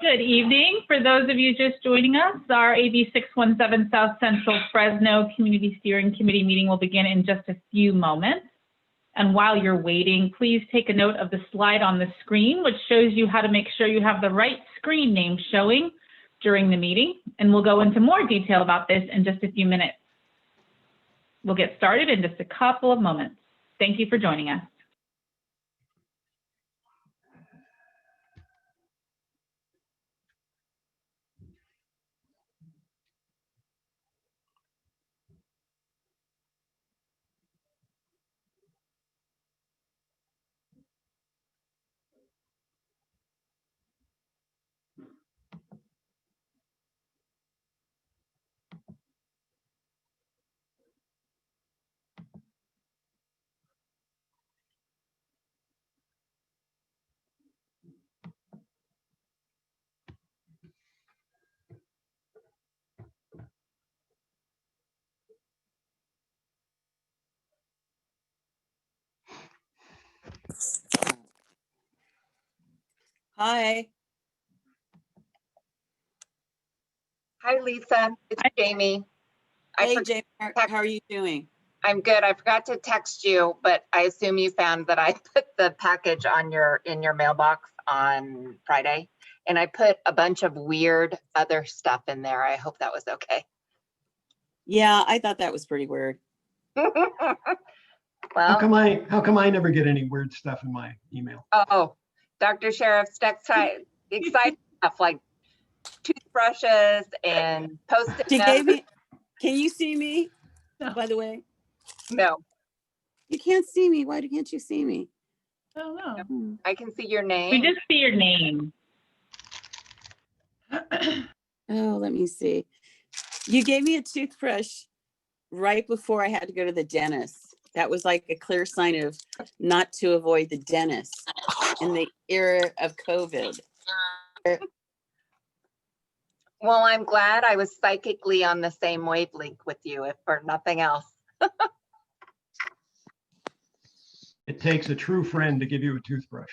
Good evening. For those of you just joining us, our AB 617 South Central Fresno Community Steering Committee meeting will begin in just a few moments. And while you're waiting, please take a note of the slide on the screen, which shows you how to make sure you have the right screen name showing during the meeting. And we'll go into more detail about this in just a few minutes. We'll get started in just a couple of moments. Thank you for joining us. Hi. Hi, Lisa. It's Jamie. Hey, Jamie. How are you doing? I'm good. I forgot to text you, but I assume you found that I put the package on in your mailbox on Friday, and I put a bunch of weird other stuff in there. I hope that was okay. Yeah, I thought that was pretty weird. Well, How come I never get any weird stuff in my email? oh, Dr. Sheriff's exciting stuff like toothbrushes and Post-it She notes. gave me, can you see me, by the way? No, You can't see me. Why can't you see me? I don't know. I can see your name. We just see your name. Oh, let me see. You gave me a toothbrush right before I had to go to the dentist. That was like a clear sign of not to avoid the dentist in the era of COVID. Well, I'm glad I was psychically on the same wavelength with you, if for nothing else. It takes a true friend to give you a toothbrush.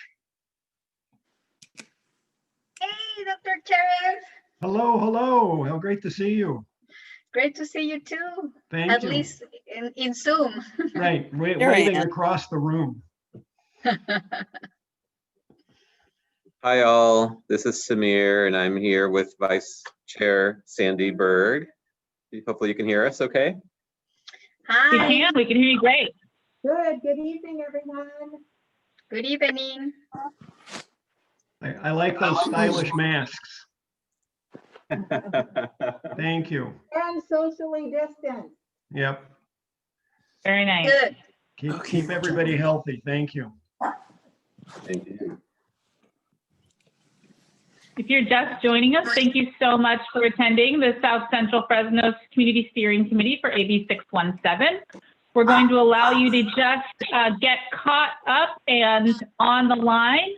Hey, Dr. Sheriff. Hello, hello. How great to see you. Great to see you too. Thank At you. least in Zoom. Right, Here I waving am. across the room. Hi all, this is Samir and I'm here with Vice Chair Sandy Berg. Hopefully you can hear us okay? Hi. We can hear you great. Good evening, everyone. Good evening. I like those stylish masks. Thank you. And socially distant. Yep. Very nice. Good. Keep everybody healthy. Thank you. Thank you. If you're just joining us, thank you so much for attending the South Central Fresno Community Steering Committee for AB 617. We're going to allow you to just get caught up and on the line.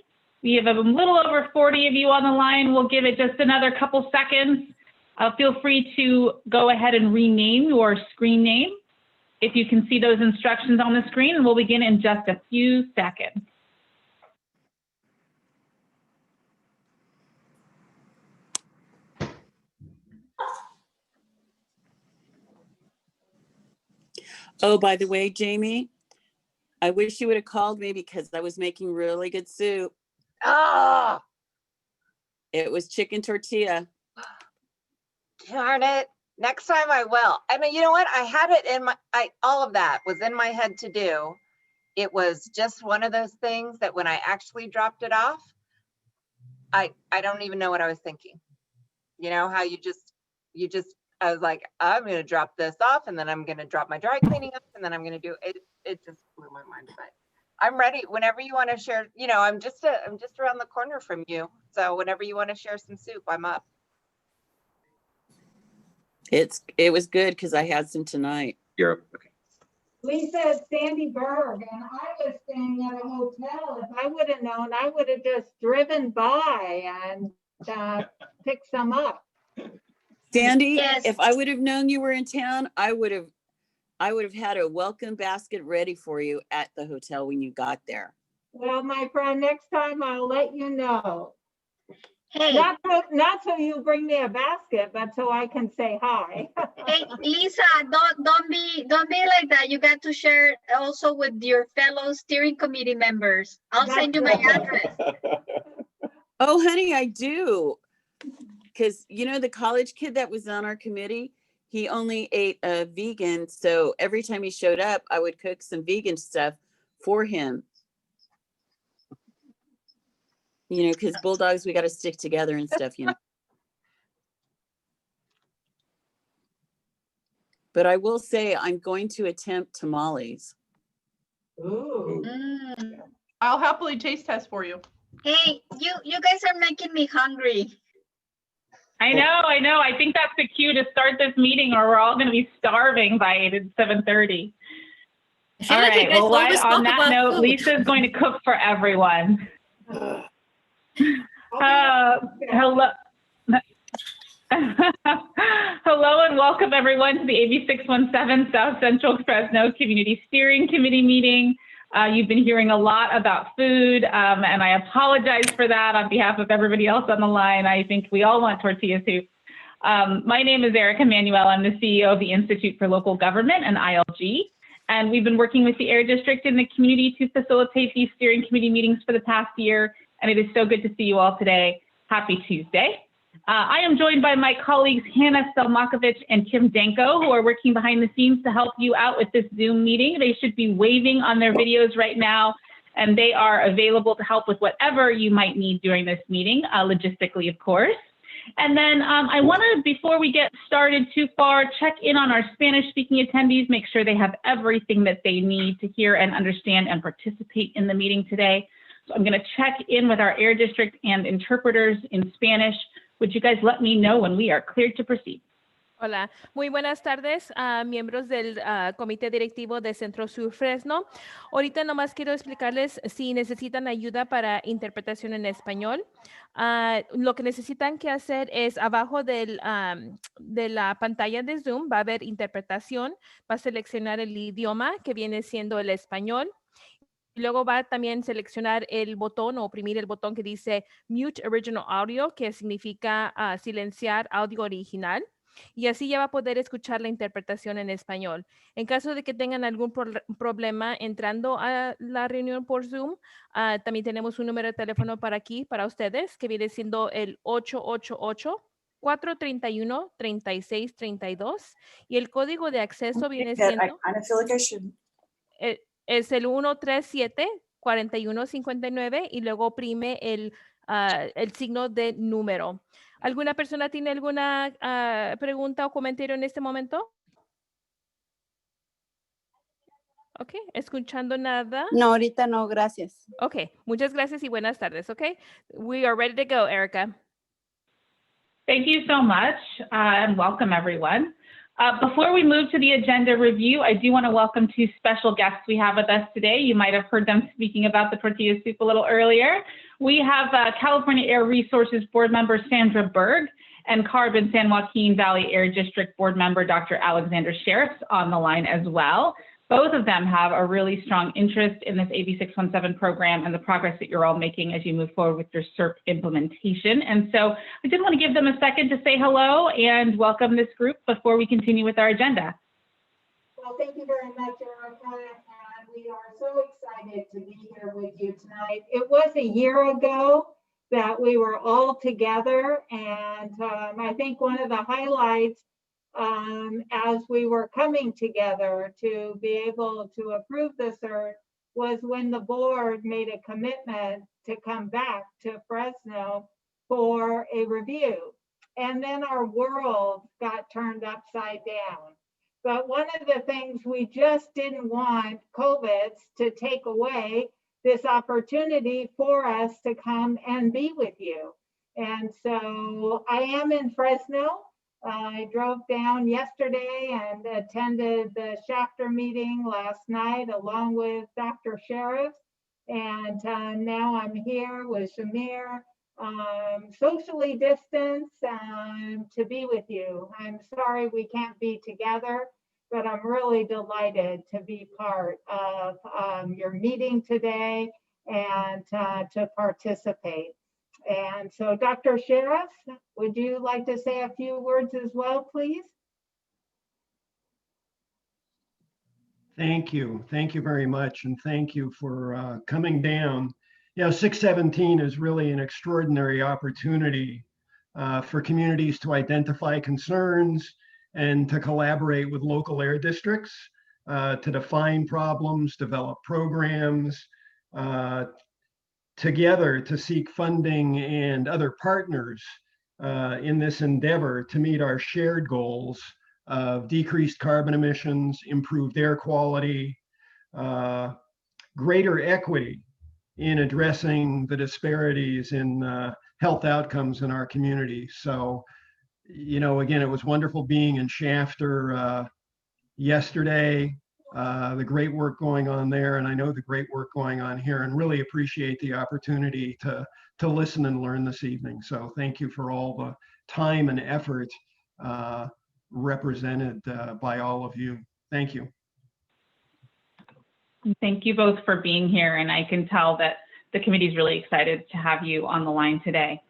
We have a little over 40 of you on the line. We'll give it just another couple seconds. Feel free to go ahead and rename your screen name if you can see those instructions on the screen, and we'll begin in just a few seconds. Oh, by the way, Jamie, I wish you would have called me because I was making really good soup. Oh, It was chicken tortilla. darn it. Next time I will. I mean, you know what? I had it in all of that was in my head to do. It was just one of those things that when I actually dropped it off, I don't even know what I was thinking. You know how you just, I was like, I'm going to drop this off and then I'm going to drop my dry cleaning up and then I'm going to do it. It just blew my mind. But I'm ready whenever you want to share. You know, I'm just around the corner from you. So whenever you want to share some soup, I'm up. It was good because I had some tonight. You're okay. Lisa, it's Sandy Berg, and I was staying at a hotel. If I would have known, I would have just driven by and picked some up. Sandy, Yes. if I would have known you were in town, I would have had a welcome basket ready for you at the hotel when you got there. Well, my friend, next time I'll let you know. Hey, Not so you bring me a basket, but so I can say hi. hey, Lisa, don't be like that. You got to share also with your fellow steering committee members. I'll send you my address. Oh, honey, I do. Because, you know, the college kid that was on our committee, he only ate a vegan. So every time he showed up, I would cook some vegan stuff for him. You know, because Bulldogs, we got to stick together and stuff, you know. But I will say I'm going to attempt tamales. Ooh. Mm. I'll happily taste test for you. Hey, you guys are making me hungry. I know. I think that's the cue to start this meeting or we're all going to be starving by 7:30. All right. Well, on that note, Lisa's going to cook for everyone. Hello. Hello and welcome everyone to the AB 617 South Central Fresno Community Steering Committee meeting. You've been hearing a lot about food, and I apologize for that on behalf of everybody else on the line. I think we all want tortilla soup. My name is Erica Manuel. I'm the CEO of the Institute for Local Government and ILG, and we've been working with the Air District and the community to facilitate these steering committee meetings for the past year, and it is so good to see you all today. Happy Tuesday. I am joined by my colleagues Hannah Stelmakovich and Kim Danko, who are working behind the scenes to help you out with this Zoom meeting. They should be waving on their videos right now, and they are available to help with whatever you might need during this meeting, logistically, of course. And then I want to, before we get started too far, check in on our Spanish-speaking attendees, make sure they have everything that they need to hear and understand and participate in the meeting today. So I'm going to check in with our Air District and interpreters in Spanish. Would you guys let me know when we are cleared to proceed? Hola, muy buenas tardes a miembros del Comité Directivo de Centro Sur Fresno. Ahorita nomás quiero explicarles si necesitan ayuda para interpretación en español. Lo que necesitan que hacer es abajo de la pantalla de Zoom va a haber interpretación, va a seleccionar el idioma que viene siendo el español. Luego va a también seleccionar el botón o oprimir el botón que dice Mute Original Audio, que significa silenciar audio original. Y así ya va a poder escuchar la interpretación en español. En caso de que tengan algún problema entrando a la reunión por Zoom, también tenemos un número de teléfono para aquí, para ustedes, que viene siendo el 888-431-3632. Y el código de acceso viene siendo... Es el 137-4159 y luego oprime el signo de número. ¿Alguna persona tiene alguna pregunta o comentario en este momento? Ok, escuchando nada. No, ahorita no, gracias. Ok, muchas gracias y buenas tardes. Ok, we are ready to go, Erica. Thank you so much and welcome everyone. Before we move to the agenda review, I do want to welcome two special guests we have with us today. You might have heard them speaking about the tortilla soup a little earlier. We have California Air Resources Board Member Sandra Berg and Carbon San Joaquin Valley Air District Board Member Dr. Alexander Sheriff on the line as well. Both of them have a really strong interest in this AB 617 program and the progress that you're all making as you move forward with your CERP implementation. And so I just want to give them a second to say hello and welcome this group before we continue with our agenda. Well, thank you very much, Erica, and we are so excited to be here with you tonight. It was a year ago that we were all together, and I think one of the highlights as we were coming together to be able to approve the CERT was when the board made a commitment to come back to Fresno for a review. And then our world got turned upside down. But one of the things we just didn't want COVID to take away this opportunity for us to come and be with you. And so I am in Fresno. I drove down yesterday and attended the chapter meeting last night along with Dr. Sheriff. And now I'm here with Shamir, socially distanced to be with you. I'm sorry we can't be together, but I'm really delighted to be part of your meeting today and to participate. And so Dr. Sheriff, would you like to say a few words as well, please? Thank you. Thank you very much. And thank you for coming down. You know, 617 is really an extraordinary opportunity for communities to identify concerns and to collaborate with local air districts to define problems, develop programs, together to seek funding and other partners in this endeavor to meet our shared goals of decreased carbon emissions, improved air quality, greater equity in addressing the disparities in health outcomes in our community. So, you know, again, it was wonderful being in Shafter yesterday, the great work going on there, and I know the great work going on here, and really appreciate the opportunity to listen and learn this evening. So thank you for all the time and effort represented by all of you. Thank you. Thank you both for being here, and I can tell that the committee is really excited to have you on the line today.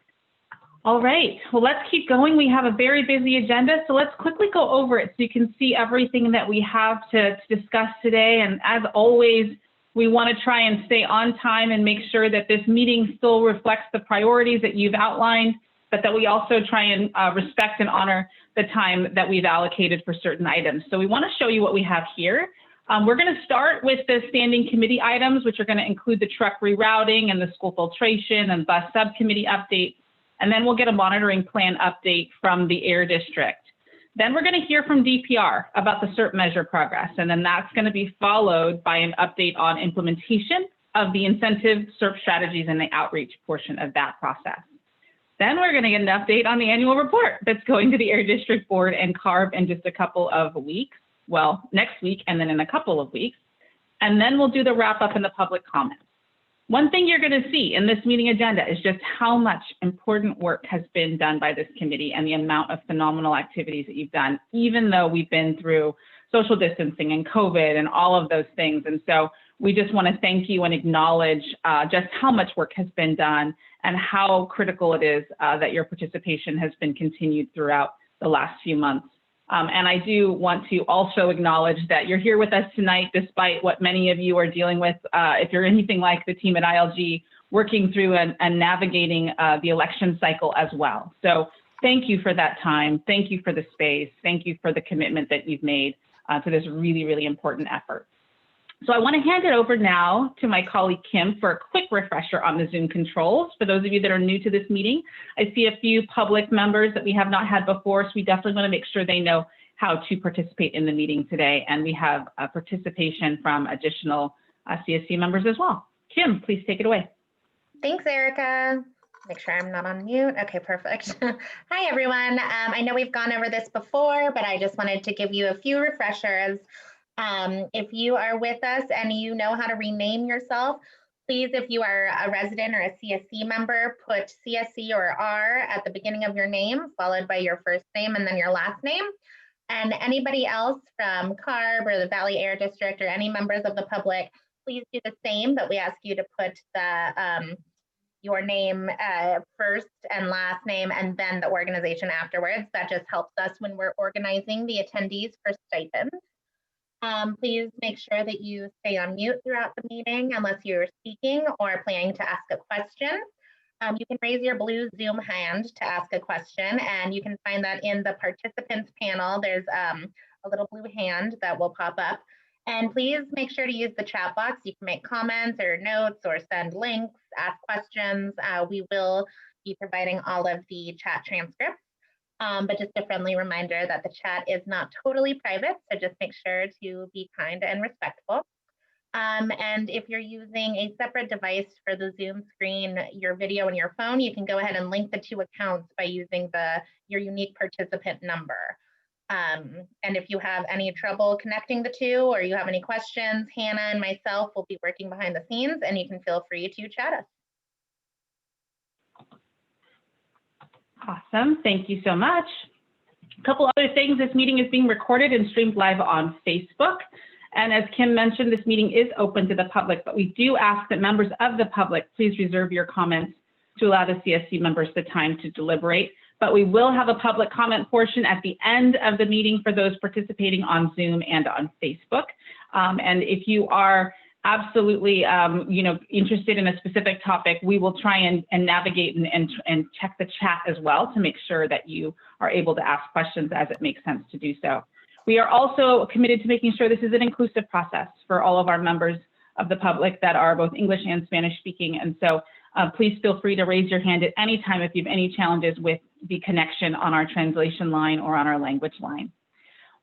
All right, well, let's keep going. We have a very busy agenda, so let's quickly go over it so you can see everything that we have to discuss today. And as always, we want to try and stay on time and make sure that this meeting still reflects the priorities that you've outlined, but that we also try and respect and honor the time that we've allocated for certain items. So we want to show you what we have here. We're going to start with the standing committee items, which are going to include the truck rerouting and the school filtration and bus subcommittee updates. And then we'll get a monitoring plan update from the Air District. Then we're going to hear from DPR about the CERP measure progress. And then that's going to be followed by an update on implementation of the incentive CERP strategies and the outreach portion of that process. Then we're going to get an update on the annual report that's going to the Air District Board and CARB in just a couple of weeks. Well, next week and then in a couple of weeks. And then we'll do the wrap up and the public comments. One thing you're going to see in this meeting agenda is just how much important work has been done by this committee and the amount of phenomenal activities that you've done, even though we've been through social distancing and COVID and all of those things. And so we just want to thank you and acknowledge just how much work has been done and how critical it is that your participation has been continued throughout the last few months. And I do want to also acknowledge that you're here with us tonight, despite what many of you are dealing with. If you're anything like the team at ILG, working through and navigating the election cycle as well. So thank you for that time. Thank you for the space. Thank you for the commitment that you've made to this really, really important effort. So I want to hand it over now to my colleague Kim for a quick refresher on the Zoom controls. For those of you that are new to this meeting, I see a few public members that we have not had before, so we definitely want to make sure they know how to participate in the meeting today. And we have participation from additional CSC members as well. Kim, please take it away. Thanks, Erica. Make sure I'm not on mute. Okay, perfect. Hi, everyone. I know we've gone over this before, but I just wanted to give you a few refreshers. If you are with us and you know how to rename yourself, please, if you are a resident or a CSC member, put CSC or R at the beginning of your name, followed by your first name and then your last name. And anybody else from CARB or the Valley Air District or any members of the public, please do the same, but we ask you to put the your name first and last name and then the organization afterwards. That just helps us when we're organizing the attendees for stipends. Please make sure that you stay on mute throughout the meeting unless you're speaking or planning to ask a question. You can raise your blue Zoom hand to ask a question, and you can find that in the participants panel. There's a little blue hand that will pop up. And please make sure to use the chat box. You can make comments or notes or send links, ask questions. We will be providing all of the chat transcripts. But just a friendly reminder that the chat is not totally private, so just make sure to be kind and respectful. And if you're using a separate device for the Zoom screen, your video and your phone, you can go ahead and link the two accounts by using your unique participant number. And if you have any trouble connecting the two or you have any questions, Hannah and myself will be working behind the scenes and you can feel free to chat us. Awesome, thank you so much. A couple other things, this meeting is being recorded and streamed live on Facebook. And as Kim mentioned, this meeting is open to the public, but we do ask that members of the public please reserve your comments to allow the CSC members the time to deliberate. But we will have a public comment portion at the end of the meeting for those participating on Zoom and on Facebook. And if you are absolutely interested in a specific topic, we will try and navigate and check the chat as well to make sure that you are able to ask questions as it makes sense to do so. We are also committed to making sure this is an inclusive process for all of our members of the public that are both English and Spanish speaking. And so please feel free to raise your hand at any time if you have any challenges with the connection on our translation line or on our language line.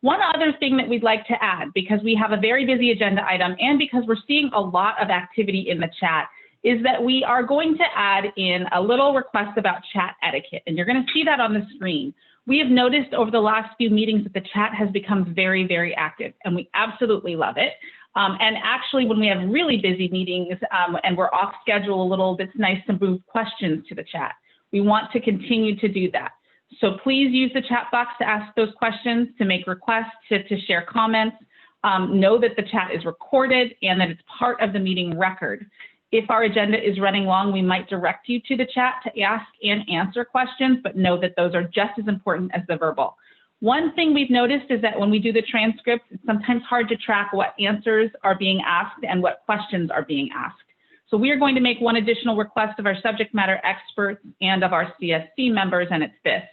One other thing that we'd like to add, because we have a very busy agenda item and because we're seeing a lot of activity in the chat, is that we are going to add in a little request about chat etiquette, and you're going to see that on the screen. We have noticed over the last few meetings that the chat has become very, very active, and we absolutely love it. And actually, when we have really busy meetings and we're off schedule a little, it's nice to move questions to the chat. We want to continue to do that. So please use the chat box to ask those questions, to make requests, to share comments. Know that the chat is recorded and that it's part of the meeting record. If our agenda is running long, we might direct you to the chat to ask and answer questions, but know that those are just as important as the verbal. One thing we've noticed is that when we do the transcripts, it's sometimes hard to track what answers are being asked and what questions are being asked. So we are going to make one additional request of our subject matter experts and of our CSC members, and it's this.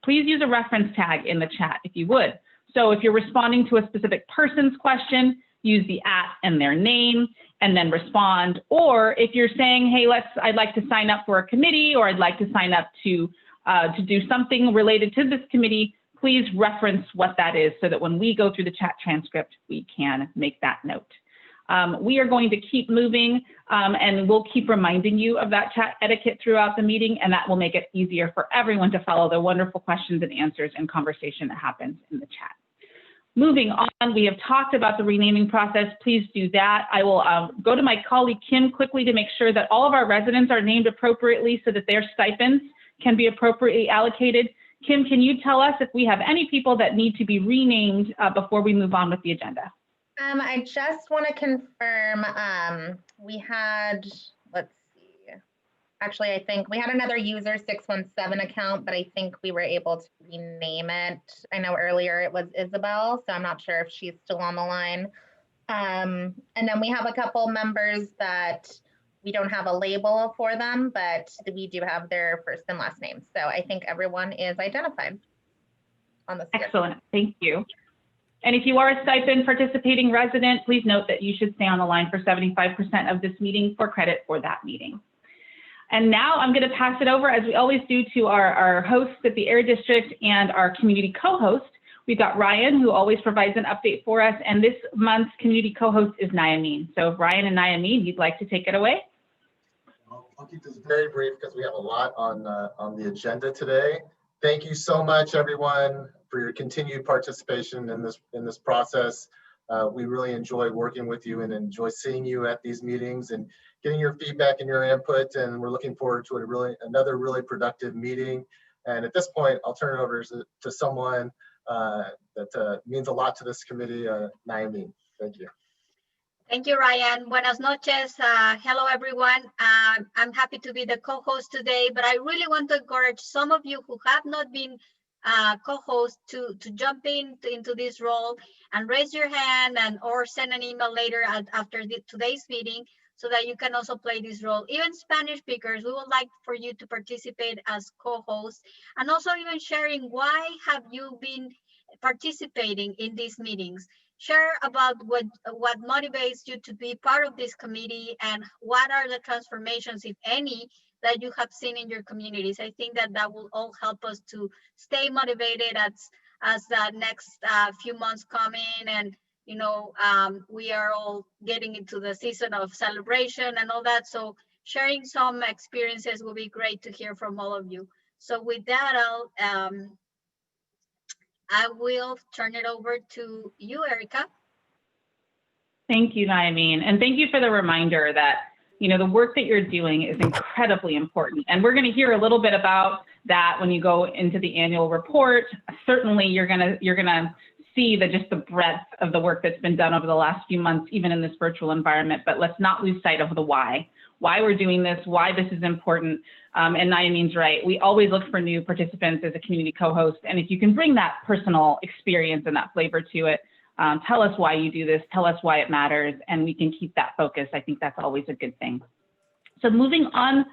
Please use a reference tag in the chat if you would. So if you're responding to a specific person's question, use the @ and their name and then respond. Or if you're saying, hey, I'd like to sign up for a committee, or I'd like to sign up to do something related to this committee, please reference what that is so that when we go through the chat transcript, we can make that note. We are going to keep moving and we'll keep reminding you of that chat etiquette throughout the meeting, and that will make it easier for everyone to follow the wonderful questions and answers and conversation that happens in the chat. Moving on, we have talked about the renaming process. Please do that. I will go to my colleague Kim quickly to make sure that all of our residents are named appropriately so that their stipends can be appropriately allocated. Kim, can you tell us if we have any people that need to be renamed before we move on with the agenda? I just want to confirm, we had, let's see, actually, I think we had another user 617 account, but I think we were able to rename it. I know earlier it was Isabel, so I'm not sure if she's still on the line. And then we have a couple members that we don't have a label for them, but we do have their first and last name. So I think everyone is identified on the schedule. Excellent, thank you. And if you are a stipend participating resident, please note that you should stay on the line for 75% of this meeting for credit for that meeting. And now I'm going to pass it over, as we always do, to our hosts at the Air District and our community co-host. We've got Ryan, who always provides an update for us, and this month's community co-host is Nyameen. So Ryan and Nyameen, you'd like to take it away? I'll keep this very brief because we have a lot on the agenda today. Thank you so much, everyone, for your continued participation in this process. We really enjoy working with you and enjoy seeing you at these meetings and getting your feedback and your input. And we're looking forward to another really productive meeting. And at this point, I'll turn it over to someone that means a lot to this committee, Nyameen. Thank you. Thank you, Ryan. Buenas noches. Hello, everyone. I'm happy to be the co-host today, but I really want to encourage some of you who have not been co-host to jump into this role and raise your hand or send an email later after today's meeting so that you can also play this role. Even Spanish speakers, we would like for you to participate as co-hosts, and also even sharing why have you been participating in these meetings. Share about what motivates you to be part of this committee and what are the transformations, if any, that you have seen in your communities. I think that will all help us to stay motivated as the next few months come in, and we are all getting into the season of celebration and all that. So sharing some experiences will be great to hear from all of you. So with that, I will turn it over to you, Erica. Thank you, Nyameen. And thank you for the reminder that, the work that you're doing is incredibly important. And we're going to hear a little bit about that when you go into the annual report. Certainly, you're going to see just the breadth of the work that's been done over the last few months, even in this virtual environment. But let's not lose sight of the why we're doing this, why this is important. And Nayamin's right. We always look for new participants as a community co-host. And if you can bring that personal experience and that flavor to it, tell us why you do this, tell us why it matters, and we can keep that focus. I think that's always a good thing. So moving on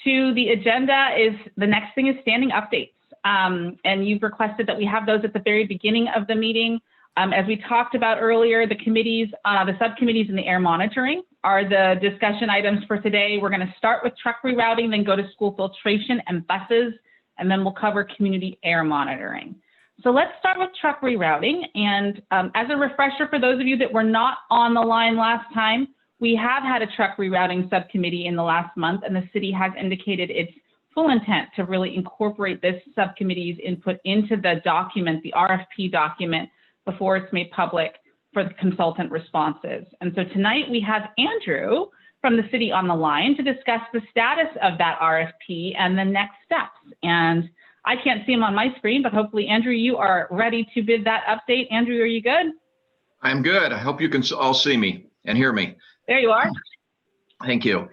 to the agenda is the next thing is standing updates. And you've requested that we have those at the very beginning of the meeting. As we talked about earlier, the committees, the subcommittees and the air monitoring are the discussion items for today. We're going to start with truck rerouting, then go to school filtration and buses, and then we'll cover community air monitoring. So let's start with truck rerouting. And as a refresher for those of you that were not on the line last time, we have had a truck rerouting subcommittee in the last month, and the city has indicated its full intent to really incorporate this subcommittee's input into the document, the RFP document, before it's made public for the consultant responses. And so tonight we have Andrew from the city on the line to discuss the status of that RFP and the next steps. And I can't see him on my screen, but hopefully, Andrew, you are ready to bid that update. Andrew, are you good? I'm good. I hope you can all see me and hear me. There you are. Thank you.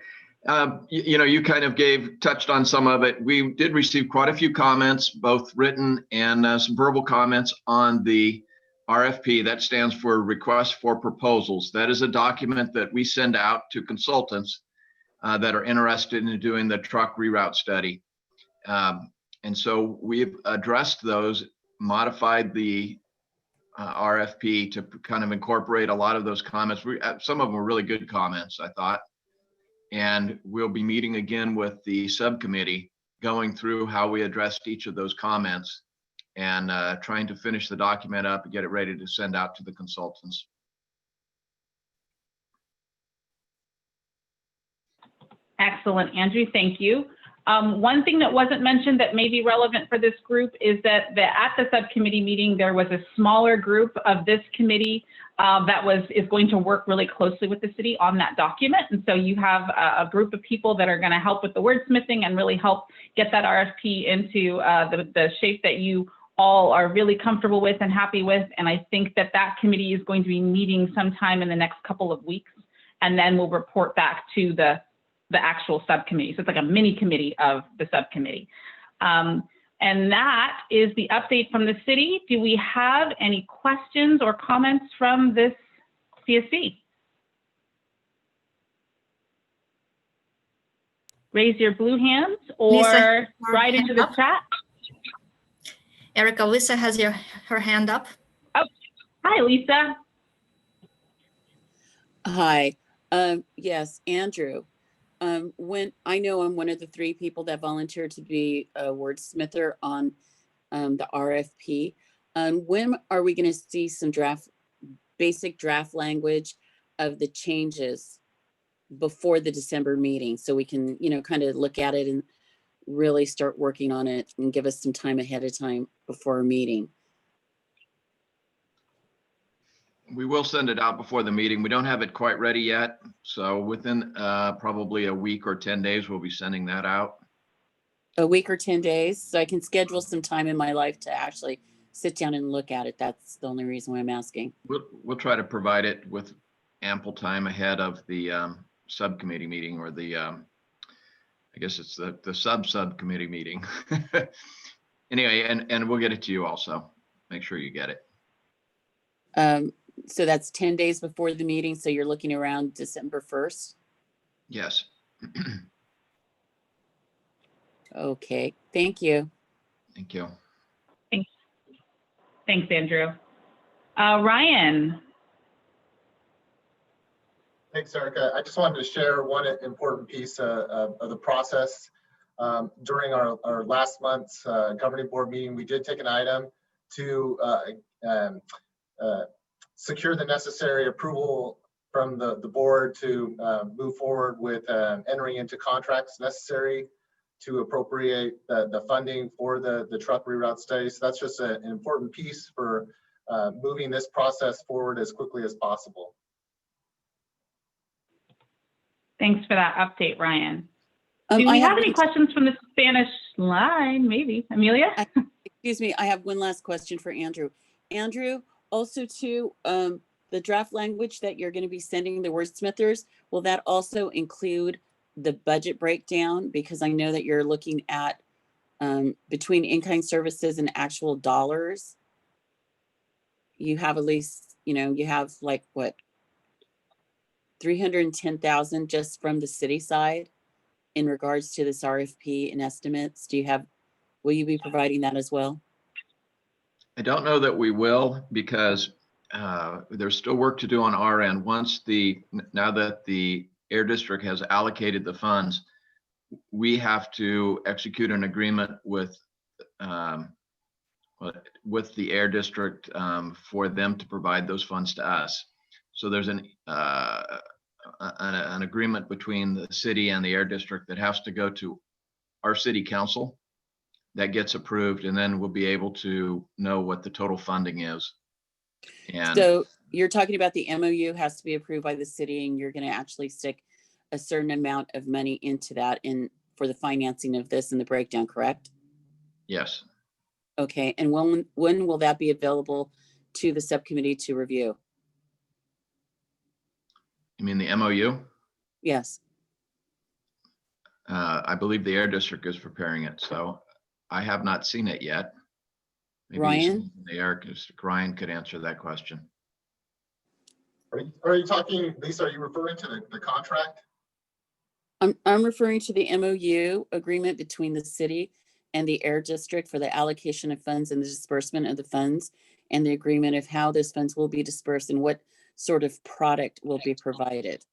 You kind of touched on some of it. We did receive quite a few comments, both written and some verbal comments on the RFP. That stands for Request for Proposals. That is a document that we send out to consultants that are interested in doing the truck reroute study. And so we've addressed those, modified the RFP to kind of incorporate a lot of those comments. Some of them were really good comments, I thought. And we'll be meeting again with the subcommittee, going through how we addressed each of those comments and trying to finish the document up and get it ready to send out to the consultants. Excellent, Andrew, thank you. One thing that wasn't mentioned that may be relevant for this group is that at the subcommittee meeting, there was a smaller group of this committee that is going to work really closely with the city on that document. And so you have a group of people that are going to help with the wordsmithing and really help get that RFP into the shape that you all are really comfortable with and happy with. And I think that committee is going to be meeting sometime in the next couple of weeks, and then we'll report back to the actual subcommittee. So it's like a mini committee of the subcommittee. And that is the update from the city. Do we have any questions or comments from this CSC? Raise your blue hands or Lisa, write into the chat. Erica, Lisa has her hand up. Oh, hi, Lisa. Hi. Yes, Andrew. When I know I'm one of the 3 people that volunteered to be a wordsmither on the RFP, when are we going to see some basic draft language of the changes before the December meeting, so we can, kind of look at it and really start working on it and give us some time ahead of time before our meeting? We will send it out before the meeting. We don't have it quite ready yet. So within probably a week or 10 days, we'll be sending that out. A week or 10 days. So I can schedule some time in my life to actually sit down and look at it. That's the only reason why I'm asking. We'll try to provide it with ample time ahead of the subcommittee meeting, or the, I guess it's the subcommittee meeting. Anyway, and we'll get it to you also. Make sure you get it. So that's 10 days before the meeting. So you're looking around December 1st? Yes. Okay, thank you. Thank you. Thanks, Andrew. Ryan. Thanks, Erica. I just wanted to share one important piece of the process. During our last month's governing board meeting, we did take an item to secure the necessary approval from the board to move forward with entering into contracts necessary to appropriate the funding for the truck reroute study. So that's just an important piece for moving this process forward as quickly as possible. Thanks for that update, Ryan. Do we have any questions from the Spanish line? Maybe. Amelia? Excuse me, I have one last question for Andrew. Andrew, Also too, the draft language that you're going to be sending the wordsmithers, will that also include the budget breakdown? Because I know that you're looking at between in-kind services and actual dollars. You have at least, you have like what, 310,000 just from the city side in regards to this RFP and estimates. Will you be providing that as well? I don't know that we will, because there's still work to do on our end. Now that the Air District has allocated the funds, we have to execute an agreement with the Air District for them to provide those funds to us. So there's an agreement between the city and the Air District that has to go to our city council. That gets approved, and then we'll be able to know what the total funding is. And so you're talking about the MOU has to be approved by the city, and you're going to actually stick a certain amount of money into that for the financing of this and the breakdown, correct? yes, Okay, and when will that be available to the subcommittee to review? you mean the MOU? Yes. I believe the Air District is preparing it, so I have not seen it yet. Maybe Ryan? the Air District, Ryan could answer that question. Are you talking, Lisa, are you referring to the contract? I'm referring to the MOU agreement between the city and the Air District for the allocation of funds and the disbursement of the funds, and the agreement of how those funds will be dispersed and what sort of product will be provided.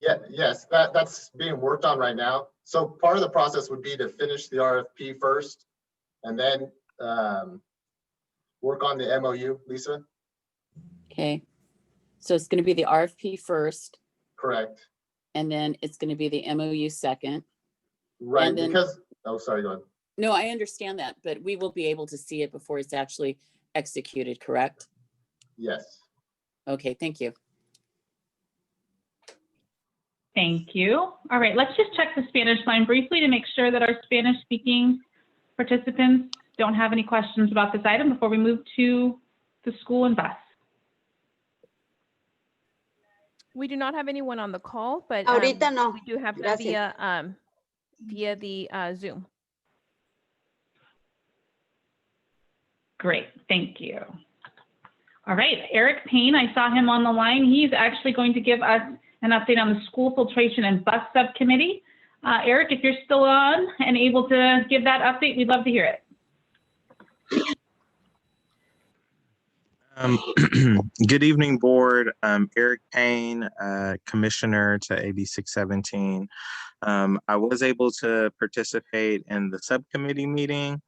Yeah, yes, that's being worked on right now. So part of the process would be to finish the RFP first and then work on the MOU, Lisa? Okay. So it's going to be the RFP first, Correct. and then it's going to be the MOU second. Right, And then- because, oh, sorry, go ahead. No, I understand that, but we will be able to see it before it's actually executed, correct? Yes. Okay, thank you. Thank you. All right, let's just check the Spanish line briefly to make sure that our Spanish speaking participants don't have any questions about this item before we move to the school and bus. We do not have anyone on the call, but Ahorita no. we do have them Gracias. via the Zoom. Great, thank you. All right, Eric Payne, I saw him on the line. He's actually going to give us an update on the school filtration and bus subcommittee. Eric, if you're still on and able to give that update, we'd love to hear it. Good evening, board. Eric Payne, commissioner to AB 617. I was able to participate in the subcommittee meeting,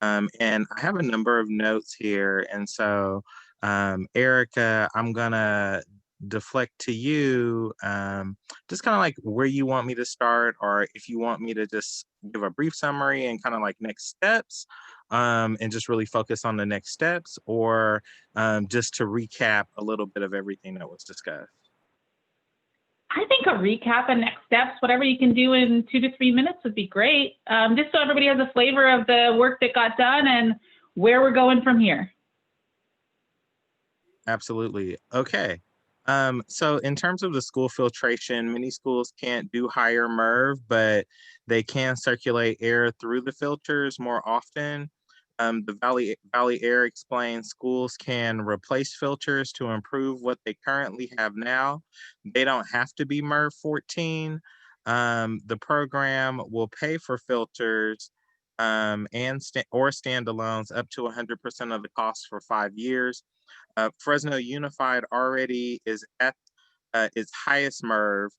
and I have a number of notes here. And so, Erica, I'm gonna deflect to you, just kind of like where you want me to start, or if you want me to just give a brief summary and kind of like next steps, and just really focus on the next steps, or just to recap a little bit of everything that was discussed. I think a recap and next steps, whatever you can do in 2 to 3 minutes would be great. Just so everybody has a flavor of the work that got done and where we're going from here. Absolutely. Okay. So in terms of the school filtration, many schools can't do higher MERV, but they can circulate air through the filters more often. The Valley Air explains schools can replace filters to improve what they currently have now. They don't have to be MERV 14. The program will pay for filters or standalones up to 100% of the cost for 5 years. Fresno Unified already is at its highest MERV,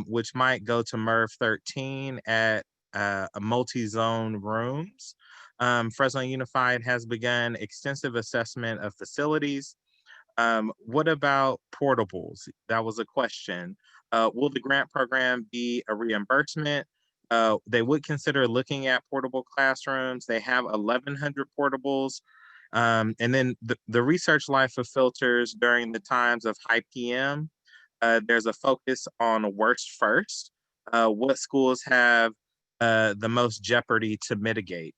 which might go to MERV 13 at a multi-zone rooms. Fresno Unified has begun extensive assessment of facilities. What about portables? That was a question. Will the grant program be a reimbursement? They would consider looking at portable classrooms. They have 1,100 portables. And then the research life of filters during the times of high PM, there's a focus on worst first. What schools have the most jeopardy to mitigate?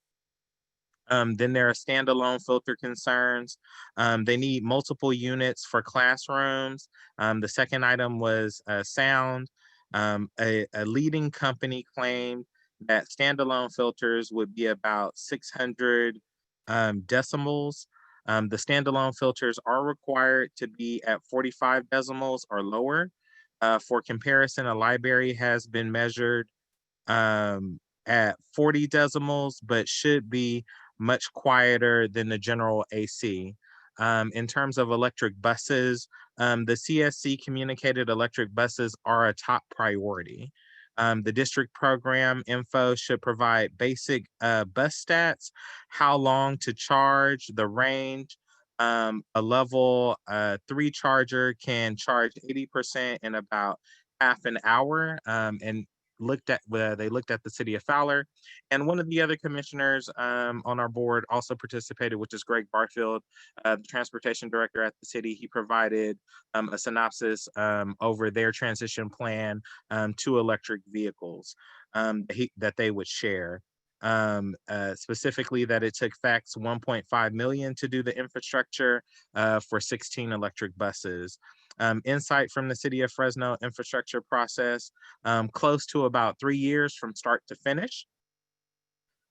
Then there are standalone filter concerns. They need multiple units for classrooms. The second item was sound. A leading company claimed that standalone filters would be about 600 decimals. The standalone filters are required to be at 45 decimals or lower. For comparison, a library has been measured at 40 decimals, but should be much quieter than the general AC. In terms of electric buses, the CSC communicated electric buses are a top priority. The district program info should provide basic bus stats, how long to charge, the range. A level 3 charger can charge 80% in about half an hour, and they looked at the city of Fowler, and one of the other commissioners on our board also participated, which is Greg Barfield, the transportation director at the city. He provided a synopsis over their transition plan to electric vehicles that they would share. Specifically that it took FACTS 1.5 million to do the infrastructure for 16 electric buses. Insight from the city of Fresno infrastructure process, close to about 3 years from start to finish.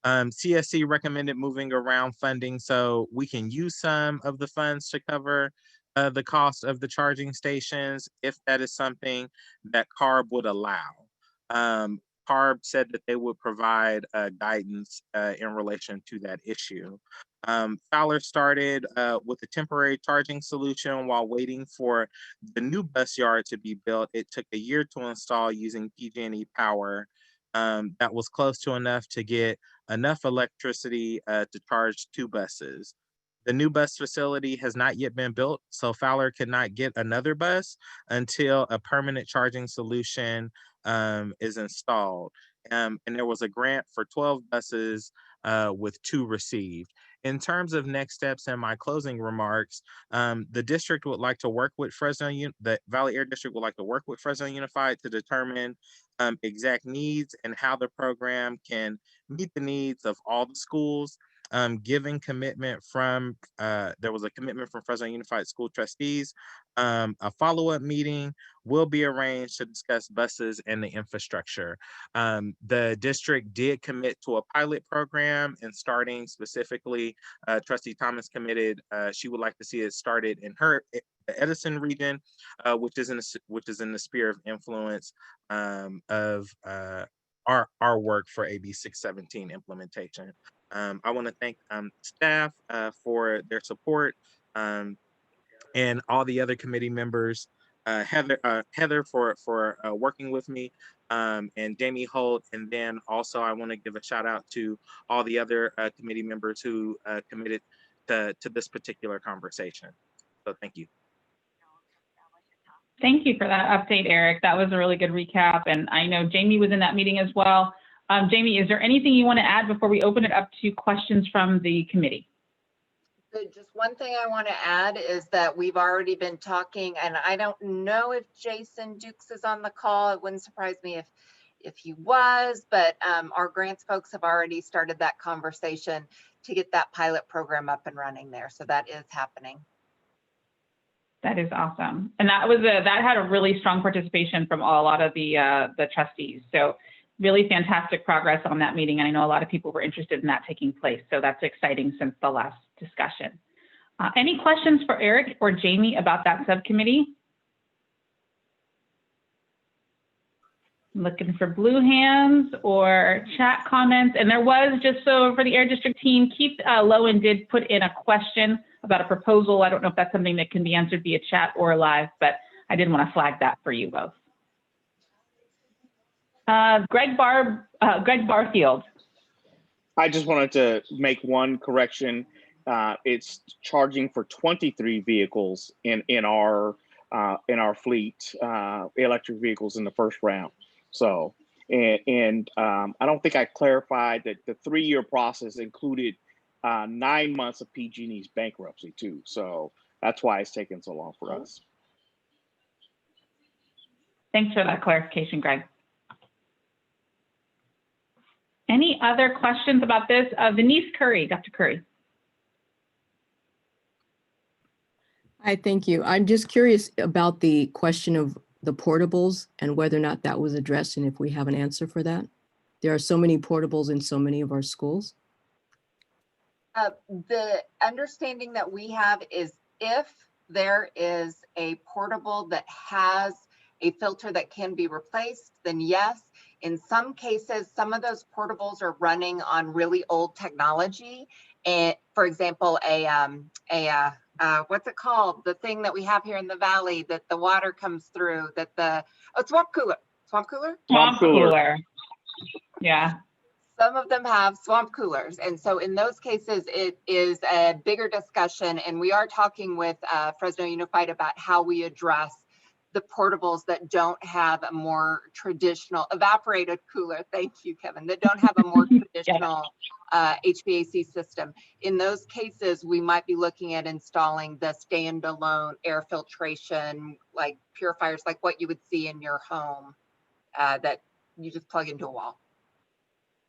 CSC recommended moving around funding so we can use some of the funds to cover the cost of the charging stations if that is something that CARB would allow. CARB said that they would provide guidance in relation to that issue. Fowler started with a temporary charging solution while waiting for the new bus yard to be built. It took a year to install using PG&E power. That was close to enough to get enough electricity to charge 2 buses. The new bus facility has not yet been built, so Fowler could not get another bus until a permanent charging solution is installed. And there was a grant for 12 buses with 2 received. In terms of next steps and my closing remarks, the district would like to work with the Valley Air District would like to work with Fresno Unified to determine exact needs and how the program can meet the needs of all the schools. Given commitment from, there was a commitment from Fresno Unified School trustees. A follow-up meeting will be arranged to discuss buses and the infrastructure. The district did commit to a pilot program and starting specifically, Trustee Thomas committed, she would like to see it started in the Edison region, which is in the sphere of influence of our work for AB 617 implementation. I want to thank staff for their support and all the other committee members, Heather for working with me, and Jamie Holt. And then also I want to give a shout out to all the other committee members who committed to this particular conversation. So thank you. Thank you for that update, Eric. That was a really good recap. And I know Jamie was in that meeting as well. Jamie, is there anything you want to add before we open it up to questions from the committee? Just one thing I want to add is that we've already been talking, and I don't know if Jason Dukes is on the call. It wouldn't surprise me if he was, but our grants folks have already started that conversation to get that pilot program up and running there. So that is happening. That is awesome. And that had a really strong participation from a lot of the trustees. So really fantastic progress on that meeting. And I know a lot of people were interested in that taking place. So that's exciting since the last discussion. Any questions for Eric or Jamie about that subcommittee? I'm looking for blue hands or chat comments. And there was, just so for the Air District team, Keith Lowen did put in a question about a proposal. I don't know if that's something that can be answered via chat or live, but I did want to flag that for you both. Greg Barfield. I just wanted to make one correction. It's charging for 23 vehicles in our fleet, electric vehicles in the first round. So, I don't think I clarified that the 3-year process included 9 months of PG&E's bankruptcy too. So that's why it's taken so long for us. Thanks for that clarification, Greg. Any other questions about this? Denise Curry, Dr. Curry. Hi, thank you. I'm just curious about the question of the portables and whether or not that was addressed and if we have an answer for that. There are so many portables in so many of our schools. The understanding that we have is if there is a portable that has a filter that can be replaced, then yes. In some cases, some of those portables are running on really old technology. And for example, what's it called? The thing that we have here in the valley that the water comes through, swamp cooler. Swamp cooler? Swamp cooler. Yeah. Some of them have swamp coolers. And so in those cases, it is a bigger discussion. And we are talking with Fresno Unified about how we address the portables that don't have a more traditional evaporated cooler. Thank you, Kevin. That don't have a more traditional HVAC system. In those cases, we might be looking at installing the standalone air filtration, like purifiers, like what you would see in your home that you just plug into a wall.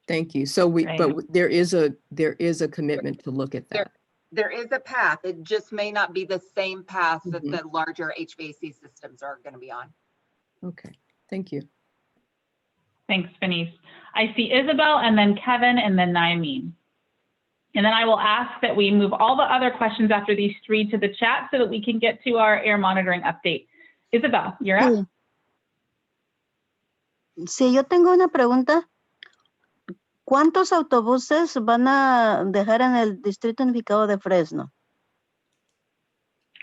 Thank you. So but there is a commitment to look at that. There is a path. It just may not be the same path that the larger HVAC systems are going to be on. Okay, thank you. Thanks, Denise. I see Isabel and then Kevin and then Naimeen. And then I will ask that we move all the other questions after these three to the chat so that we can get to our air monitoring update. Isabel, you're up. Sí, yo tengo una pregunta. ¿Cuántos autobuses van a dejar en el Distrito Unificado de Fresno?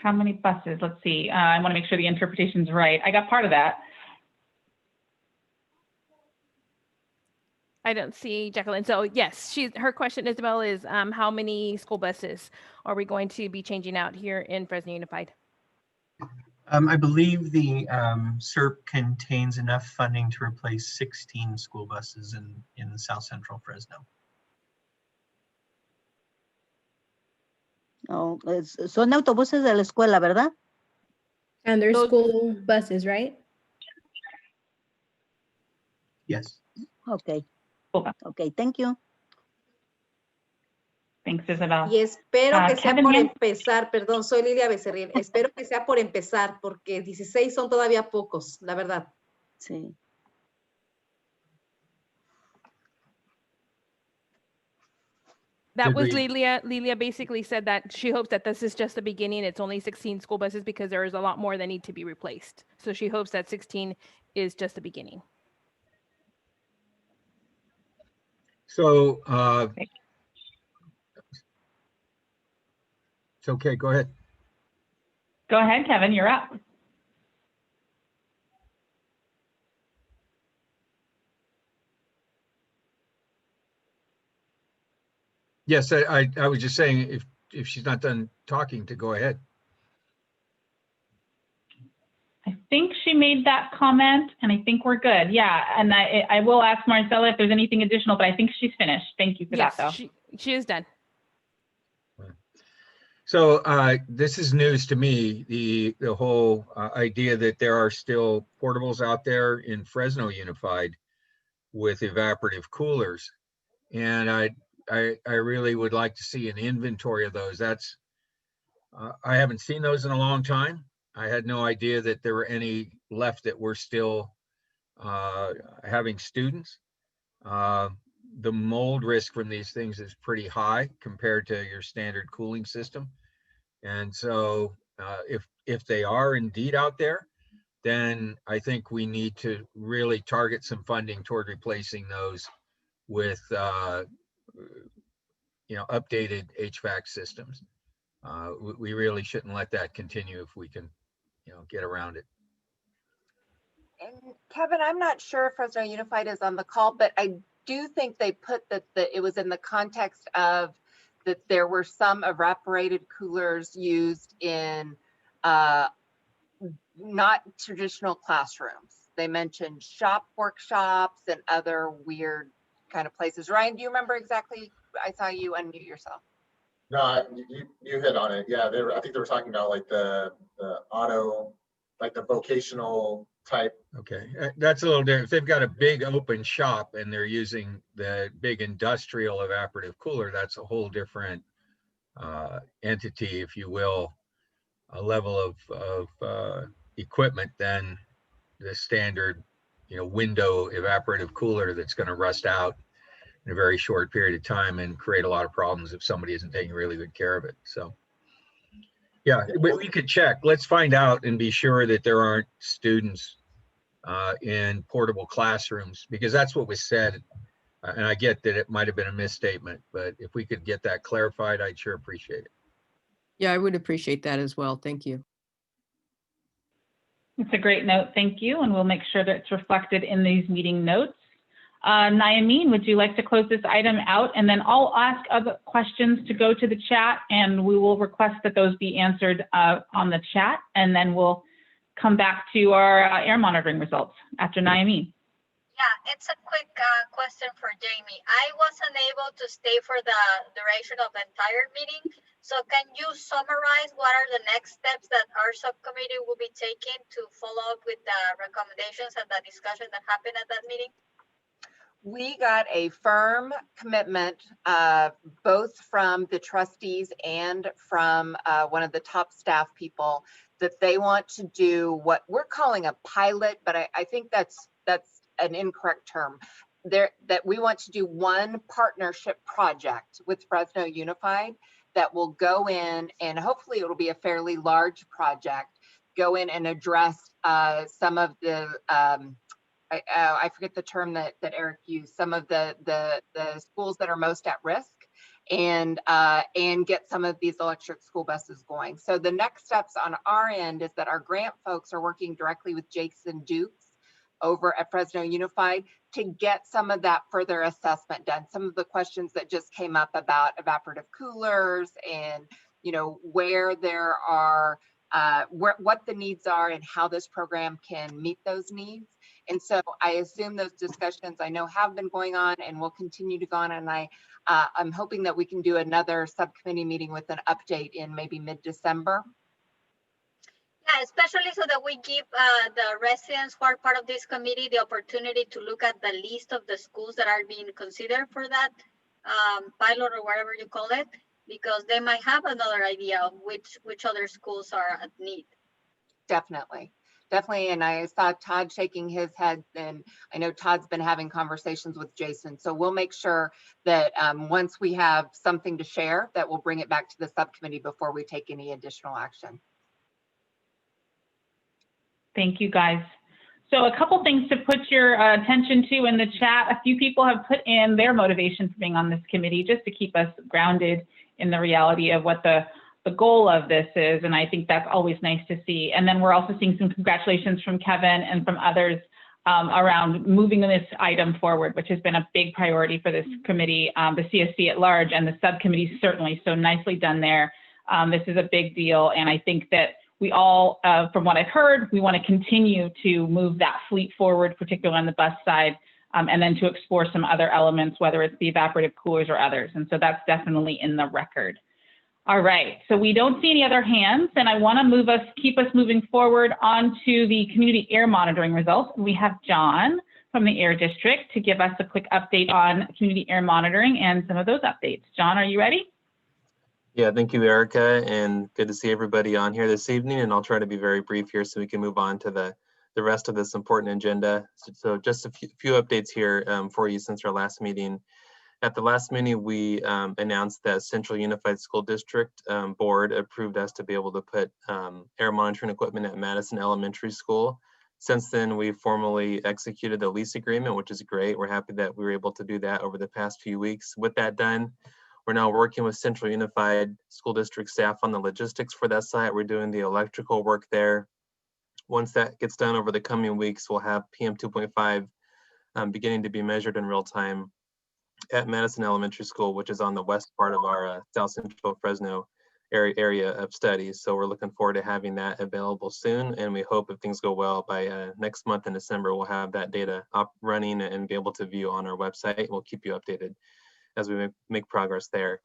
How many buses? Let's see. I want to make sure the interpretation's right. I got part of that. I don't see Jacqueline. So yes, her question, Isabel, is how many school buses are we going to be changing out here in Fresno Unified? I believe the SERP contains enough funding to replace 16 school buses in South Central Fresno. Oh, son autobuses de la escuela, ¿verdad? And they're school buses, right? Yes. Okay. Okay, thank you. Thanks, Isabel. Y espero que sea Kevin, por yes. empezar, perdón, soy Lidia Becerril, espero que sea por empezar, porque 16 son todavía pocos, la verdad. Sí. That was Lilia. Lilia basically said that she hopes that this is just the beginning. It's only 16 school buses because there is a lot more that need to be replaced. So she hopes that 16 is just the beginning. So it's okay, go ahead. Go ahead, Kevin, you're up. Yes, I was just saying if she's not done talking, to go ahead. I think she made that comment and I think we're good. Yeah, and I will ask Marcella if there's anything additional, but I think she's finished. Thank you for that though. She is done. So this is news to me, the whole idea that there are still portables out there in Fresno Unified with evaporative coolers. And I really would like to see an inventory of those. That's I haven't seen those in a long time. I had no idea that there were any left that were still having students. The mold risk from these things is pretty high compared to your standard cooling system. And so if they are indeed out there, then I think we need to really target some funding toward replacing those with updated HVAC systems. We really shouldn't let that continue if we can get around it. And Kevin, I'm not sure if Fresno Unified is on the call, but I do think they put that it was in the context of that there were some evaporated coolers used in not traditional classrooms. They mentioned shop workshops and other weird kind of places. Ryan, do you remember exactly? I saw you unmute yourself. No, you hit on it. Yeah, I think they were talking about like the auto, like the vocational type. Okay, that's a little different. If they've got a big open shop and they're using the big industrial evaporative cooler, that's a whole different entity, if you will, a level of equipment than the standard, window evaporative cooler that's going to rust out in a very short period of time and create a lot of problems if somebody isn't taking really good care of it. So yeah, we could check. Let's find out and be sure that there aren't students in portable classrooms, because that's what was said. And I get that it might have been a misstatement, but if we could get that clarified, I'd sure appreciate it. Yeah, I would appreciate that as well. Thank you. It's a great note. Thank you. And we'll make sure that it's reflected in these meeting notes. Nyameen, would you like to close this item out? And then I'll ask other questions to go to the chat, and we will request that those be answered on the chat. And then we'll come back to our air monitoring results after Nyameen. Yeah, it's a quick question for Jamie. I wasn't able to stay for the duration of the entire meeting. So can you summarize what are the next steps that our subcommittee will be taking to follow up with the recommendations and the discussion that happened at that meeting? We got a firm commitment, both from the trustees and from one of the top staff people, that they want to do what we're calling a pilot, but I think that's an incorrect term. That we want to do one partnership project with Fresno Unified that will go in, and hopefully it'll be a fairly large project, go in and address some of the I forget the term that Eric used, some of the schools that are most at risk, and get some of these electric school buses going. So the next steps on our end is that our grant folks are working directly with Jason Dukes over at Fresno Unified to get some of that further assessment done. Some of the questions that just came up about evaporative coolers and, where there are, what the needs are and how this program can meet those needs. And so I assume those discussions I know have been going on and will continue to go on. And I'm hoping that we can do another subcommittee meeting with an update in maybe mid-December. Yeah, especially so that we give the residents who are part of this committee the opportunity to look at the list of the schools that are being considered for that pilot or whatever you call it, because they might have another idea of which other schools are at need. Definitely. And I saw Todd shaking his head, and I know Todd's been having conversations with Jason. So we'll make sure that once we have something to share, that we'll bring it back to the subcommittee before we take any additional action. Thank you, guys. So a couple things to put your attention to in the chat. A few people have put in their motivation for being on this committee, just to keep us grounded in the reality of what the goal of this is. And I think that's always nice to see. And then we're also seeing some congratulations from Kevin and from others around moving this item forward, which has been a big priority for this committee, the CSC at large, and the subcommittee certainly. So nicely done there. This is a big deal. And I think that we all, from what I've heard, we want to continue to move that fleet forward, particularly on the bus side, and then to explore some other elements, whether it's the evaporative coolers or others. And so that's definitely in the record. All right, so we don't see any other hands, and I want to keep us moving forward onto the community air monitoring results. We have John from the Air District to give us a quick update on community air monitoring and some of those updates. John, are you ready? Yeah, thank you, Erica, and good to see everybody on here this evening. And I'll try to be very brief here so we can move on to the rest of this important agenda. So just a few updates here for you since our last meeting. At the last meeting, we announced that Central Unified School District Board approved us to be able to put air monitoring equipment at Madison Elementary School. Since then, we formally executed the lease agreement, which is great. We're happy that we were able to do that over the past few weeks. With that done, we're now working with Central Unified School District staff on the logistics for that site. We're doing the electrical work there. Once that gets done over the coming weeks, we'll have PM 2.5 beginning to be measured in real time at Madison Elementary School, which is on the west part of our South Central Fresno area of studies. So we're looking forward to having that available soon. And we hope if things go well by next month in December, we'll have that data up running and be able to view on our website. We'll keep you updated as we make progress there.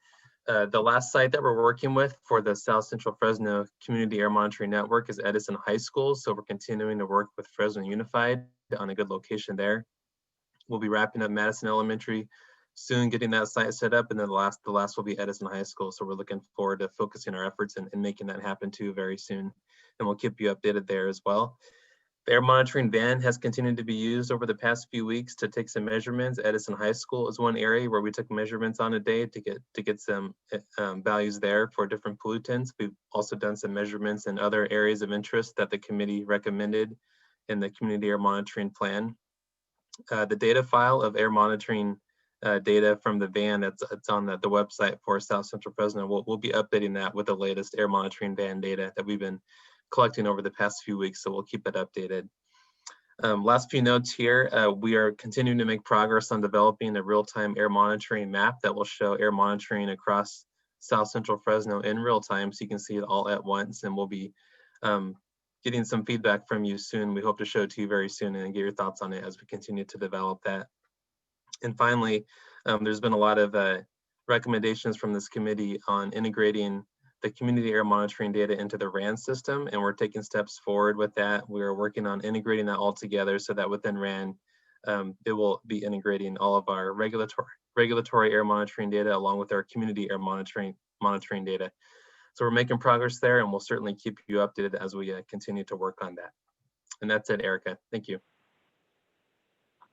The last site that we're working with for the South Central Fresno Community Air Monitoring Network is Edison High School. So we're continuing to work with Fresno Unified on a good location there. We'll be wrapping up Madison Elementary soon, getting that site set up, and then the last will be Edison High School. So we're looking forward to focusing our efforts and making that happen too very soon. And we'll keep you updated there as well. The air monitoring van has continued to be used over the past few weeks to take some measurements. Edison High School is one area where we took measurements on a day to get some values there for different pollutants. We've also done some measurements in other areas of interest that the committee recommended in the community air monitoring plan. The data file of air monitoring data from the van that's on the website for South Central Fresno. We'll be updating that with the latest air monitoring van data that we've been collecting over the past few weeks, so we'll keep it updated. Last few notes here, we are continuing to make progress on developing a real-time air monitoring map that will show air monitoring across South Central Fresno in real time, so you can see it all at once, and we'll be getting some feedback from you soon. We hope to show it to you very soon and get your thoughts on it as we continue to develop that. And finally, there's been a lot of recommendations from this committee on integrating the community air monitoring data into the RAN system, and we're taking steps forward with that. We are working on integrating that all together so that within RAN, it will be integrating all of our regulatory air monitoring data along with our community air monitoring data. So we're making progress there, and we'll certainly keep you updated as we continue to work on that. And that's it, Erica. Thank you.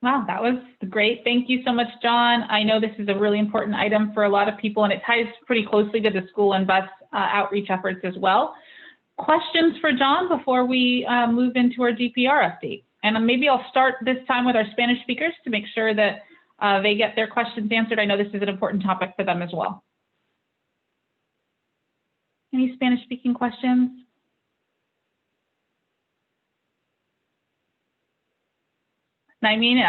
Wow, that was great. Thank you so much, John. I know this is a really important item for a lot of people, and it ties pretty closely to the school and bus outreach efforts as well. Questions for John before we move into our DPR update? And maybe I'll start this time with our Spanish speakers to make sure that they get their questions answered. I know this is an important topic for them as well. Any Spanish speaking questions? Naimeen,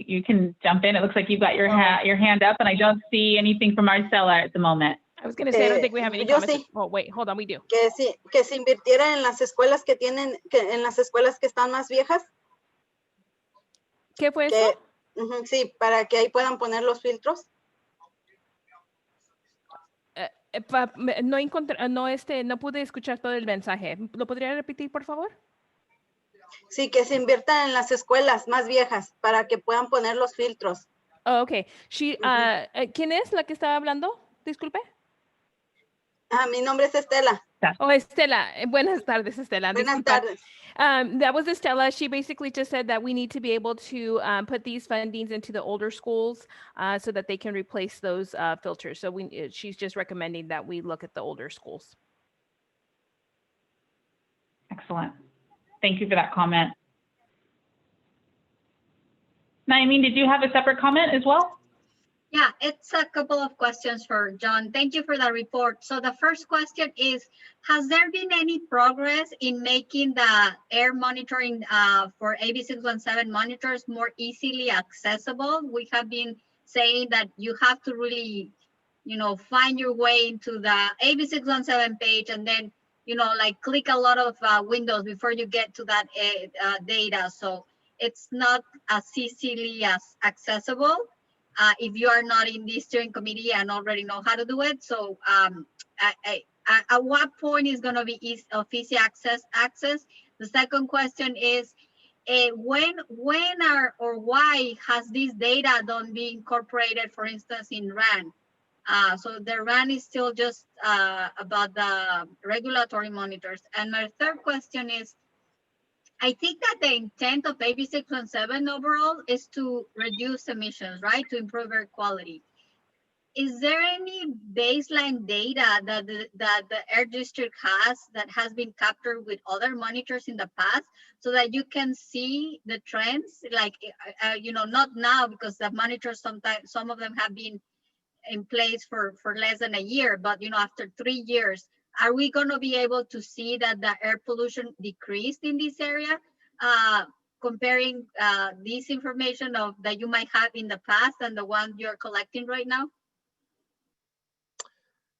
you can jump in. It looks like you've got your hand up, and I don't see anything from Marcela at the moment. I was going to say, I don't think we have any comments. Sí. Oh, wait, hold on, we do. Que se invirtiera en las escuelas en las escuelas que están más viejas. ¿Qué fue eso? Sí, para que ahí puedan poner los filtros. No pude escuchar todo el mensaje. ¿Lo podría repetir, por favor? Sí, que se invierta en las escuelas más viejas para que puedan poner los filtros. Oh, okay. ¿Quién es la que estaba hablando? Disculpe. Mi nombre es Estela. Oh, Estela. Buenas tardes, Estela. Buenas tardes. That was Estela. She basically just said that we need to be able to put these fundings into the older schools so that they can replace those filters. So she's just recommending that we look at the older schools. Excellent. Thank you for that comment. Naimeen, did you have a separate comment as well? Yeah, it's a couple of questions for John. Thank you for that report. So the first question is, has there been any progress in making the air monitoring for AB617 monitors more easily accessible? We have been saying that you have to really, find your way into the AB617 page and then, like click a lot of windows before you get to that data. So it's not as easily as accessible. If you are not in the steering committee and already know how to do it. So at what point is going to be easy access? The second question is, when or why has this data don't be incorporated, for instance, in RAN? So the RAN is still just about the regulatory monitors. And my third question is, I think that the intent of AB617 overall is to reduce emissions, right? To improve air quality. Is there any baseline data that the air district has been captured with other monitors in the past so that you can see the trends? Like, not now because the monitors sometimes, some of them have been in place for less than a year, but after 3 years, are we going to be able to see that the air pollution decreased in this area, comparing this information that you might have in the past and the one you're collecting right now?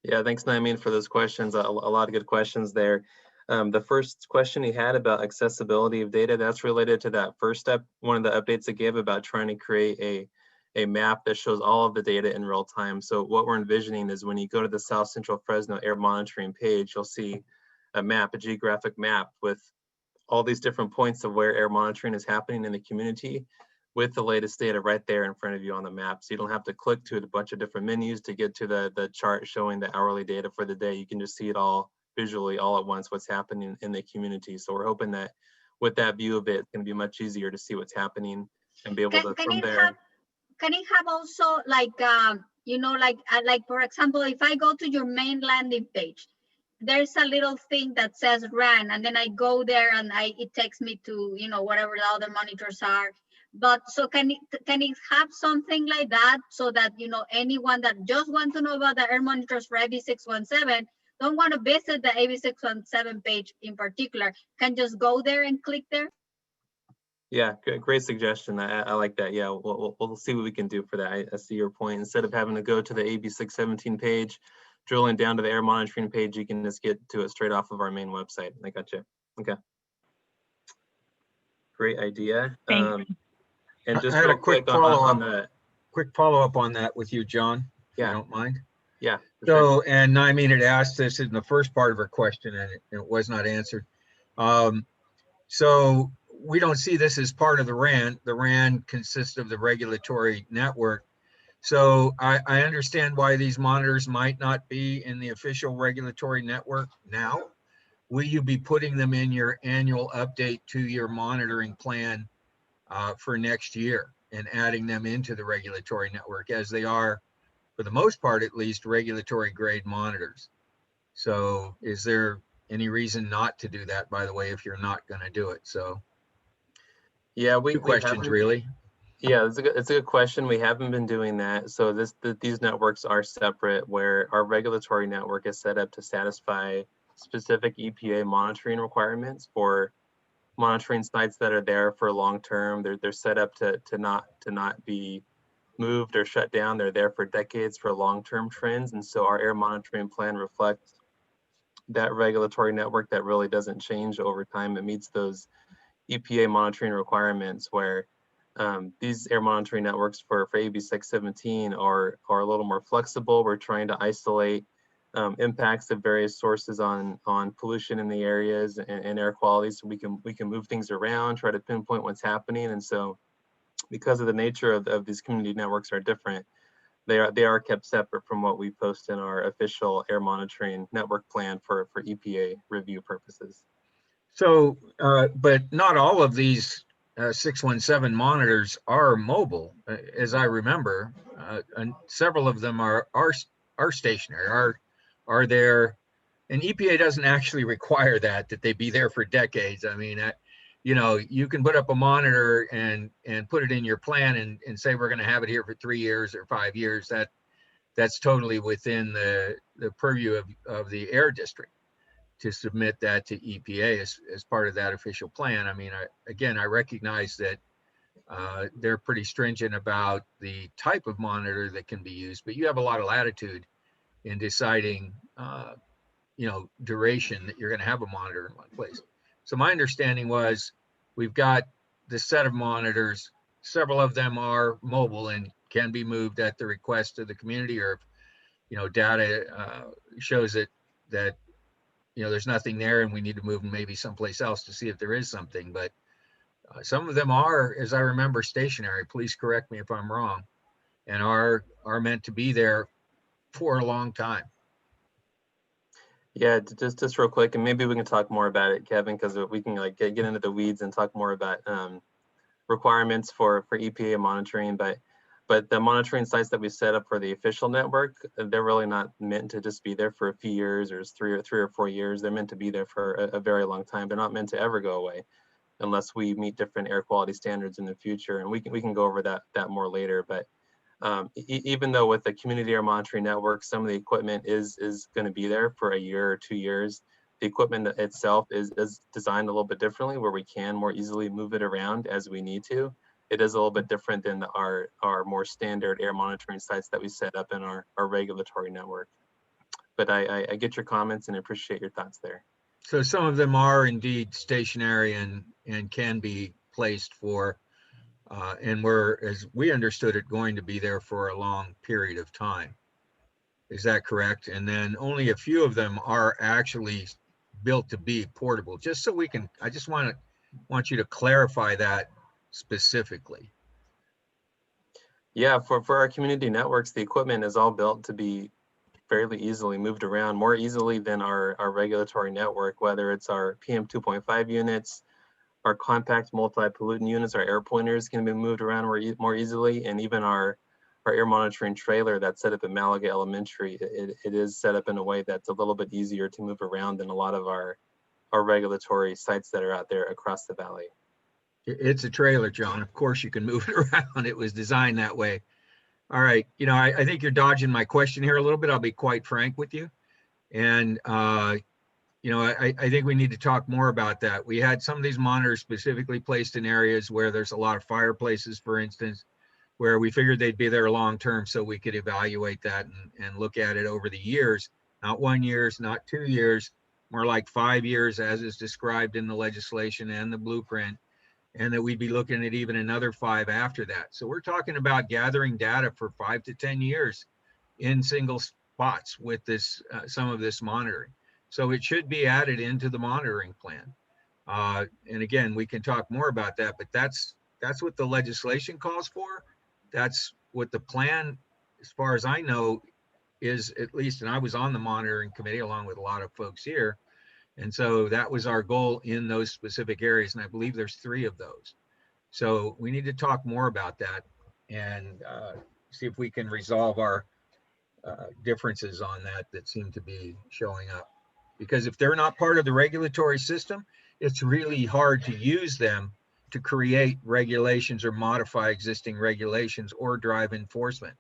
Yeah, thanks, Naimeen, for those questions. A lot of good questions there. The first question he had about accessibility of data, that's related to that first step, one of the updates I gave about trying to create a map that shows all of the data in real time. So what we're envisioning is when you go to the South Central Fresno air monitoring page, you'll see a map, a geographic map with all these different points of where air monitoring is happening in the community with the latest data right there in front of you on the map. So you don't have to click to a bunch of different menus to get to the chart showing the hourly data for the day. You can just see it all visually all at once, what's happening in the community. So we're hoping that with that view of it, it's going to be much easier to see what's happening and be able to, from there. Can it have also like, you know, like for example, if I go to your main landing page, there's a little thing that says RAN, and then I go there and it takes me to, you know, whatever the other monitors are. But so can it have something like that so that, you know, anyone that just wants to know about the air monitors for AB617, don't want to visit the AB617 page in particular, can just go there and click there? Yeah, great suggestion. I like that. Yeah, we'll see what we can do for that. I see your point. Instead of having to go to the AB617 page, drilling down to the air monitoring page, you can just get to it straight off of our main website. I got you. Okay. Great idea. And just I had real a quick follow-up on that with you, John, if you don't mind. Yeah. So, and Naimeen had asked this in the first part of her question, and it was not answered. So we don't see this as part of the RAN. The RAN consists of the regulatory network. So I understand why these monitors might not be in the official regulatory network now. Will you be putting them in your annual update to your monitoring plan for next year and adding them into the regulatory network, as they are, for the most part at least, regulatory grade monitors? So is there any reason not to do that, by the way, if you're not going to do it? So yeah, two questions really. Yeah, it's a good question. We haven't been doing that. So these networks are separate, where our regulatory network is set up to satisfy specific EPA monitoring requirements for monitoring sites that are there for long term. They're set up to not be moved or shut down. They're there for decades for long term trends. And so our air monitoring plan reflects that regulatory network that really doesn't change over time. It meets those EPA monitoring requirements, where these air monitoring networks for AB617 are a little more flexible. We're trying to isolate impacts of various sources on pollution in the areas and air quality, so we can move things around, try to pinpoint what's happening. And so because of the nature of these community networks are different, they are kept separate from what we post in our official air monitoring network plan for EPA review purposes. So, but not all of these 617 monitors are mobile, as I remember, and several of them are stationary, are there, and EPA doesn't actually require that they be there for decades. I mean, you know, you can put up a monitor and put it in your plan and say, we're going to have it here for 3 years or 5 years. That's totally within the purview of the air district to submit that to EPA as part of that official plan. I mean, I recognize that they're pretty stringent about the type of monitor that can be used, but you have a lot of latitude in deciding, you know, duration that you're going to have a monitor in one place. So my understanding was we've got this set of monitors. Several of them are mobile and can be moved at the request of the community, or if, you know, data shows that you know, there's nothing there and we need to move them maybe someplace else to see if there is something. But some of them are, as I remember, stationary. Please correct me if I'm wrong, and are meant to be there for a long time. Yeah, just real quick, and maybe we can talk more about it, Kevin, because we can like get into the weeds and talk more about requirements for EPA monitoring. But the monitoring sites that we set up for the official network, they're really not meant to just be there for a few years or 3 or 4 years. They're meant to be there for a very long time. They're not meant to ever go away unless we meet different air quality standards in the future. And we can go over that more later. But even though with the community air monitoring network, some of the equipment is going to be there for a year or 2 years, the equipment itself is designed a little bit differently, where we can more easily move it around as we need to. It is a little bit different than our more standard air monitoring sites that we set up in our regulatory network. But I get your comments and appreciate your thoughts there. So some of them are indeed stationary and can be placed for And we're, as we understood it, going to be there for a long period of time. Is that correct? And then only a few of them are actually built to be portable, just so we can, I just want you to clarify that specifically. Yeah, for our community networks, the equipment is all built to be fairly easily moved around, more easily than our regulatory network, whether it's our PM 2.5 units, our compact multi-pollutant units, our air pointers can be moved around more easily, and even our air monitoring trailer that's set up at Malaga Elementary, it is set up in a way that's a little bit easier to move around than a lot of our regulatory sites that are out there across the valley. It's a trailer, John. Of course you can move it around. It was designed that way. All right. You know, I think you're dodging my question here a little bit. I'll be quite frank with you. And, you know, I think we need to talk more about that. We had some of these monitors specifically placed in areas where there's a lot of fireplaces, for instance, where we figured they'd be there long term so we could evaluate that and look at it over the years, not 1 year, not 2 years, more like 5 years as is described in the legislation and the blueprint, and that we'd be looking at even another 5 after that. So we're talking about gathering data for 5 to 10 years in single spots with this, some of this monitoring. So it should be added into the monitoring plan. And again, we can talk more about that, but that's what the legislation calls for. That's what the plan, as far as I know, is, at least, and I was on the monitoring committee along with a lot of folks here. And so that was our goal in those specific areas. And I believe there's 3 of those. So we need to talk more about that and see if we can resolve our differences on that seem to be showing up. Because if they're not part of the regulatory system, it's really hard to use them to create regulations or modify existing regulations or drive enforcement.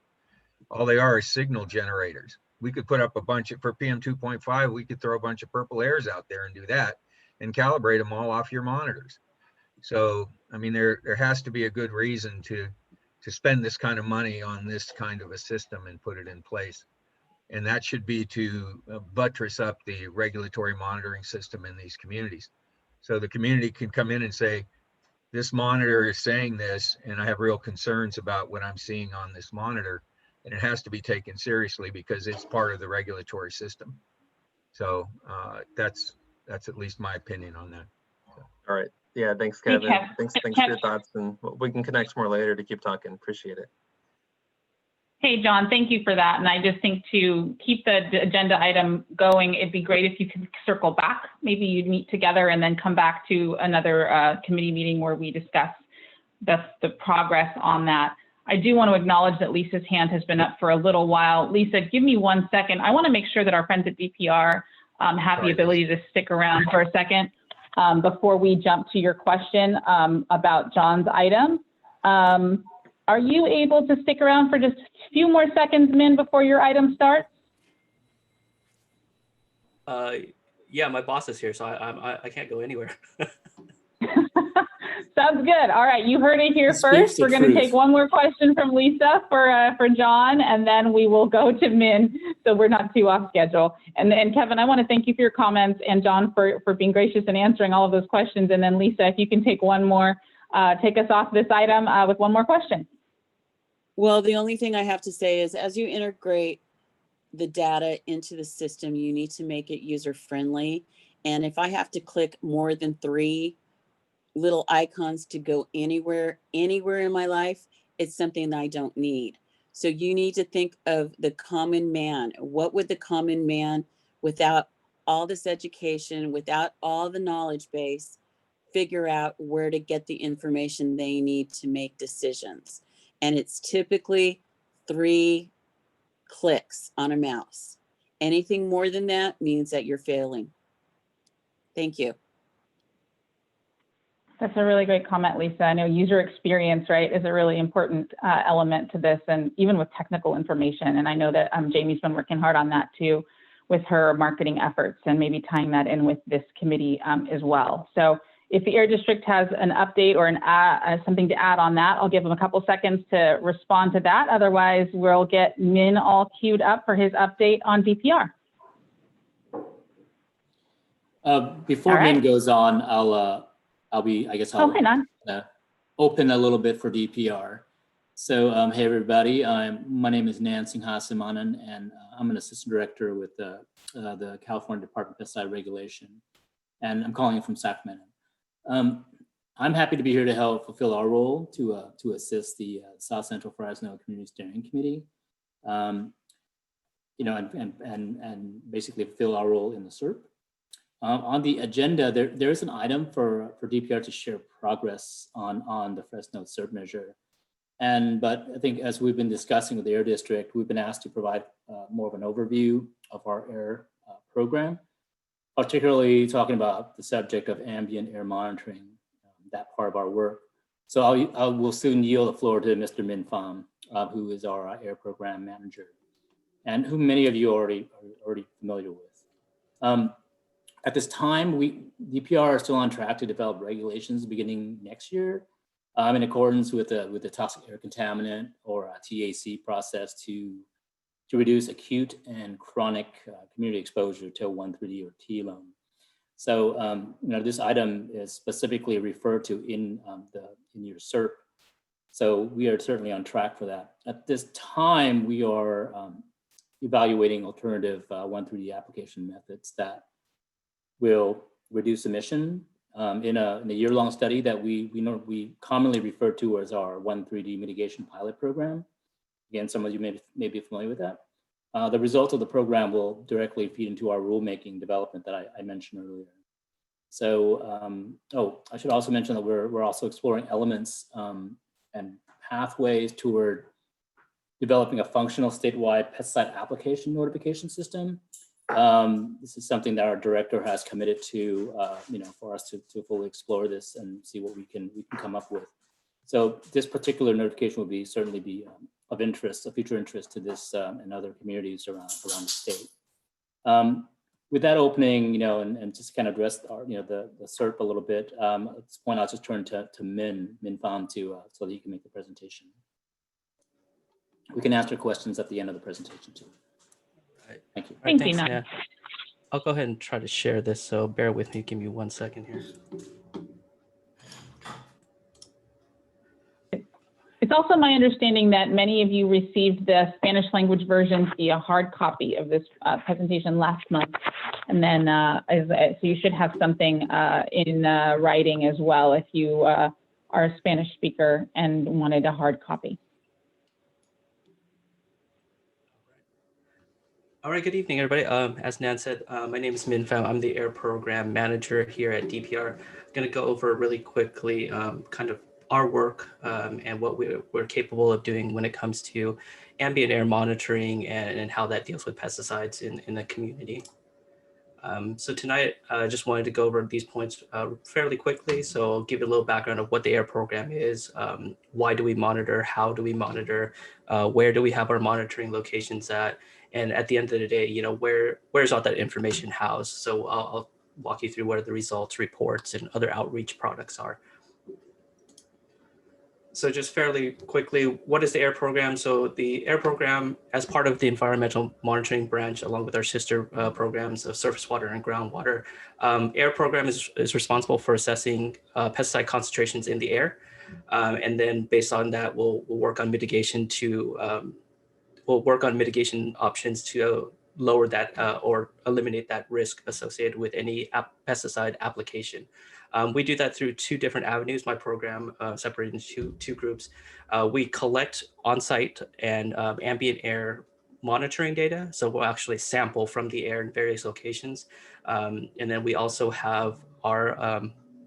All they are is signal generators. We could put up a bunch of, for PM 2.5, we could throw a bunch of purple airs out there and do that and calibrate them all off your monitors. So, I mean, there has to be a good reason to spend this kind of money on this kind of a system and put it in place. And that should be to buttress up the regulatory monitoring system in these communities. So the community can come in and say, this monitor is saying this, and I have real concerns about what I'm seeing on this monitor. And it has to be taken seriously because it's part of the regulatory system. So that's at least my opinion on that. So. All right. Yeah, thanks, Kevin. Thanks for your thoughts, and we can connect more later to keep talking. Appreciate it. Hey, John, thank you for that. And I just think to keep the agenda item going, it'd be great if you could circle back. Maybe you'd meet together and then come back to another committee meeting where we discuss the progress on that. I do want to acknowledge that Lisa's hand has been up for a little while. Lisa, give me 1 second. I want to make sure that our friends at DPR have the ability to stick around for a second before we jump to your question about John's item. Are you able to stick around for just a few more seconds, Min, before your item starts? Yeah, my boss is here, so I can't go anywhere. Sounds good. All right, you heard it here first. We're going to take one more question from Lisa for John, and then we will go to Min, so we're not too off schedule. And Kevin, I want to thank you for your comments, and John for being gracious and answering all of those questions. And then Lisa, if you can take one more, take us off this item with one more question. Well, the only thing I have to say is, as you integrate the data into the system, you need to make it user friendly. And if I have to click more than 3 little icons to go anywhere in my life, it's something that I don't need. So you need to think of the common man. What would the common man, without all this education, without all the knowledge base, figure out where to get the information they need to make decisions? And it's typically 3 clicks on a mouse. Anything more than that means that you're failing. Thank you. That's a really great comment, Lisa. I know user experience, right, is a really important element to this, and even with technical information. And I know that Jamie's been working hard on that too with her marketing efforts, and maybe tying that in with this committee as well. So if the Air District has an update or something to add on that, I'll give them a couple seconds to respond to that. Otherwise, we'll get Min all queued up for his update on DPR. Before Min goes on, I'll be, I guess I'll. Oh, hang on. open a little bit for DPR. So hey everybody, my name is Nansing Hasemanan, and I'm an assistant director with the California Department of Pesticide Regulation, and I'm calling in from Sacramento. I'm happy to be here to help fulfill our role to assist the South Central Fresno Community Steering Committee, you know, and basically fulfill our role in the SERP. On the agenda, there is an item for DPR to share progress on the Fresno SERP measure. But I think as we've been discussing with the Air District, we've been asked to provide more of an overview of our air program, particularly talking about the subject of ambient air monitoring, that part of our work. So I will soon yield the floor to Mr. Min Pham, who is our air program manager, and who many of you are already familiar with. At this time, DPR is still on track to develop regulations beginning next year in accordance with the toxic air contaminant or TAC process to reduce acute and chronic community exposure to 1,3-D or T-loam. So you know, this item is specifically referred to in your SERP. So we are certainly on track for that. At this time, we are evaluating alternative 1,3-D application methods that will reduce emission in a year-long study that we commonly refer to as our 1,3-D mitigation pilot program. Again, some of you may be familiar with that. The results of the program will directly feed into our rulemaking development that I mentioned earlier. So, I should also mention that we're also exploring elements and pathways toward developing a functional statewide pesticide application notification system. This is something that our director has committed to, you know, for us to fully explore this and see what we can come up with. So this particular notification will certainly be of interest, of future interest to this and other communities around the state. With that opening, you know, and just kind of address our, you know, the SERP a little bit. At this point, I'll just turn to Min Pham so that he can make the presentation. We can answer questions at the end of the presentation too. Right. Thank you. All right, Thank you, thanks, Nan. Nan. I'll go ahead and try to share this, so bear with me. Give me 1 second here. It's also my understanding that many of you received the Spanish language version via hard copy of this presentation last month. And then, so you should have something in writing as well if you are a Spanish speaker and wanted a hard copy. All right, good evening, everybody. As Nan said, my name is Min Pham. I'm the Air Program Manager here at DPR. I'm going to go over really quickly kind of our work and what we're capable of doing when it comes to ambient air monitoring and how that deals with pesticides in the community. So tonight, I just wanted to go over these points fairly quickly. So I'll give you a little background of what the air program is, why do we monitor, how do we monitor, where do we have our monitoring locations at, and at the end of the day, you know, where's all that information housed? So I'll walk you through what the results, reports, and other outreach products are. So just fairly quickly, what is the AIR program? So the AIR program, as part of the environmental monitoring branch, along with our sister programs of surface water and groundwater, AIR program is responsible for assessing pesticide concentrations in the air. And then based on that, we'll work on mitigation options to lower that or eliminate that risk associated with any pesticide application. We do that through two different avenues. My program separated into two groups. We collect on-site and ambient air monitoring data. So we'll actually sample from the air in various locations. And then we also have our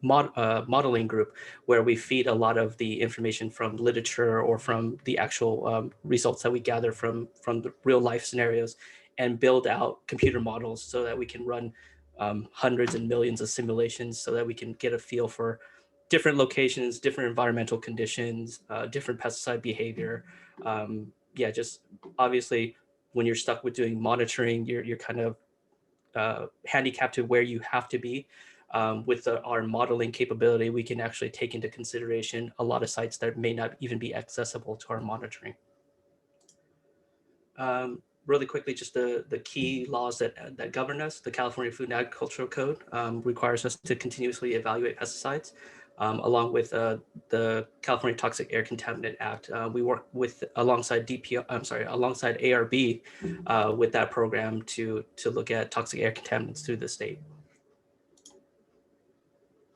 modeling group where we feed a lot of the information from literature or from the actual results that we gather from the real life scenarios and build out computer models so that we can run hundreds and millions of simulations so that we can get a feel for different locations, different environmental conditions, different pesticide behavior. Yeah, just obviously when you're stuck with doing monitoring, you're kind of handicapped to where you have to be. With our modeling capability, we can actually take into consideration a lot of sites that may not even be accessible to our monitoring. Really quickly, just the key laws that govern us. The California Food and Agricultural Code requires us to continuously evaluate pesticides. along with the California Toxic Air Contaminant Act. We work with alongside alongside ARB with that program to look at toxic air contaminants through the state.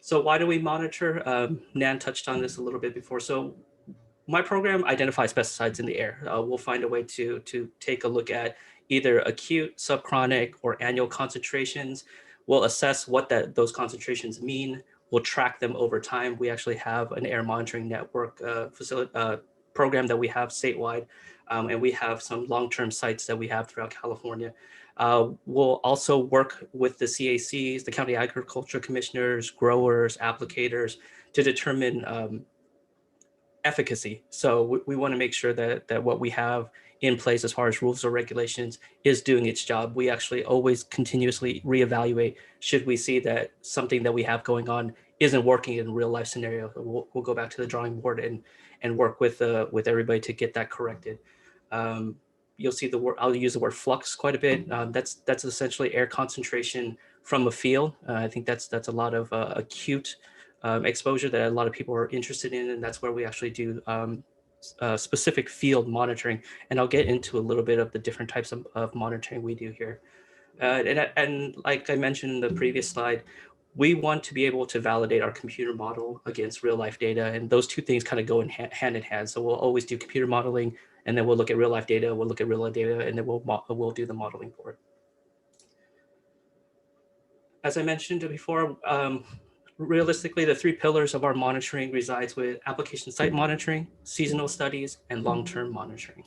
So why do we monitor? Nan touched on this a little bit before. So my program identifies pesticides in the air. We'll find a way to take a look at either acute, subchronic, or annual concentrations. We'll assess what those concentrations mean. We'll track them over time. We actually have an air monitoring network program that we have statewide, and we have some long-term sites that we have throughout California. We'll also work with the CACs, the county agriculture commissioners, growers, applicators to determine efficacy. So we want to make sure that what we have in place as far as rules or regulations is doing its job. We actually always continuously reevaluate should we see that something that we have going on isn't working in a real life scenario. We'll go back to the drawing board and work with everybody to get that corrected. You'll see the word, I'll use the word flux quite a bit. That's essentially air concentration from a field. I think that's a lot of acute exposure that a lot of people are interested in, and that's where we actually do specific field monitoring. And I'll get into a little bit of the different types of monitoring we do here. And like I mentioned in the previous slide, we want to be able to validate our computer model against real life data, and those two things kind of go hand in hand. So we'll always do computer modeling, and then we'll look at real life data, we'll look at real life data, and then we'll do the modeling for it. As I mentioned before, realistically, the three pillars of our monitoring resides with application site monitoring, seasonal studies, and long-term monitoring.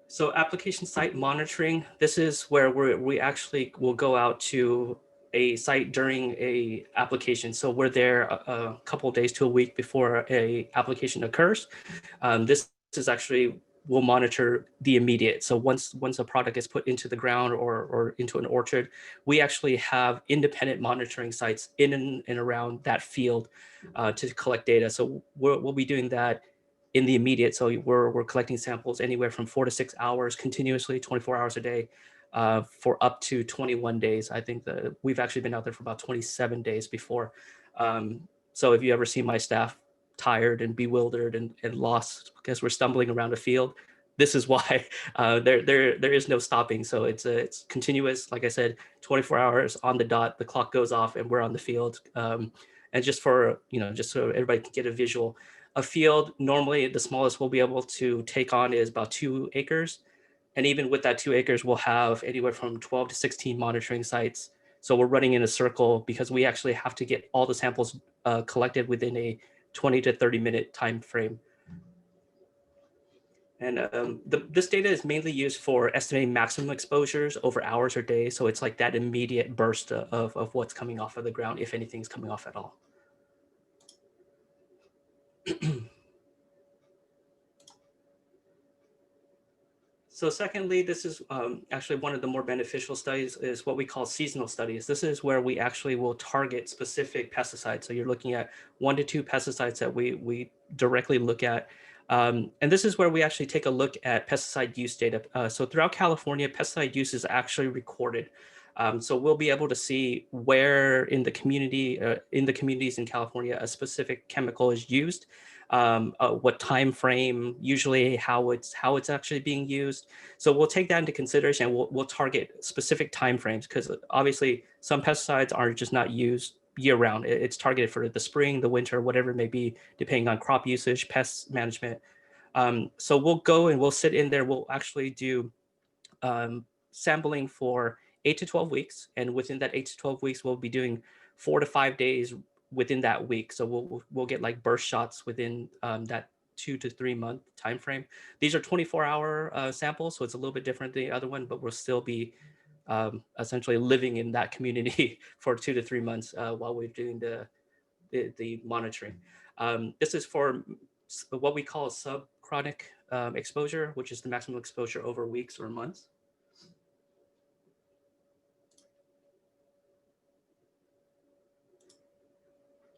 So application site monitoring, this is where we actually will go out to a site during a application. So we're there a couple of days to a week before a application occurs. This is actually, we'll monitor the immediate. So once a product is put into the ground or into an orchard, we actually have independent monitoring sites in and around that field to collect data. So we'll be doing that in the immediate. So we're collecting samples anywhere from 4 to 6 hours continuously, 24 hours a day for up to 21 days. I think that we've actually been out there for about 27 days before. So if you ever see my staff tired and bewildered and lost because we're stumbling around a field, this is why. There is no stopping. So it's continuous. Like I said, 24 hours on the dot, the clock goes off and we're on the field. And just for, just so everybody can get a visual, a field, normally the smallest we'll be able to take on is about 2 acres. And even with that 2 acres, we'll have anywhere from 12 to 16 monitoring sites. So we're running in a circle because we actually have to get all the samples collected within a 20 to 30 minute time frame. And this data is mainly used for estimating maximum exposures over hours or days. So it's like that immediate burst of what's coming off of the ground, if anything's coming off at all. So secondly, this is actually one of the more beneficial studies is what we call seasonal studies. This is where we actually will target specific pesticides. So you're looking at 1 to 2 pesticides that we directly look at. And this is where we actually take a look at pesticide use data. So throughout California, pesticide use is actually recorded. So we'll be able to see where in the community, in the communities in California, a specific chemical is used, what time frame, usually how it's actually being used. So we'll take that into consideration and we'll target specific time frames because obviously some pesticides are just not used year round. It's targeted for the spring, the winter, whatever it may be, depending on crop usage, pest management. So we'll go and we'll sit in there. We'll actually do sampling for 8 to 12 weeks. And within that 8 to 12 weeks, we'll be doing 4 to 5 days within that week. So we'll get like burst shots within that 2 to 3 month time frame. These are 24-hour samples, so it's a little bit different than the other one, but we'll still be essentially living in that community for 2 to 3 months while we're doing the monitoring. This is for what we call subchronic exposure, which is the maximum exposure over weeks or months.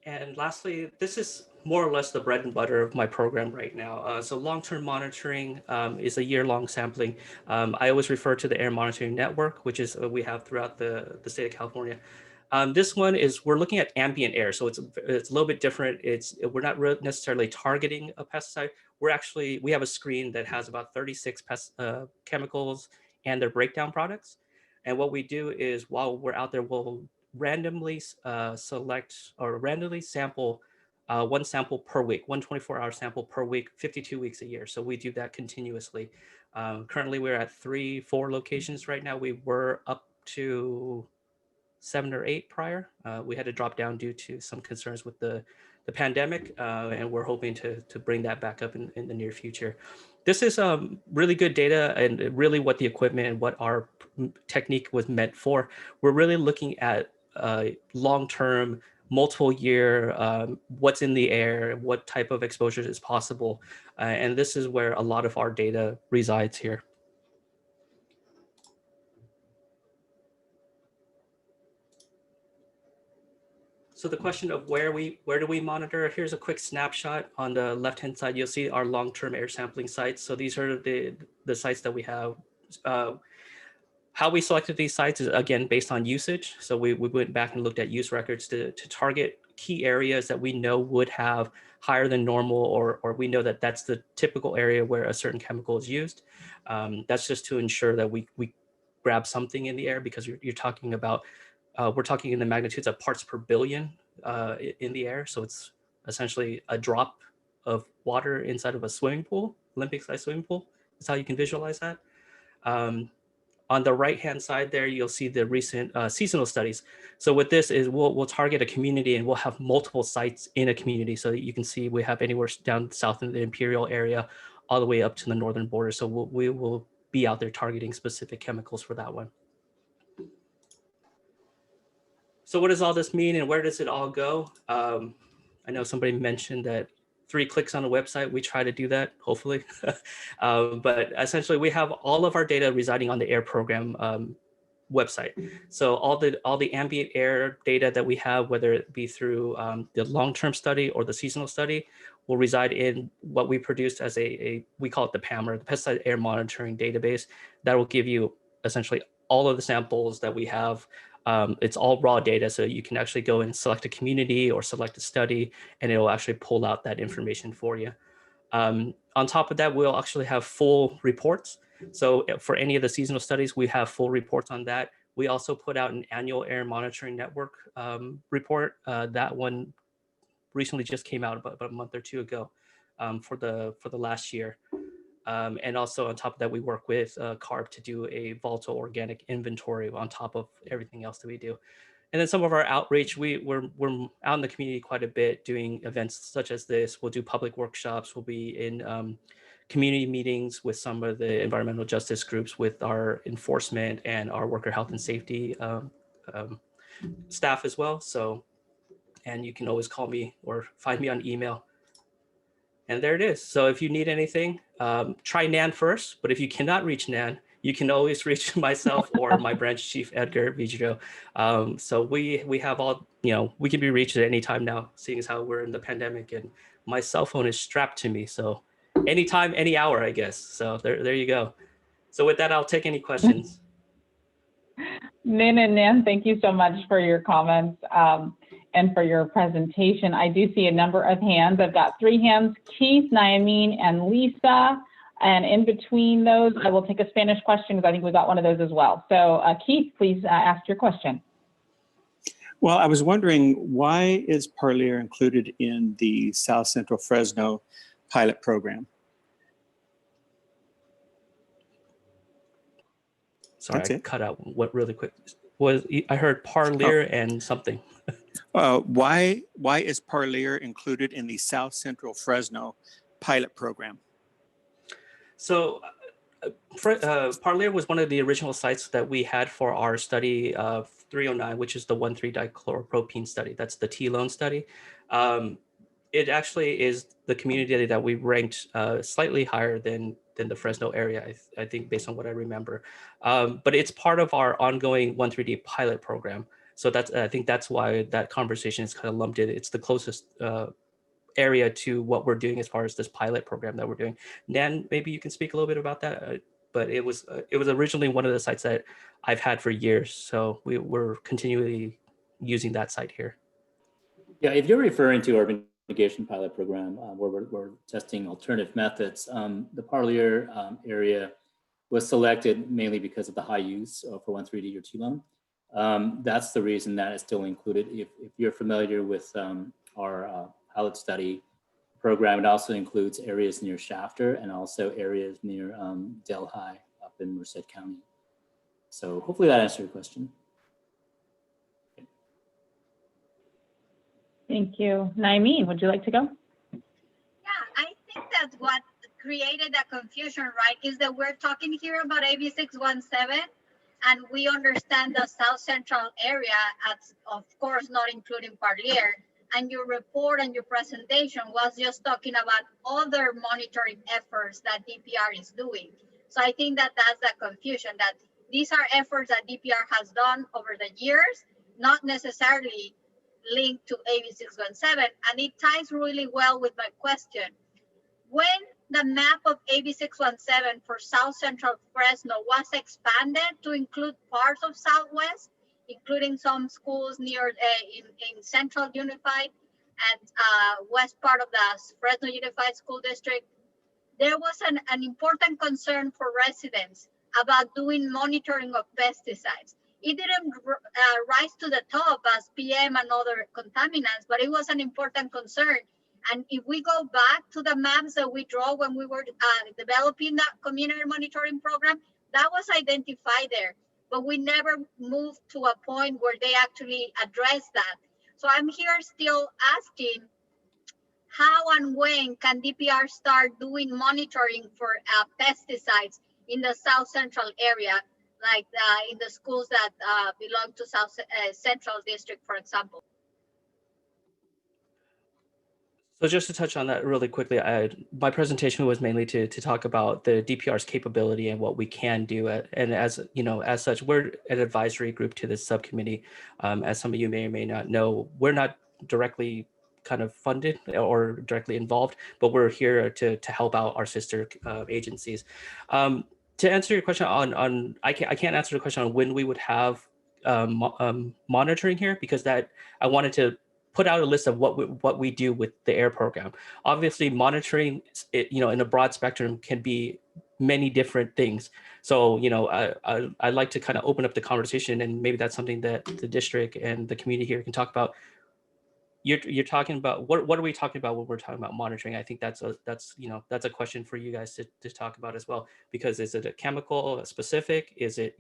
And lastly, this is more or less the bread and butter of my program right now. So long-term monitoring is a year-long sampling. I always refer to the Air Monitoring Network, which is we have throughout the state of California. This one is, we're looking at ambient air. So it's a little bit different. We're not necessarily targeting a pesticide. We have a screen that has about 36 chemicals and their breakdown products. And what we do is, while we're out there, we'll randomly select or randomly sample one sample per week, 124-hour sample per week, 52 weeks a year. So we do that continuously. Currently, we're at 3-4 locations right now. We were up to 7 or 8 prior. We had to drop down due to some concerns with the pandemic, and we're hoping to bring that back up in the near future. This is really good data and really what the equipment and what our technique was meant for. We're really looking at long-term, multiple year, what's in the air, what type of exposure is possible. And this is where a lot of our data resides here. So the question of where do we monitor? Here's a quick snapshot. On the left-hand side, you'll see our long-term air sampling sites. So these are the sites that we have. How we selected these sites is, again, based on usage. So we went back and looked at use records to target key areas that we know would have higher than normal, or we know that that's the typical area where a certain chemical is used. That's just to ensure that we grab something in the air, because you're talking about, we're talking in the magnitudes of parts per billion in the air. So it's essentially a drop of water inside of a swimming pool, Olympic-sized swimming pool. That's how you can visualize that. On the right-hand side there, you'll see the recent seasonal studies. So with this is we'll target a community, and we'll have multiple sites in a community. So you can see we have anywhere down south in the Imperial area, all the way up to the northern border. So we will be out there targeting specific chemicals for that one. So what does all this mean, and where does it all go? I know somebody mentioned that 3 clicks on a website. We try to do that, hopefully. But essentially, we have all of our data residing on the AIR program website. So all the ambient air data that we have, whether it be through the long-term study or the seasonal study, will reside in what we produced as we call it the PAMR, the Pesticide Air Monitoring Database. That will give you essentially all of the samples that we have. It's all raw data, so you can actually go and select a community or select a study, and it will actually pull out that information for you. On top of that, we'll actually have full reports. So for any of the seasonal studies, we have full reports on that. We also put out an annual air monitoring network report. That one recently just came out about a month or 2 ago for the last year. And also on top of that, we work with CARB to do a volatile organic inventory on top of everything else that we do. And then some of our outreach, we're out in the community quite a bit doing events such as this. We'll do public workshops. We'll be in community meetings with some of the environmental justice groups, with our enforcement and our worker health and safety staff as well. So, and you can always call me or find me on email. And there it is. So if you need anything, try Nan first. But if you cannot reach Nan, you can always reach myself or my branch chief, Edgar Vigio. So we have all, we can be reached at any time now, seeing as how we're in the pandemic, and my cell phone is strapped to me. So anytime, any hour, I guess. So there you go. So with that, I'll take any questions. Nin and Nan, thank you so much for your comments and for your presentation. I do see a number of hands. I've got 3 hands, Keith, Nyameen, and Lisa. And in between those, I will take a Spanish question, because I think we got one of those as well. So Keith, please ask your question. Well, I was wondering, why is Parlier included in the South Central Fresno pilot program? Sorry, I cut out what really quick. I heard Parlier and something. Why is Parlier included in the South Central Fresno pilot program? So Parlier was one of the original sites that we had for our study of 309, which is the 1,3-dichloropropene study. That's the T-Lone study. It actually is the community that we ranked slightly higher than the Fresno area, I think, based on what I remember. But it's part of our ongoing 1,3D pilot program. So I think that's why that conversation is kind of lumped in. It's the closest area to what we're doing as far as this pilot program that we're doing. Nan, maybe you can speak a little bit about that. But it was originally one of the sites that I've had for years. So we're continually, using that site here. Yeah, if you're referring to our mitigation pilot program where we're testing alternative methods, the Parlier area was selected mainly because of the high use for 1,3-D or T-loan. That's the reason that is still included. If you're familiar with our pilot study program, it also includes areas near Shafter and also areas near Delhi up in Merced County. So hopefully that answered your question. Thank you. Naimeen, would you like to go? Yeah, I think that what created that confusion, right, is that we're talking here about AB 617, and we understand the South Central area as, of course, not including Parlier. And your report and your presentation was just talking about other monitoring efforts that DPR is doing. So I think that that's the confusion, that these are efforts that DPR has done over the years, not necessarily linked to AB 617. And it ties really well with my question. When the map of AB 617 for South Central Fresno was expanded to include parts of Southwest, including some schools near in Central Unified and west part of the Fresno Unified School District, there was an important concern for residents about doing monitoring of pesticides. It didn't rise to the top as PM and other contaminants, but it was an important concern. And if we go back to the maps that we draw when we were developing that community monitoring program, that was identified there, but we never moved to a point where they actually address that. So I'm here still asking, how and when can DPR start doing monitoring for pesticides in the South Central area, like in the schools that belong to South Central District, for example? So just to touch on that really quickly, my presentation was mainly to talk about the DPR's capability and what we can do. And as you know, as such, we're an advisory group to this subcommittee. As some of you may or may not know, we're not directly kind of funded or directly involved, but we're here to help out our sister agencies. To answer your question on I can't answer the question on when we would have monitoring here, because that I wanted to put out a list of what we do with the AIR program. Obviously, monitoring, in a broad spectrum can be many different things. So, I'd like to kind of open up the conversation, and maybe that's something that the district and the community here can talk about. You're talking about what are we talking about when we're talking about monitoring? I think that's a question for you guys to talk about as well, because is it a chemical, a specific? Is it,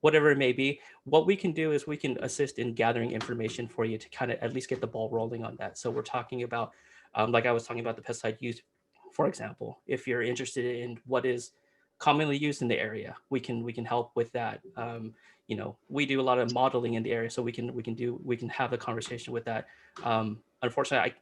whatever it may be? What we can do is we can assist in gathering information for you to kind of at least get the ball rolling on that. So we're talking about, like I was talking about the pesticide use, for example. If you're interested in what is commonly used in the area, we can help with that. We do a lot of modeling in the area, so we can have a conversation with that. Unfortunately,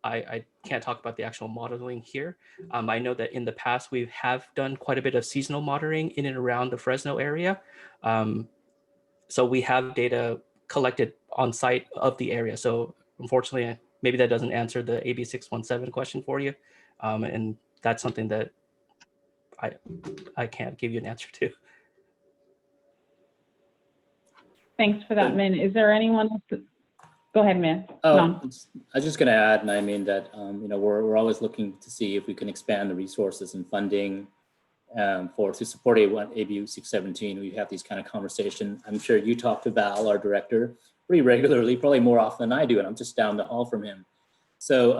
I can't talk about the actual modeling here. I know that in the past we have done quite a bit of seasonal monitoring in and around the Fresno area. So we have data collected on site of the area. So unfortunately, maybe that doesn't answer the AB 617 question for you. And that's something that I can't give you an answer to. Thanks for that, Min. Is there anyone else? Go ahead, Min. Oh, I was just going to add, and I mean that we're always looking to see if we can expand the resources and funding to support AB 617. We have these kind of conversations. I'm sure you talk to Val, our director, pretty regularly, probably more often than I do, and I'm just down the hall from him. So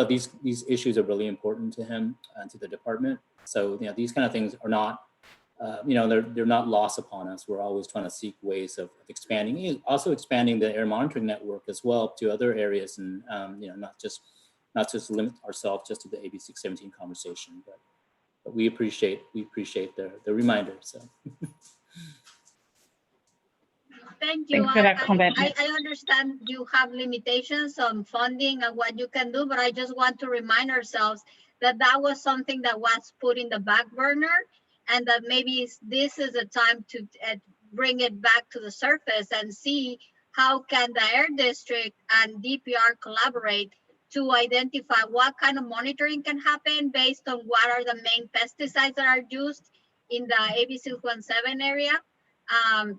these issues are really important to him and to the department. So these kind of things are not. They're not lost upon us. We're always trying to seek ways of expanding, also expanding the air monitoring network as well to other areas, and not just limit ourselves just to the AB 617 conversation. But we appreciate the reminder. So. Thank you. Thanks for that comment. I understand you have limitations on funding and what you can do, but I just want to remind ourselves that was something that was put in the back burner, and that maybe this is a time to bring it back to the surface and see how can the Air District and DPR collaborate to identify what kind of monitoring can happen based on what are the main pesticides that are used in the AB 617 area, and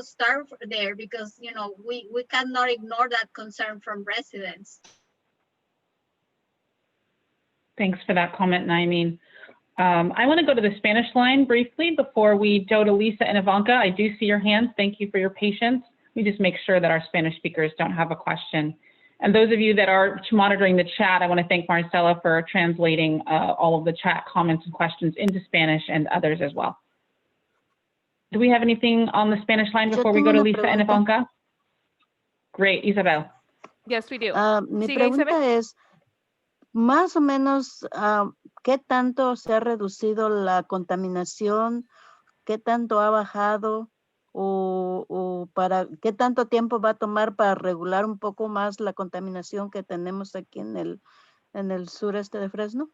start there, because we cannot ignore that concern from residents. Thanks for that comment, Naimeen. I want to go to the Spanish line briefly before we go to Lisa and Ivanka. I do see your hands. Thank you for your patience. We just make sure that our Spanish speakers don't have a question. And those of you that are monitoring the chat, I want to thank Marcela for translating all of the chat comments and questions into Spanish, and others as well. Do we have anything on the Spanish line before we go to Lisa and Ivanka? Great, Isabel. Yes, we do. Mi Sigue, Isabel. pregunta es, más o menos, ¿qué tanto se ha reducido la contaminación? ¿Qué tanto ha bajado? ¿O para qué tanto tiempo va a tomar para regular un poco más la contaminación que tenemos aquí en el sureste de Fresno?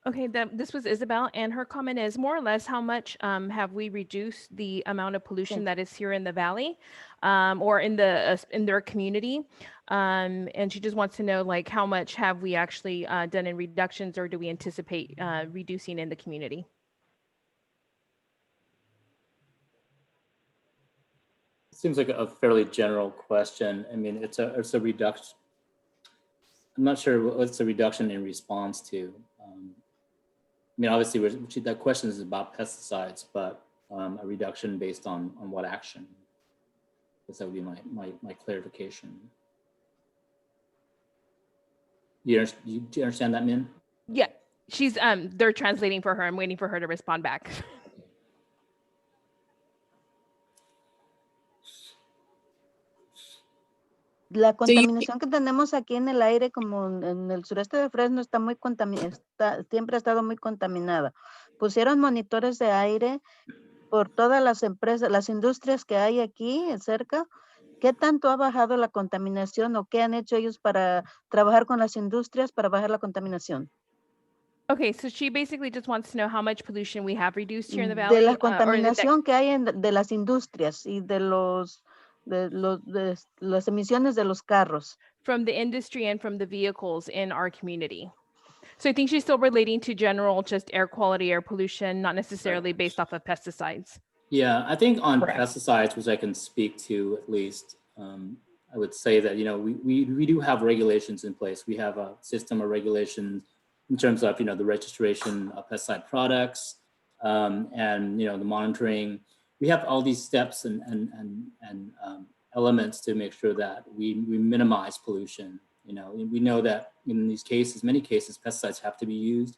Okay, this was Isabel, and her comment is more or less how much have we reduced the amount of pollution that is here in the valley, or in their community, and she just wants to know like how much have we actually done in reductions, or do we anticipate reducing in the community? Seems like a fairly general question. I mean, it's a reduction. I'm not sure what's the reduction in response to. I mean, obviously, that question is about pesticides, but a reduction based on what action? I guess that would be my clarification. Do you understand that, Min? Yeah, she's they're translating for her. I'm waiting for her to respond back. La contaminación que tenemos aquí en el aire, como en el sureste de Fresno, está muy siempre ha estado muy contaminada. Pusieron monitores de aire por todas las empresas, las industrias que hay aquí cerca. ¿Qué tanto ha bajado la contaminación o qué han hecho ellos para trabajar con las industrias para bajar la contaminación? Okay, so she basically just wants to know how much pollution we have reduced here in the valley. De la contaminación que hay de las industrias y de las emisiones de los carros. From the industry and from the vehicles in our community. So I think she's still relating to general just air quality, air pollution, not necessarily based off of pesticides. Yeah, I think on pesticides, which I can speak to at least, I would say that, we do have regulations in place. We have a system of regulations in terms of, the registration of pesticide products, and, the monitoring. We have all these steps and elements to make sure that we minimize pollution. We know that in these cases, many cases, pesticides have to be used.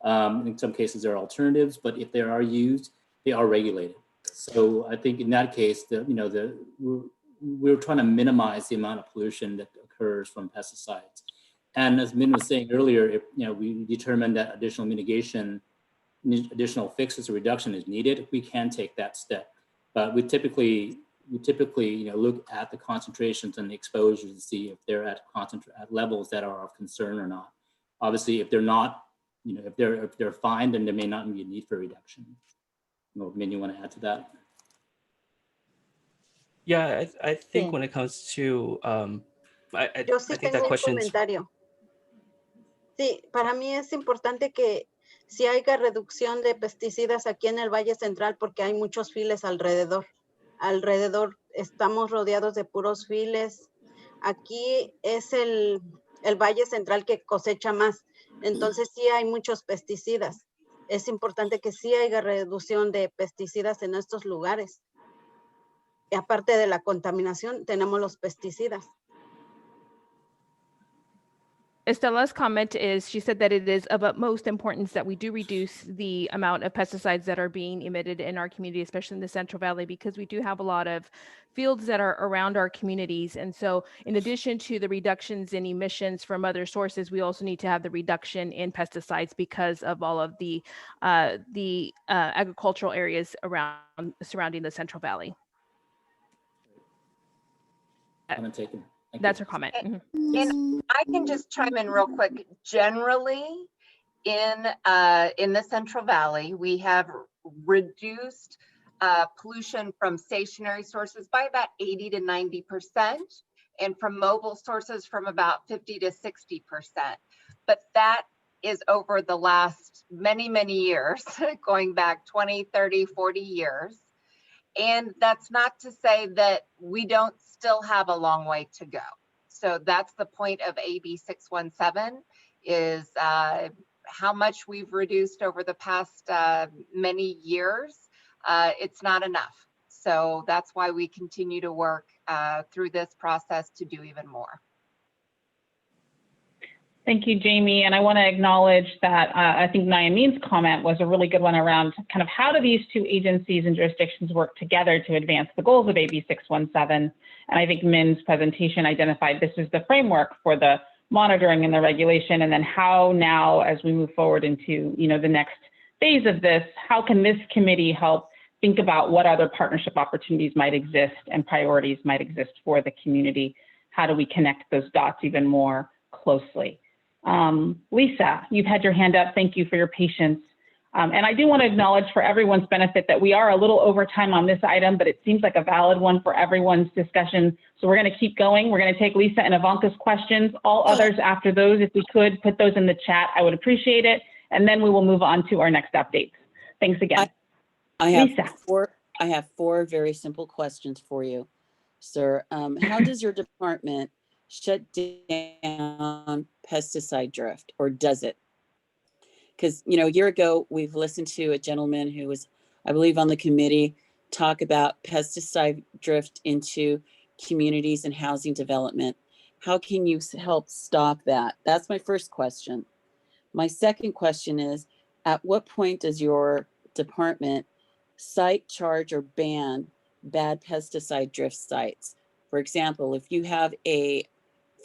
In some cases, there are alternatives, but if they are used, they are regulated. So I think in that case, we're trying to minimize the amount of pollution that occurs from pesticides. And as Min was saying earlier, if we determine that additional mitigation, additional fixes or reduction is needed, we can take that step. But we typically look at the concentrations and the exposures to see if they're at levels that are of concern or not. Obviously, if they're not, if they're fine, then there may not be a need for reduction. Min, you want to add to that? Yeah, I think when it comes to, Yo sí I think tengo that un question's comentario. Sí, para mí es importante que si haya reducción de pesticidas aquí en el Valle Central, porque hay muchos files alrededor. Alrededor estamos rodeados de puros files. Aquí es el Valle Central que cosecha más. Entonces sí hay muchos pesticidas. Es importante que sí haya reducción de pesticidas en estos lugares. Y aparte de la contaminación, tenemos los pesticidas. Estella's comment is, she said that it is of utmost importance that we do reduce the amount of pesticides that are being emitted in our community, especially in the Central Valley, because we do have a lot of fields that are around our communities. And so in addition to the reductions in emissions from other sources, we also need to have the reduction in pesticides because of all of the agricultural areas surrounding the Central Valley. Comment taken. That's her comment. And I can just chime in real quick. Generally, in the Central Valley, we have reduced pollution from stationary sources by about 80 to 90%, and from mobile sources from about 50 to 60%. But that is over the last many, many years, going back 20, 30, 40 years. And that's not to say that we don't still have a long way to go. So that's the point of AB 617 is how much we've reduced over the past many years. It's not enough. So that's why we continue to work through this process to do even more. Thank you, Jamie. And I want to acknowledge that I think Naomi's comment was a really good one around kind of how do these two agencies and jurisdictions work together to advance the goals of AB 617. And I think Min's presentation identified this is the framework for the monitoring and the regulation, and then how now, as we move forward into the next phase of this, how can this committee help think about what other partnership opportunities might exist and priorities might exist for the community? How do we connect those dots even more closely? Lisa, you've had your hand up. Thank you for your patience. And I do want to acknowledge for everyone's benefit that we are a little over time on this item, but it seems like a valid one for everyone's discussion. So we're going to keep going. We're going to take Lisa and Ivanka's questions. All others after those, if we could put those in the chat, I would appreciate it. And then we will move on to our next updates. Thanks again. I have Lisa. four very simple questions for you, sir. How does your department shut down pesticide drift, or does it? Because, a year ago, we've listened to a gentleman who was, I believe, on the committee talk about pesticide drift into communities and housing development. How can you help stop that? That's my first question. My second question is, at what point does your department cite, charge, or ban bad pesticide drift sites? For example, if you have a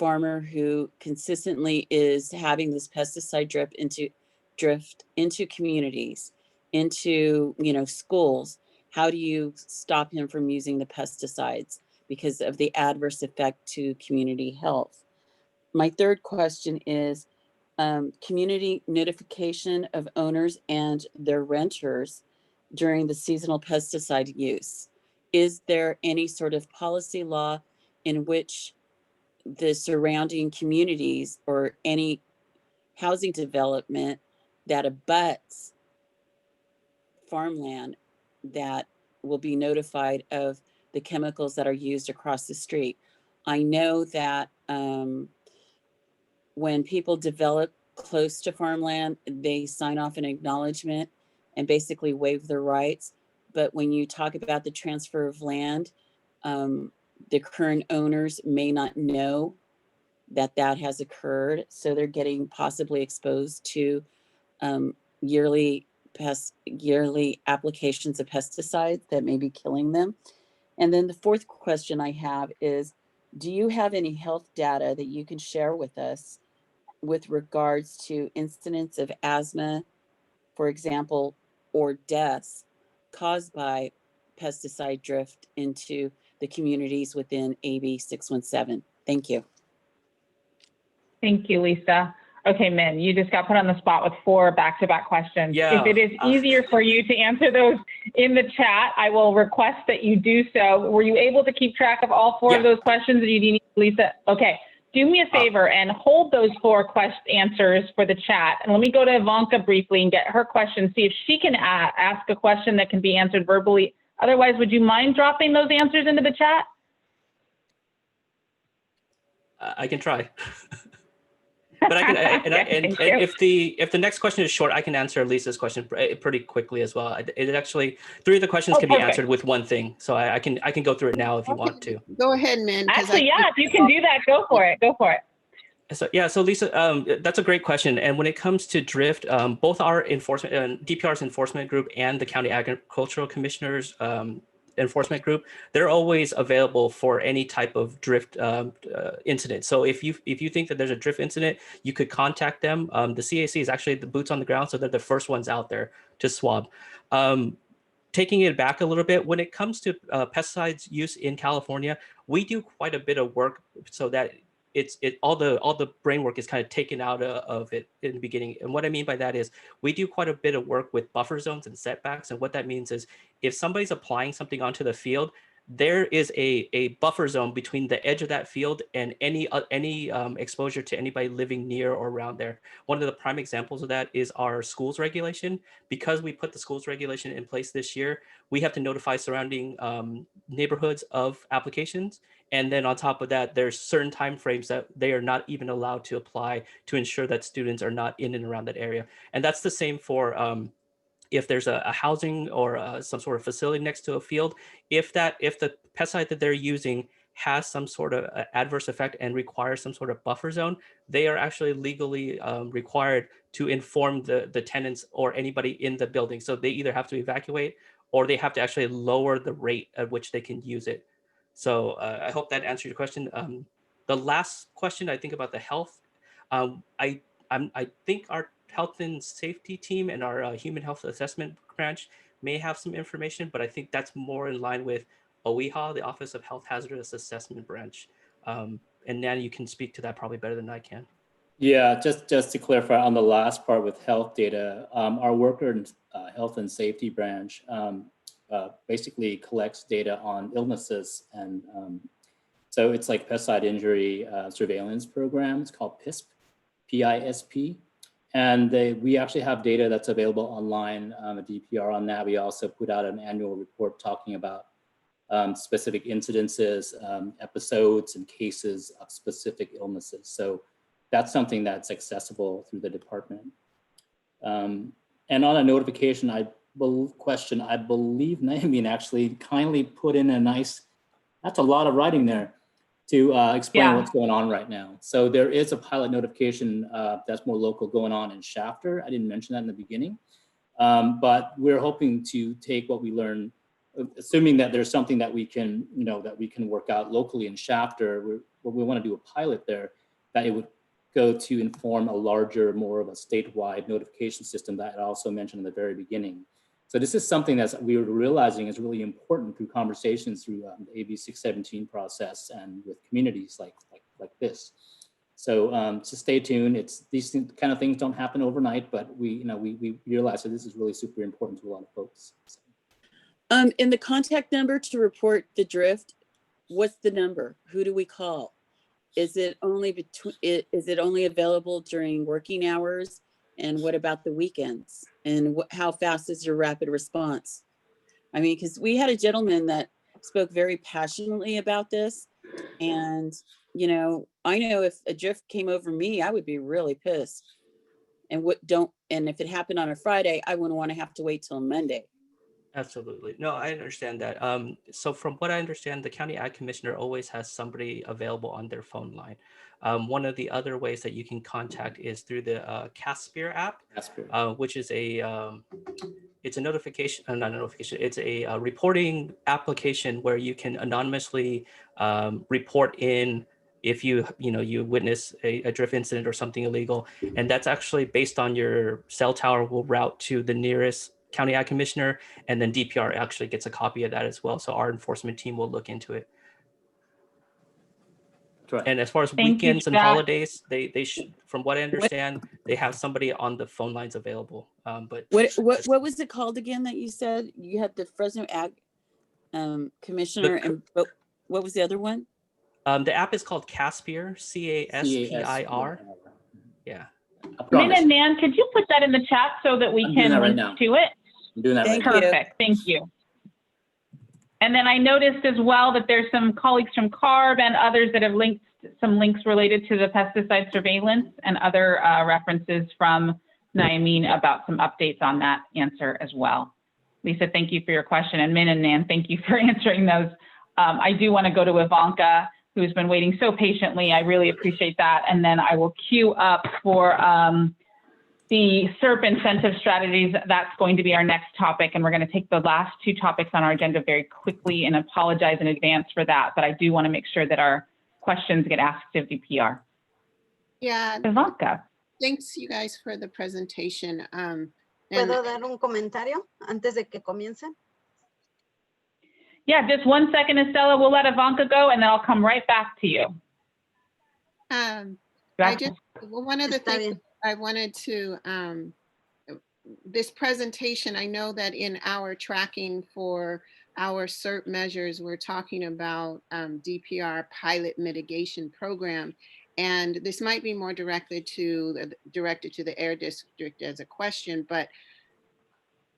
farmer who consistently is having this pesticide drift into communities, into schools, how do you stop him from using the pesticides because of the adverse effect to community health? My third question is community notification of owners and their renters during the seasonal pesticide use. Is there any sort of policy law in which the surrounding communities or any housing development that abuts farmland that will be notified of the chemicals that are used across the street? I know that when people develop close to farmland, they sign off an acknowledgement and basically waive their rights. But when you talk about the transfer of land, the current owners may not know that has occurred. So they're getting possibly exposed to yearly applications of pesticides that may be killing them. And then the fourth question I have is, do you have any health data that you can share with us with regards to incidents of asthma, for example, or deaths caused by pesticide drift into the communities within AB 617? Thank you. Thank you, Lisa. Okay, Min, you just got put on the spot with 4 back-to-back questions. Yeah. If it is easier for you to answer those in the chat, I will request that you do so. Were you able to keep track of all 4 of those questions? Or do you need Lisa? Okay, do me a favor and hold those 4 answers for the chat. And let me go to Ivanka briefly and get her question, see if she can ask a question that can be answered verbally. Otherwise, would you mind dropping those answers into the chat? I can try. But I can, and if the next question is short, I can answer Lisa's question pretty quickly as well. It actually 3 of the questions can be answered with one thing, so I can go through it now if you want to. Go ahead, Min. Actually, yeah, if you can do that, go for it. Go for it. So yeah, so Lisa, that's a great question. And when it comes to drift, both our enforcement, DPR's enforcement group and the County Agricultural Commissioner's enforcement group, they're always available for any type of drift incident. So if you think that there's a drift incident, you could contact them. The CAC is actually the boots on the ground, so they're the first ones out there to swab. Taking it back a little bit, when it comes to pesticides use in California, we do quite a bit of work so that all the brain work is kind of taken out of it in the beginning. And what I mean by that is we do quite a bit of work with buffer zones and setbacks. And what that means is if somebody's applying something onto the field, there is a buffer zone between the edge of that field and any exposure to anybody living near or around there. One of the prime examples of that is our schools regulation. Because we put the schools regulation in place this year, we have to notify surrounding neighborhoods of applications. And then on top of that, there's certain timeframes that they are not even allowed to apply to ensure that students are not in and around that area. And that's the same for if there's a housing or some sort of facility next to a field. If the pesticide that they're using has some sort of adverse effect and requires some sort of buffer zone, they are actually legally required to inform the tenants or anybody in the building. So they either have to evacuate or they have to actually lower the rate at which they can use it. So I hope that answered your question. The last question, I think, about the health, I think our health and safety team and our human health assessment branch may have some information, but I think that's more in line with OEHA, the Office of Health Hazardous Assessment branch. And Nan, you can speak to that probably better than I can. Yeah, just to clarify on the last part with health data, our worker and health and safety branch basically collects data on illnesses. And so it's like pesticide injury surveillance program. It's called PISP, PISP. And we actually have data that's available online, a DPR on that. We also put out an annual report talking about specific incidences, episodes, and cases of specific illnesses. So that's something that's accessible through the department. And on a notification question, I believe Naomi actually kindly put in a nice, that's a lot of writing there, to explain what's going on right now. So there is a pilot notification that's more local going on in Shafter. I didn't mention that in the beginning, but we're hoping to take what we learn, assuming that there's something that we can, that we can work out locally in Shafter. We want to do a pilot there, that it would go to inform a larger, more of a statewide notification system that I also mentioned in the very beginning. So this is something that we were realizing is really important through conversations through the AB 617 process and with communities like this. So stay tuned. These kind of things don't happen overnight, but we realize that this is really super important to a lot of folks. So. In the contact number to report the drift, what's the number? Who do we call? Is it only available during working hours? And what about the weekends? And how fast is your rapid response? I mean, because we had a gentleman that spoke very passionately about this. And, I know if a drift came over me, I would be really pissed. And if it happened on a Friday, I wouldn't want to have to wait till Monday. Absolutely. No, I understand that. So from what I understand, the county ag commissioner always has somebody available on their phone line. One of the other ways that you can contact is through the Caspier app, which is it's a notification, not a notification, it's a reporting application where you can anonymously report in if you witness a drift incident or something illegal. And that's actually based on your cell tower will route to the nearest county ag commissioner, and then DPR actually gets a copy of that as well. So our enforcement team will look into it. Right. And as far as weekends and holidays, they from what I understand, they have somebody on the phone lines available. But what was it called again that you said you had the Fresno Ag commissioner, and what was the other one? The app is called Caspier, CASPIR. Yeah. Min and Nan, could you put that in the chat so that we can link to it? I'm doing that right now. Perfect. Thank you. And then I noticed as well that there's some colleagues from CARB and others that have linked some links related to the pesticide surveillance and other references from Naomi about some updates on that answer as well. Lisa, thank you for your question. And Min and Nan, thank you for answering those. I do want to go to Ivanka, who's been waiting so patiently. I really appreciate that. And then I will queue up for the SERP incentive strategies. That's going to be our next topic. And we're going to take the last two topics on our agenda very quickly and apologize in advance for that. But I do want to make sure that our questions get asked to DPR. Yeah. Ivanka. Thanks, you guys, for the presentation. ¿Puedo dar un comentario antes de que comiencen? Yeah, just 1 second, Estella. We'll let Ivanka go, and then I'll come right back to you. One of the things I wanted to, this presentation, I know that in our tracking for our CERT measures, we're talking about DPR pilot mitigation program. And this might be more directed to the Air District as a question, but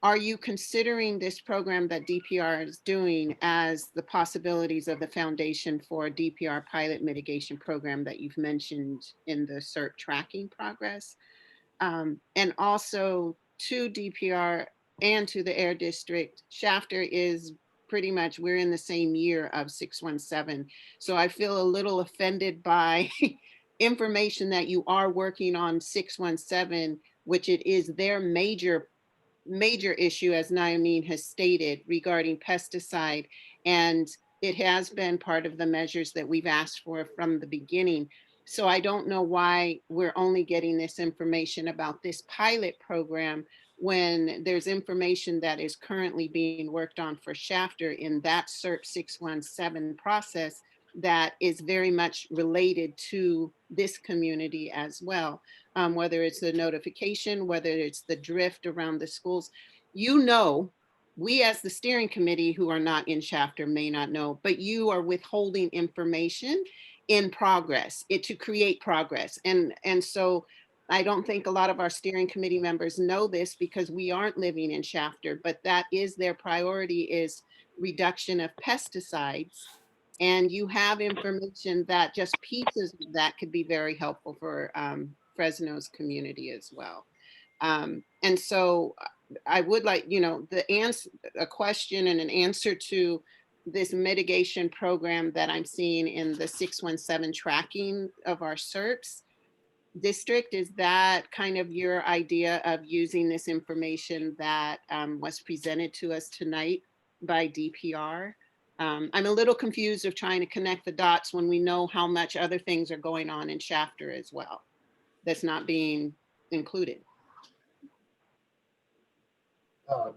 are you considering this program that DPR is doing as the possibilities of the foundation for a DPR pilot mitigation program that you've mentioned in the CERT tracking progress? And also to DPR and to the Air District, Shafter is pretty much, we're in the same year of 617. So I feel a little offended by information that you are working on 617, which it is their major issue, as Naomi has stated, regarding pesticide. And it has been part of the measures that we've asked for from the beginning. So I don't know why we're only getting this information about this pilot program when there's information that is currently being worked on for Shafter in that CERP 617 process that is very much related to this community as well. Whether it's the notification, whether it's the drift around the schools. You know, we as the steering committee who are not in Shafter may not know, but you are withholding information in progress, to create progress. And so I don't think a lot of our steering committee members know this because we aren't living in Shafter, but that is their priority, is reduction of pesticides. And you have information that just pieces of that could be very helpful for Fresno's community as well. And so I would like, a question and an answer to this mitigation program that I'm seeing in the 617 tracking of our CERPs district. Is that kind of your idea of using this information that was presented to us tonight by DPR? I'm a little confused of trying to connect the dots when we know how much other things are going on in Shafter as well that's not being included.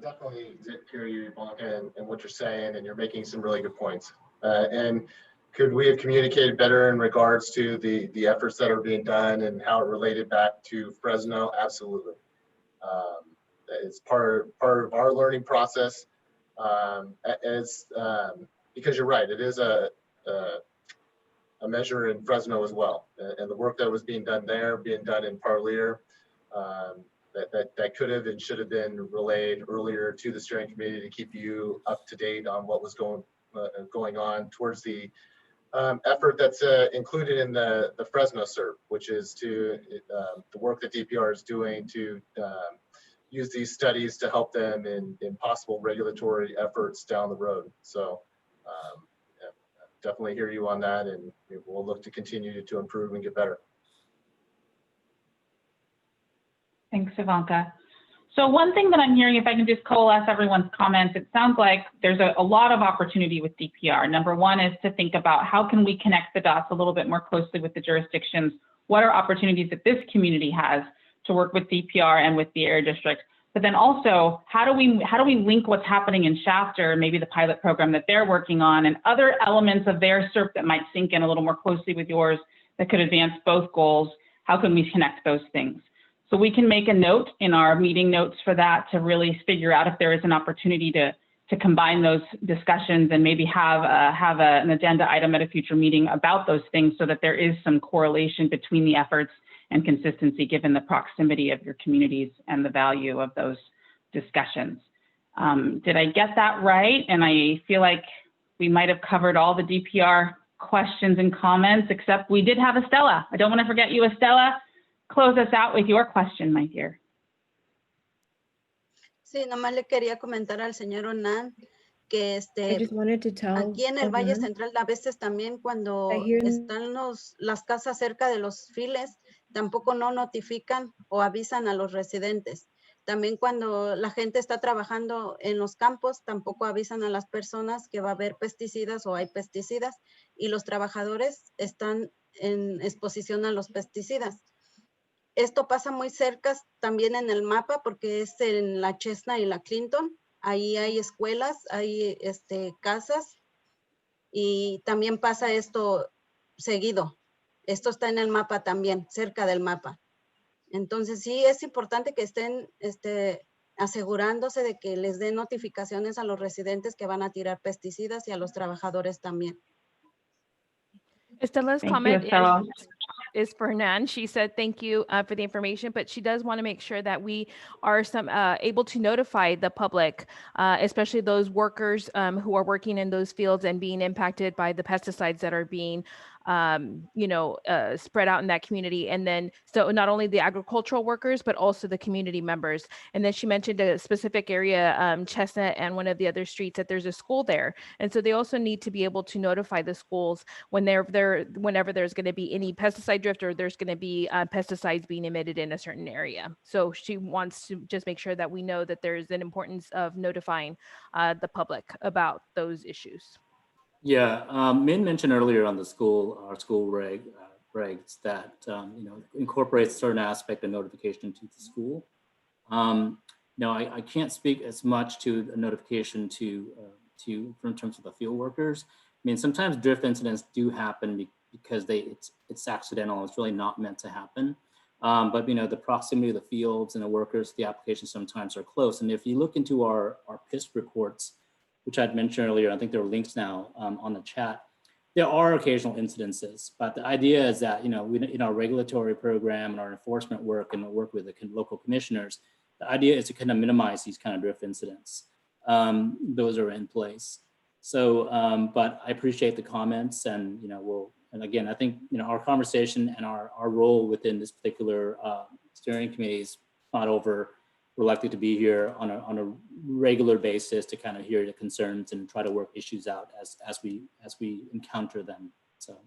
Definitely hear you, Blanca, and what you're saying, and you're making some really good points. And could we have communicated better in regards to the efforts that are being done and how it related back to Fresno? Absolutely. It's part of our learning process. Because you're right, it is a measure in Fresno as well, and the work that was being done there, being done in Parlier, that could have and should have been relayed earlier to the steering committee to keep you up to date on what was going on towards the effort that's included in the Fresno CERP, which is the work that DPR is doing to use these studies to help them in possible regulatory efforts down the road. So yeah, definitely hear you on that, and we'll look to continue to improve and get better. Thanks, Ivanka. So one thing that I'm hearing, if I can just coalesce everyone's comments, it sounds like there's a lot of opportunity with DPR. Number one is to think about how can we connect the dots a little bit more closely with the jurisdictions? What are opportunities that this community has to work with DPR and with the Air District? But then also, how do we link what's happening in Shafter, maybe the pilot program that they're working on, and other elements of their CERP that might sync in a little more closely with yours that could advance both goals? How can we connect those things? So we can make a note in our meeting notes for that to really figure out if there is an opportunity to combine those discussions and maybe have an agenda item at a future meeting about those things so that there is some correlation between the efforts and consistency given the proximity of your communities and the value of those discussions. Did I get that right? And I feel like we might have covered all the DPR questions and comments, except we did have Estella. I don't want to forget you, Estella. Close us out with your question, my dear. Sí, nomás le quería comentar al señor Onan que I just wanted to tell aquí en el Valle Onan Central a veces también cuando that here in están las casas cerca de los files, tampoco no notifican o avisan a los residentes. También cuando la gente está trabajando en los campos, tampoco avisan a las personas que va a haber pesticidas o hay pesticidas y los trabajadores están en exposición a los pesticidas. Esto pasa muy cerca también en el mapa porque es en la Chestnut y la Clinton. Ahí hay escuelas, hay casas y también pasa esto seguido. Esto está en el mapa también, cerca del mapa. Entonces sí es importante que estén asegurándose de que les den notificaciones a los residentes que van a tirar pesticidas y a los trabajadores también. Estella's Thank you, comment Estela. is for Nan. She said, thank you for the information, but she does want to make sure that we are able to notify the public, especially those workers who are working in those fields and being impacted by the pesticides that are being spread out in that community. And then, so not only the agricultural workers, but also the community members. And then she mentioned a specific area, Chestnut and one of the other streets, that there's a school there. And so they also need to be able to notify the schools when whenever there's going to be any pesticide drift or there's going to be pesticides being emitted in a certain area. So she wants to just make sure that we know that there's an importance of notifying the public about those issues. Yeah, Min mentioned earlier on our school regs that incorporates certain aspect of notification to the school. Now, I can't speak as much to a notification in terms of the field workers. I mean, sometimes drift incidents do happen because it's accidental. It's really not meant to happen. But the proximity of the fields and the workers, the applications sometimes are close. And if you look into our PISP reports, which I'd mentioned earlier, I think there are links now on the chat. There are occasional incidences, but the idea is that in our regulatory program and our enforcement work and the work with the local commissioners, the idea is to kind of minimize these kind of drift incidents. Those are in place. So, but I appreciate the comments, and and again, I think our conversation and our role within this particular steering committee is not over. We're likely to be here on a regular basis to kind of hear the concerns and try to work issues out as we encounter them. So,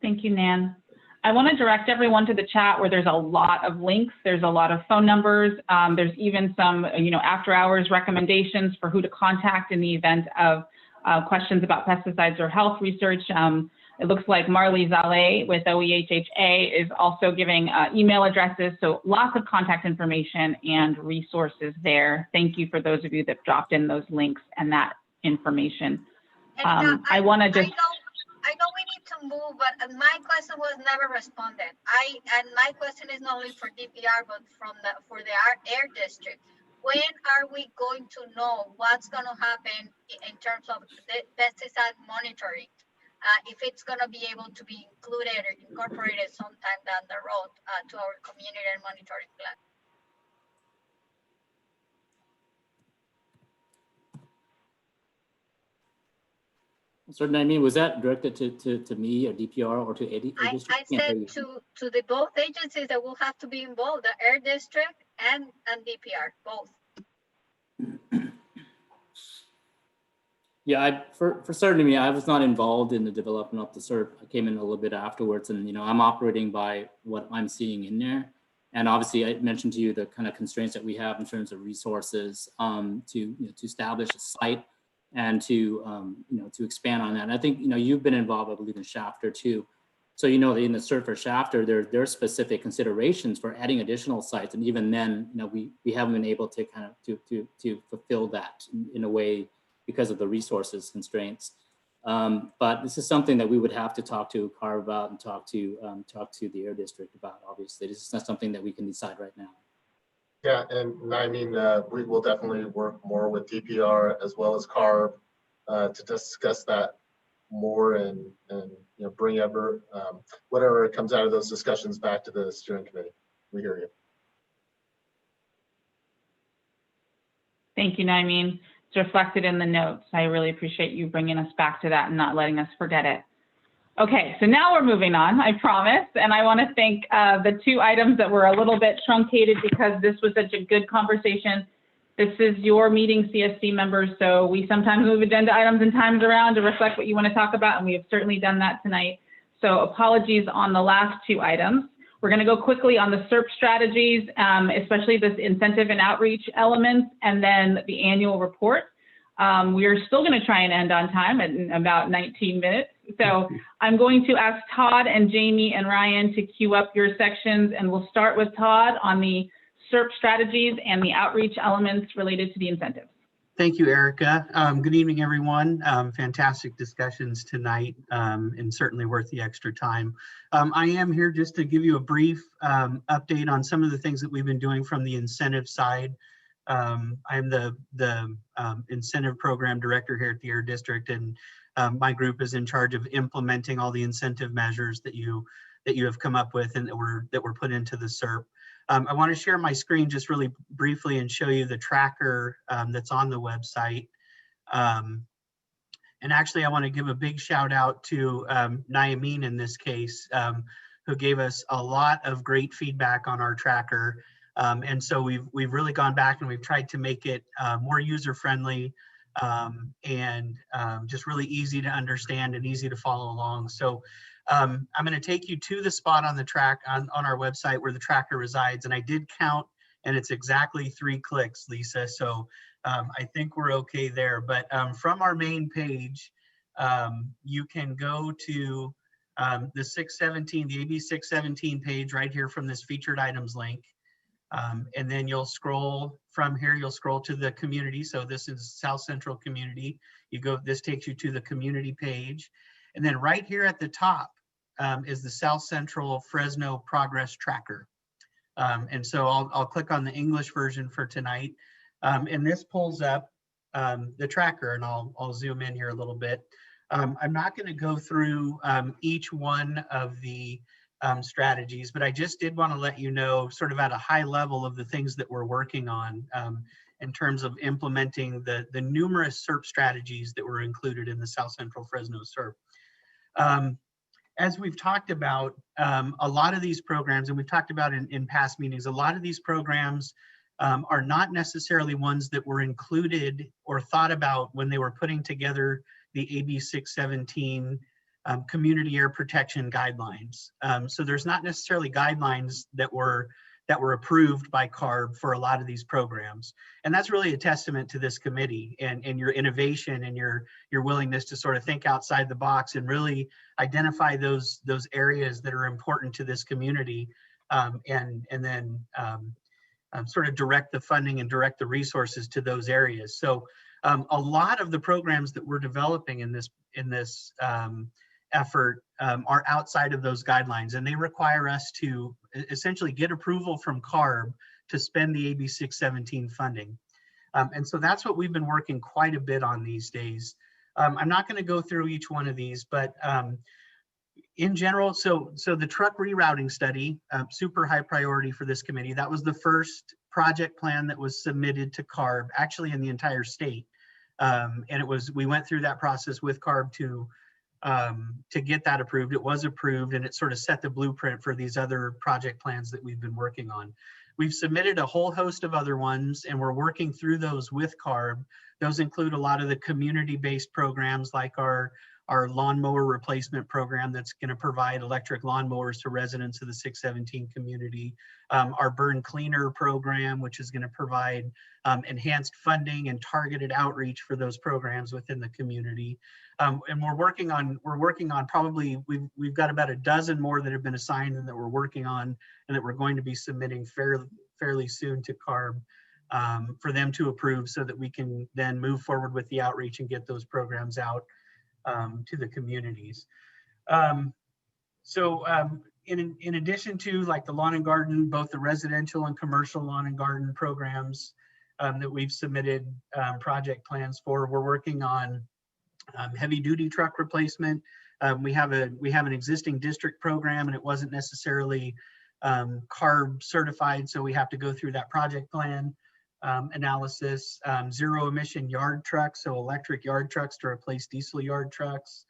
thank you, Nan. I want to direct everyone to the chat where there's a lot of links. There's a lot of phone numbers. There's even some after hours recommendations for who to contact in the event of questions about pesticides or health research. It looks like Marley Zale with OEHHA is also giving email addresses, so lots of contact information and resources there. Thank you for those of you that dropped in those links and that information. I want to just... I know we need to move, but my question was never responded. And my question is not only for DPR, but for the air district. When are we going to know what's going to happen in terms of the pesticide monitoring? If it's going to be able to be included or incorporated sometime down the road to our community and monitoring plan. so Naomi, was that directed to me or DPR or to AD? I said to the both agencies that will have to be involved, the air district and DPR, both. Yeah, for certainly, I was not involved in the development of the CERP. I came in a little bit afterwards, and I'm operating by what I'm seeing in there. And obviously, I mentioned to you the kind of constraints that we have in terms of resources to establish a site and to expand on that. And I think you've been involved, I believe, in Shafter too. So in the CERP for Shafter, there are specific considerations for adding additional sites, and even then, we haven't been able to kind of to fulfill that in a way, because of the resources constraints. But this is something that we would have to talk to CAR about and talk to the Air District about, obviously. This is not something that we can decide right now. Yeah, and I mean, we will definitely work more with DPR as well as CARB to discuss that more and bring whatever comes out of those discussions back to the steering committee. We hear you. Thank you, Naimeen. It's reflected in the notes. I really appreciate you bringing us back to that and not letting us forget it. Okay, so now we're moving on, I promise. And I want to thank the two items that were a little bit truncated because this was such a good conversation. This is your meeting, CSC members, so we sometimes move agenda items and times around to reflect what you want to talk about, and we have certainly done that tonight. So apologies on the last two items. We're going to go quickly on the CERP strategies, especially this incentive and outreach elements, and then the annual report. We are still going to try and end on time in about 19 minutes. So I'm going to ask Todd and Jamie and Ryan to queue up your sections, and we'll start with Todd on the CERP strategies and the outreach elements related to the incentives. Thank you, Erica. Good evening, everyone. Fantastic discussions tonight, and certainly worth the extra time. I am here just to give you a brief update on some of the things that we've been doing from the incentive side. I'm the incentive program director here at the Air District, and my group is in charge of implementing all the incentive measures that you have come up with and that were put into the SERP. I want to share my screen just really briefly and show you the tracker that's on the website. And actually, I want to give a big shout out to Nayamin in this case, who gave us a lot of great feedback on our tracker. And so we've really gone back and we've tried to make it more user-friendly and just really easy to understand and easy to follow along. So I'm going to take you to the spot on the track on our website where the tracker resides. And I did count, and it's exactly 3 clicks, Lisa. So I think we're okay there. But from our main page, you can go to the 617, the AB 617 page right here from this featured items link. And then you'll scroll from here, you'll scroll to the community. So this is South Central Community. This takes you to the community page. And then right here at the top is the South Central Fresno Progress Tracker. And so I'll click on the English version for tonight. And this pulls up the tracker, and I'll zoom in here a little bit. I'm not going to go through each one of the strategies, but I just did want to let you know sort of at a high level of the things that we're working on in terms of implementing the numerous SERP strategies that were included in the South Central Fresno SERP. As we've talked about, a lot of these programs, and we've talked about in past meetings, a lot of these programs are not necessarily ones that were included or thought about when they were putting together the AB 617 community air protection guidelines. So there's not necessarily guidelines that were approved by CARB for a lot of these programs. And that's really a testament to this committee and your innovation and your willingness to sort of think outside the box and really identify those areas that are important to this community and then sort of direct the funding and direct the resources to those areas. So a lot of the programs that we're developing in this effort are outside of those guidelines, and they require us to essentially get approval from CARB to spend the AB 617 funding. And so that's what we've been working quite a bit on these days. I'm not going to go through each one of these, but in general, so the truck rerouting study, super high priority for this committee. That was the first project plan that was submitted to CARB, actually in the entire state. And we went through that process with CARB to get that approved. It was approved, and it sort of set the blueprint for these other project plans that we've been working on. We've submitted a whole host of other ones, and we're working through those with CARB. Those include a lot of the community-based programs like our lawnmower replacement program that's going to provide electric lawnmowers to residents of the 617 community. Our Burn Cleaner program, which is going to provide enhanced funding and targeted outreach for those programs within the community. And we're working on probably, we've got about a dozen more that have been assigned and that we're working on and that we're going to be submitting fairly soon to CARB for them to approve so that we can then move forward with the outreach and get those programs out to the communities. In addition to like the lawn and garden, both the residential and commercial lawn and garden programs that we've submitted project plans for, we're working on heavy duty truck replacement. We have an existing district program, and it wasn't necessarily CARB certified, so we have to go through that project plan analysis. Zero emission yard trucks, so electric yard trucks to replace diesel yard trucks.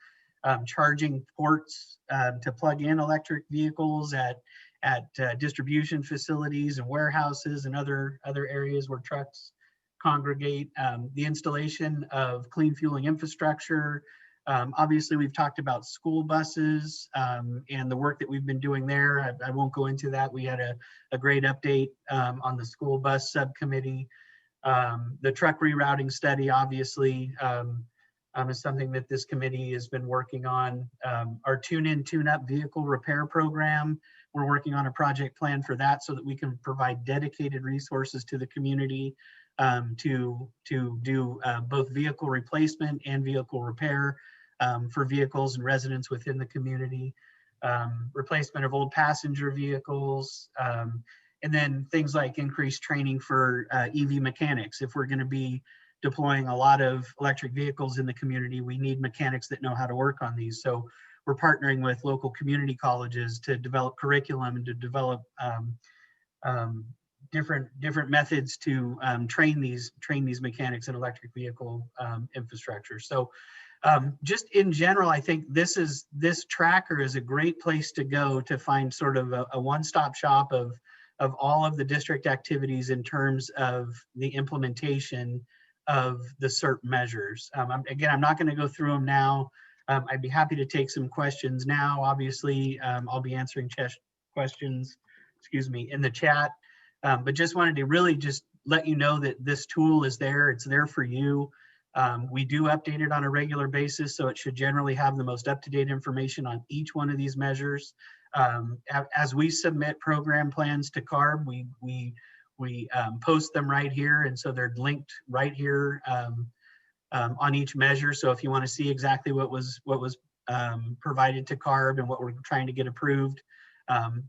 Charging ports to plug in electric vehicles at distribution facilities and warehouses and other areas where trucks congregate. The installation of clean fueling infrastructure. Obviously, we've talked about school buses and the work that we've been doing there. I won't go into that. We had a great update on the school bus subcommittee. The truck rerouting study, obviously, is something that this committee has been working on. Our tune-in, tune-up vehicle repair program, We're working on a project plan for that so that we can provide dedicated resources to the community to do both vehicle replacement and vehicle repair for vehicles and residents within the community, replacement of old passenger vehicles, and then things like increased training for EV mechanics. If we're going to be deploying a lot of electric vehicles in the community, we need mechanics that know how to work on these. So we're partnering with local community colleges to develop curriculum and to develop different methods to train these mechanics in electric vehicle infrastructure. So just in general, I think this tracker is a great place to go to find sort of a one-stop shop of all of the district activities in terms of the implementation of the CERP measures. Again, I'm not going to go through them now. I'd be happy to take some questions now. Obviously, I'll be answering questions, in the chat. But just wanted to really just let you know that this tool is there. It's there for you. We do update it on a regular basis, so it should generally have the most up-to-date information on each one of these measures. As we submit program plans to CARB, we post them right here, and so they're linked right here on each measure. So if you want to see exactly what was provided to CARB and what we're trying to get approved,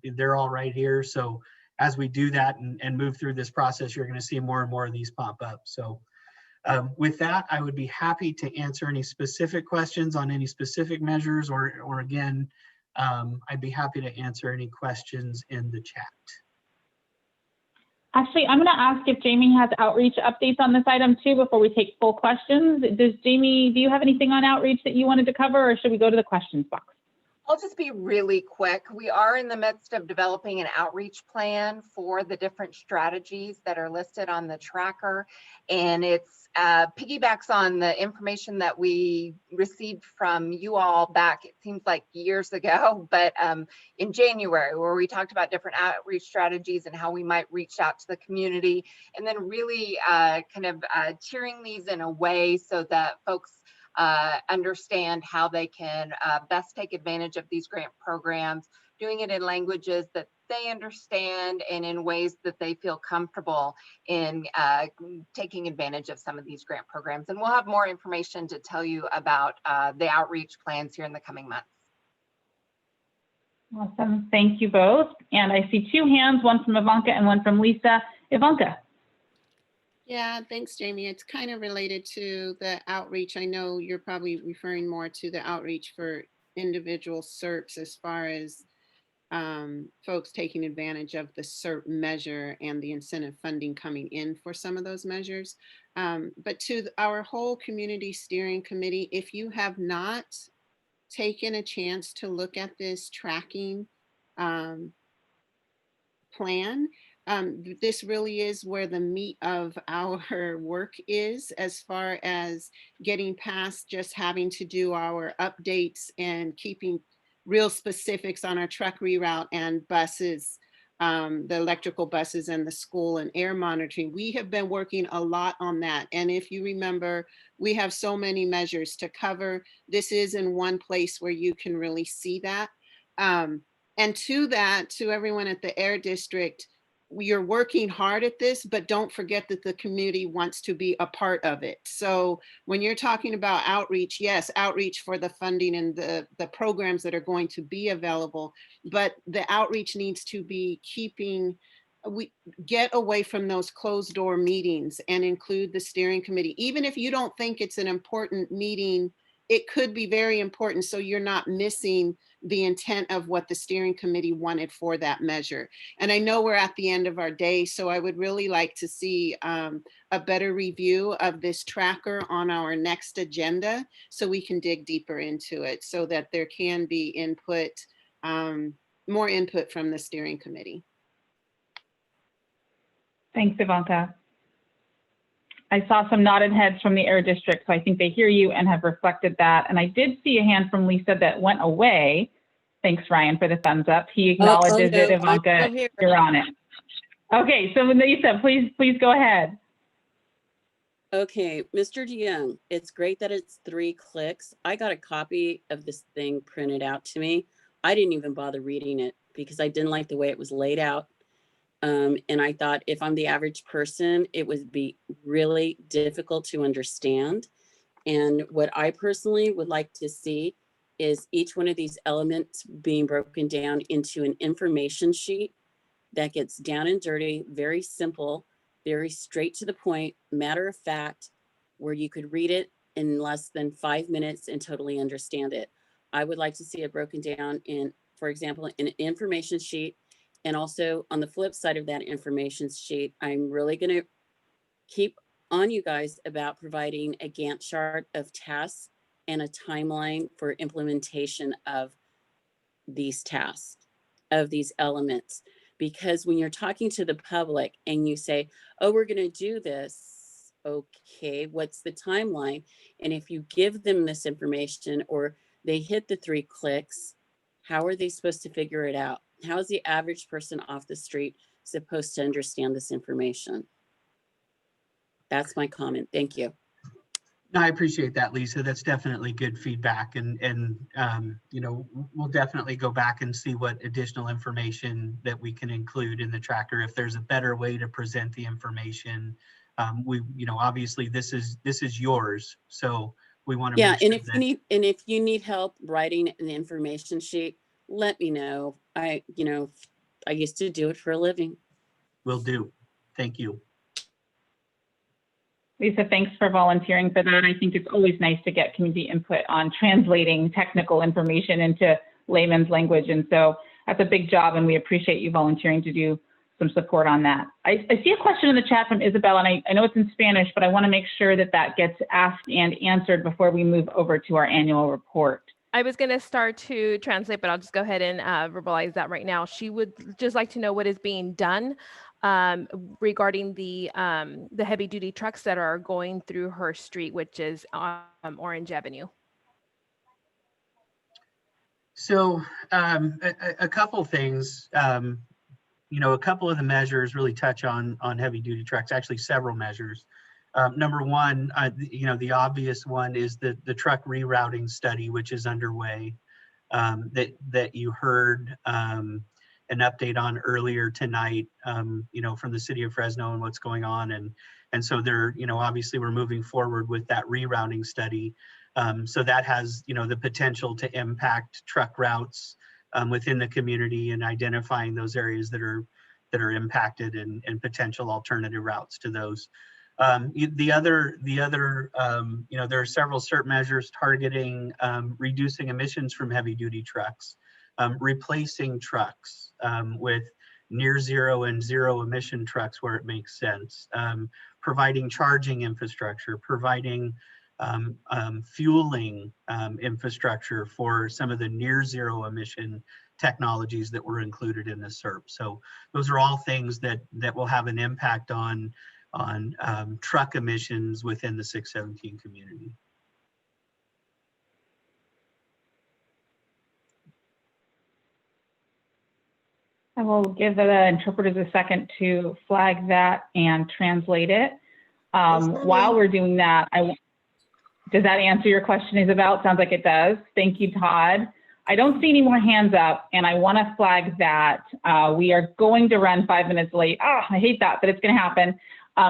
they're all right here. So as we do that and move through this process, you're going to see more and more of these pop up. So with that, I would be happy to answer any specific questions on any specific measures, or again, I'd be happy to answer any questions in the chat. Actually, I'm going to ask if Jamie has outreach updates on this item too before we take full questions. Jamie, do you have anything on outreach that you wanted to cover, or should we go to the questions box? I'll just be really quick. We are in the midst of developing an outreach plan for the different strategies that are listed on the tracker. And it's piggybacks on the information that we received from you all back, it seems like years ago, but in January, where we talked about different outreach strategies and how we might reach out to the community, and then really kind of tiering these in a way so that folks understand how they can best take advantage of these grant programs, doing it in languages that they understand and in ways that they feel comfortable in taking advantage of some of these grant programs. And we'll have more information to tell you about the outreach plans here in the coming months. Awesome, thank you both. And I see two hands, one from Ivanka and one from Lisa. Ivanka. Yeah, thanks, Jamie. It's kind of related to the outreach. I know you're probably referring more to the outreach for individual CERPs as far as folks taking advantage of the CERP measure and the incentive funding coming in for some of those measures. But to our whole community steering committee, if you have not taken a chance to look at this tracking plan, this really is where the meat of our work is, as far as getting past just having to do our updates and keeping real specifics on our truck reroute and buses, the electrical buses and the school and air monitoring. We have been working a lot on that. And if you remember, we have so many measures to cover. This is in one place where you can really see that. And to that, to everyone at the Air District, you're working hard at this, but don't forget that the community wants to be a part of it. So when you're talking about outreach, yes, outreach for the funding and the programs that are going to be available, but the outreach needs to be we get away from those closed door meetings and include the steering committee. Even if you don't think it's an important meeting, it could be very important, so you're not missing the intent of what the steering committee wanted for that measure. And I know we're at the end of our day, so I would really like to see a better review of this tracker on our next agenda so we can dig deeper into it, so that there can be input, more input from the steering committee. Thanks, Ivanka. I saw some nodded heads from the Air District, so I think they hear you and have reflected that. And I did see a hand from Lisa that went away. Thanks, Ryan, for the thumbs up. He acknowledges it. Ivanka, you're on it. Okay, so Lisa, please go ahead. Okay, Mr. DeYoung, it's great that it's 3 clicks. I got a copy of this thing printed out to me. I didn't even bother reading it because I didn't like the way it was laid out. And I thought if I'm the average person, it would be really difficult to understand. And what I personally would like to see is each one of these elements being broken down into an information sheet that gets down and dirty, very simple, very straight to the point, matter of fact, where you could read it in less than 5 minutes and totally understand it. I would like to see it broken down in, for example, an information sheet. And also on the flip side of that information sheet, I'm really going to keep on you guys about providing a Gantt chart of tasks and a timeline for implementation of these tasks, of these elements. Because when you're talking to the public and you say, oh, we're going to do this, okay, what's the timeline? And if you give them this information or they hit the 3 clicks, how are they supposed to figure it out? How is the average person off the street supposed to understand this information? That's my comment. Thank you. No, I appreciate that, Lisa. That's definitely good feedback. And you know, we'll definitely go back and see what additional information that we can include in the tracker. If there's a better way to present the information, you know, obviously this is yours. So we want to make sure and if you need help writing an information sheet, let me know. I used to do it for a living. Will do. Thank you. Lisa, thanks for volunteering for that. I think it's always nice to get community input on translating technical information into layman's language. And so that's a big job, and we appreciate you volunteering to do some support on that. I see a question in the chat from Isabel, and I know it's in Spanish, but I want to make sure that that gets asked and answered before we move over to our annual report. I was going to start to translate, but I'll just go ahead and verbalize that right now. She would just like to know what is being done regarding the heavy duty trucks that are going through her street, which is Orange Avenue. So a couple things, you know, a couple of the measures really touch on heavy duty trucks, actually several measures. Number one, you know, the obvious one is the truck rerouting study, which is underway, that you heard an update on earlier tonight, you know, from the city of Fresno and what's going on. And so they're, you know, obviously we're moving forward with that rerouting study. So that has, you know, the potential to impact truck routes within the community and identifying those areas that are impacted and potential alternative routes to those. The other, you know, there are several CERT measures targeting reducing emissions from heavy duty trucks, replacing trucks with near zero and zero emission trucks where it makes sense, providing charging infrastructure, providing fueling infrastructure for some of the near zero emission technologies that were included in the CERP. So those are all things that will have an impact on truck emissions within the 617 community. I will give the interpreters a second to flag that and translate it. While we're doing that, does that answer your question, Isabel? It sounds like it does. Thank you, Todd. I don't see any more hands up, and I want to flag that we are going to run 5 minutes late. I hate that, but it's going to happen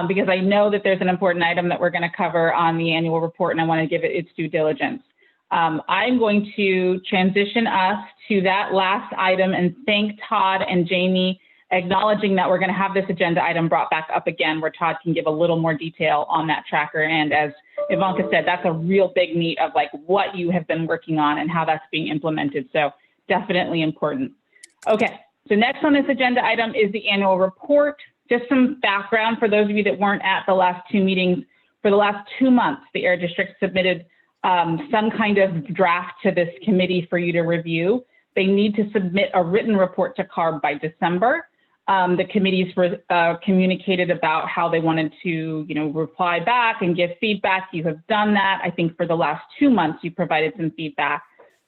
because I know that there's an important item that we're going to cover on the annual report, and I want to give it its due diligence. I'm going to transition us to that last item and thank Todd and Jamie, acknowledging that we're going to have this agenda item brought back up again where Todd can give a little more detail on that tracker. And as Ivanka said, that's a real big meat of like what you have been working on and how that's being implemented. So definitely important. Okay, so next on this agenda item is the annual report. Just some background for those of you that weren't at the last 2 meetings. For the last 2 months, the Air District submitted some kind of draft to this committee for you to review. They need to submit a written report to CARB by December. The committees were communicated about how they wanted to, you know, reply back and give feedback. You have done that. I think for the last 2 months, you provided some feedback.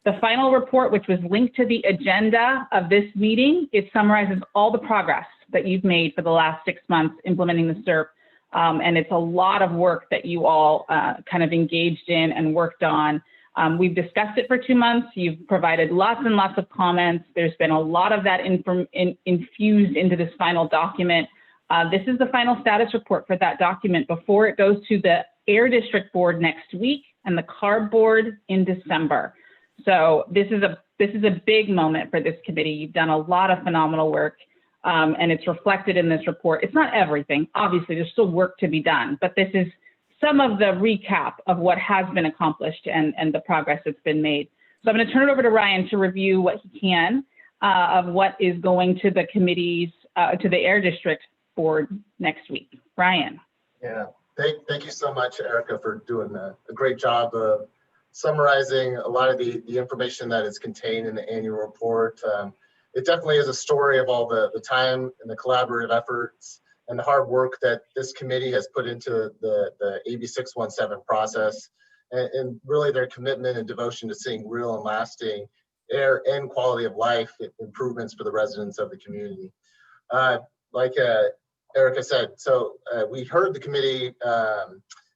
The final report, which was linked to the agenda of this meeting, it summarizes all the progress that you've made for the last 6 months implementing the CERP. And it's a lot of work that you all kind of engaged in and worked on. We've discussed it for 2 months. You've provided lots and lots of comments. There's been a lot of that infused into this final document. This is the final status report for that document before it goes to the Air District Board next week and the CARB Board in December. So this is a big moment for this committee. You've done a lot of phenomenal work, and it's reflected in this report. It's not everything. Obviously, there's still work to be done, but this is some of the recap of what has been accomplished and the progress that's been made. So I'm going to turn it over to Ryan to review what he can of what is going to the committees, to the Air District Board next week. Ryan. Yeah, thank you so much, Erica, for doing a great job of summarizing a lot of the information that is contained in the annual report. It definitely is a story of all the time and the collaborative efforts and the hard work that this committee has put into the AB 617 process, and really their commitment and devotion to seeing real and lasting air and quality of life improvements for the residents of the community. Like Erica said, so we heard the committee.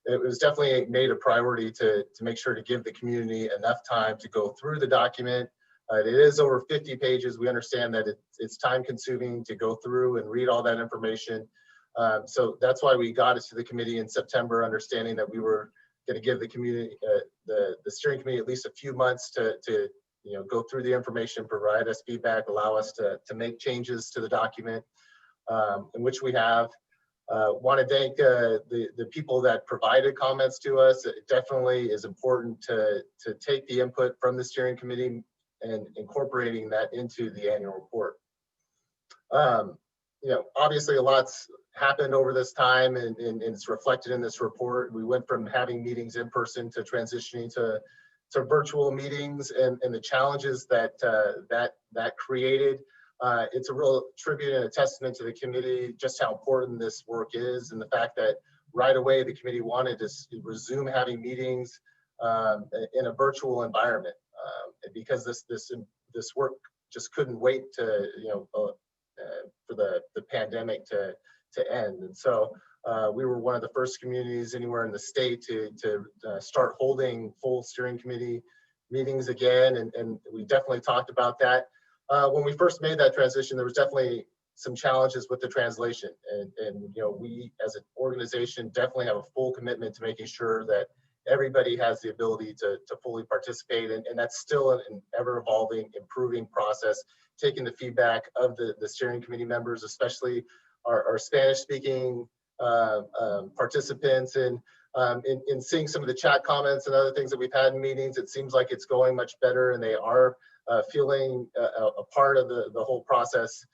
It was definitely made a priority to make sure to give the community enough time to go through the document. It is over 50 pages. We understand that it's time consuming to go through and read all that information. So that's why we got it to the committee in September, understanding that we were going to give the community, the steering committee, at least a few months to go through the information, provide us feedback, allow us to make changes to the document, in which we have. Want to thank the people that provided comments to us. It definitely is important to take the input from the steering committee and incorporating that into the annual report. Obviously a lot's happened over this time, and it's reflected in this report. We went from having meetings in person to transitioning to virtual meetings, and the challenges that created. It's a real tribute and a testament to the committee just how important this work is, and the fact that right away the committee wanted to resume having meetings in a virtual environment, because this work just couldn't wait to for the pandemic to end. And so we were one of the first communities anywhere in the state to start holding full steering committee meetings again, and we definitely talked about that. When we first made that transition, there was definitely some challenges with the translation, and we as an organization definitely have a full commitment to making sure that everybody has the ability to fully participate, and that's still an ever-evolving, improving process, taking the feedback of the steering committee members, especially our Spanish-speaking participants, and in seeing some of the chat comments and other things that we've had in meetings, it seems like it's going much better, and they are feeling a part of the whole process,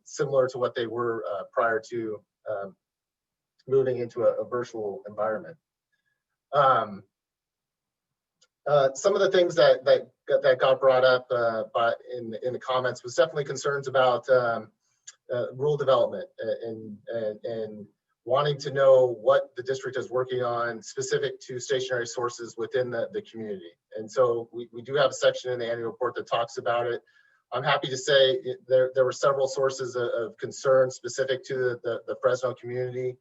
similar to what they were prior to moving into a virtual environment. Some of the things that got brought up in the comments was definitely concerns about rural development and wanting to know what the district is working on specific to stationary sources within the community. And so we do have a section in the annual report that talks about it. I'm happy to say there were several sources of concern specific to the Fresno community,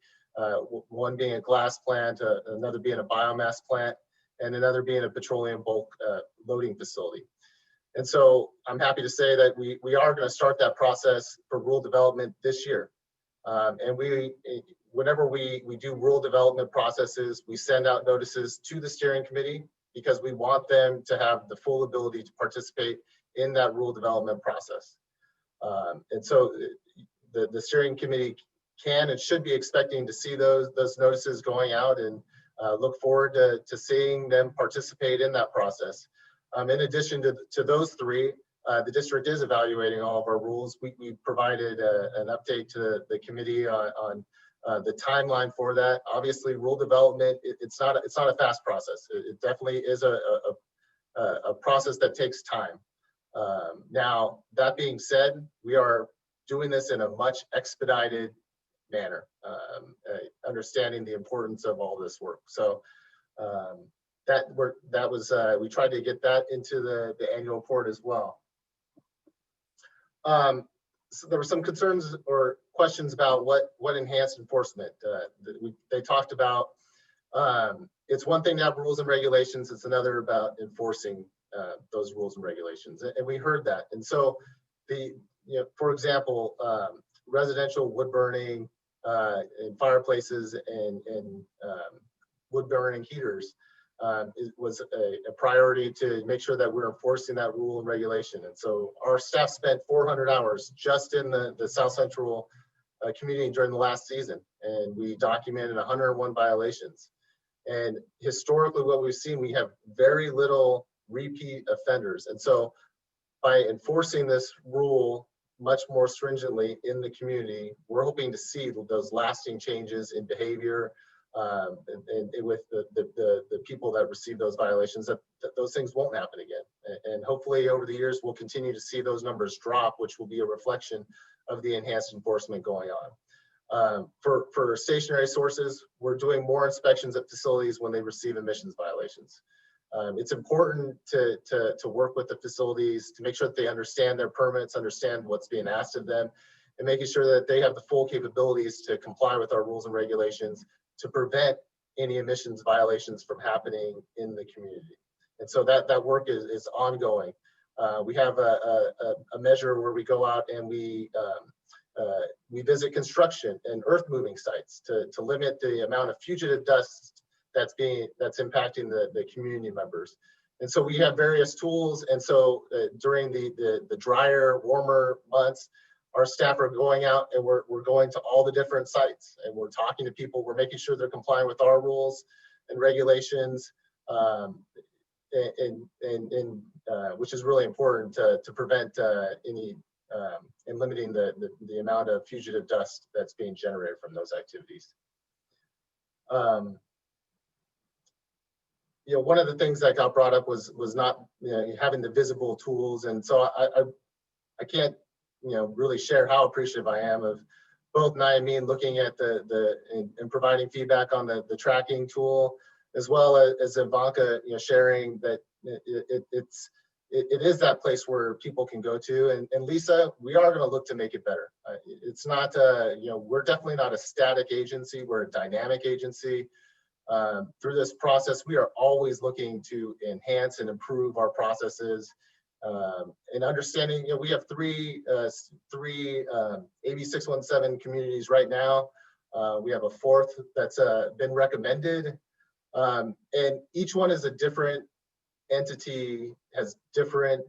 one being a glass plant, another being a biomass plant, and another being a petroleum bulk loading facility. And so I'm happy to say that we are going to start that process for rural development this year. And whenever we do rural development processes, we send out notices to the steering committee because we want them to have the full ability to participate in that rural development process. And so the steering committee can and should be expecting to see those notices going out, and look forward to seeing them participate in that process. In addition to those three, the district is evaluating all of our rules. We provided an update to the committee on the timeline for that. Obviously, rural development, it's not a fast process. It definitely is a process that takes time. Now, that being said, we are doing this in a much expedited manner, understanding the importance of all this work. So we tried to get that into the annual report as well. So there were some concerns or questions about what enhanced enforcement. They talked about It's one thing to have rules and regulations. It's another about enforcing those rules and regulations. And we heard that. And so for example, residential wood burning in fireplaces and wood burning heaters was a priority to make sure that we're enforcing that rule and regulation. And so our staff spent 400 hours just in the South Central community during the last season, and we documented 101 violations. And historically, what we've seen, we have very little repeat offenders. And so by enforcing this rule much more stringently in the community, we're hoping to see those lasting changes in behavior and with the people that receive those violations, that those things won't happen again. And hopefully over the years, we'll continue to see those numbers drop, which will be a reflection of the enhanced enforcement going on. For stationary sources, we're doing more inspections at facilities when they receive emissions violations. It's important to work with the facilities to make sure that they understand their permits, understand what's being asked of them, and making sure that they have the full capabilities to comply with our rules and regulations to prevent any emissions violations from happening in the community. And so that work is ongoing. We have a measure where we go out and we visit construction and earth moving sites to limit the amount of fugitive dust that's impacting the community members. And so we have various tools. And so during the drier, warmer months, our staff are going out and we're going to all the different sites and we're talking to people. We're making sure they're complying with our rules and regulations, which is really important to prevent any and limiting the amount of fugitive dust that's being generated from those activities. One of the things that got brought up was not having the visible tools, and so I can't really share how appreciative I am of both Naomi looking at and providing feedback on the tracking tool, as well as Ivanka sharing that it is that place where people can go to. And Lisa, we are going to look to make it better. It's not we're definitely not a static agency. We're a dynamic agency. Through this process, we are always looking to enhance and improve our processes. And understanding, we have three AB 617 communities right now. We have a fourth that's been recommended, and each one is a different entity, has different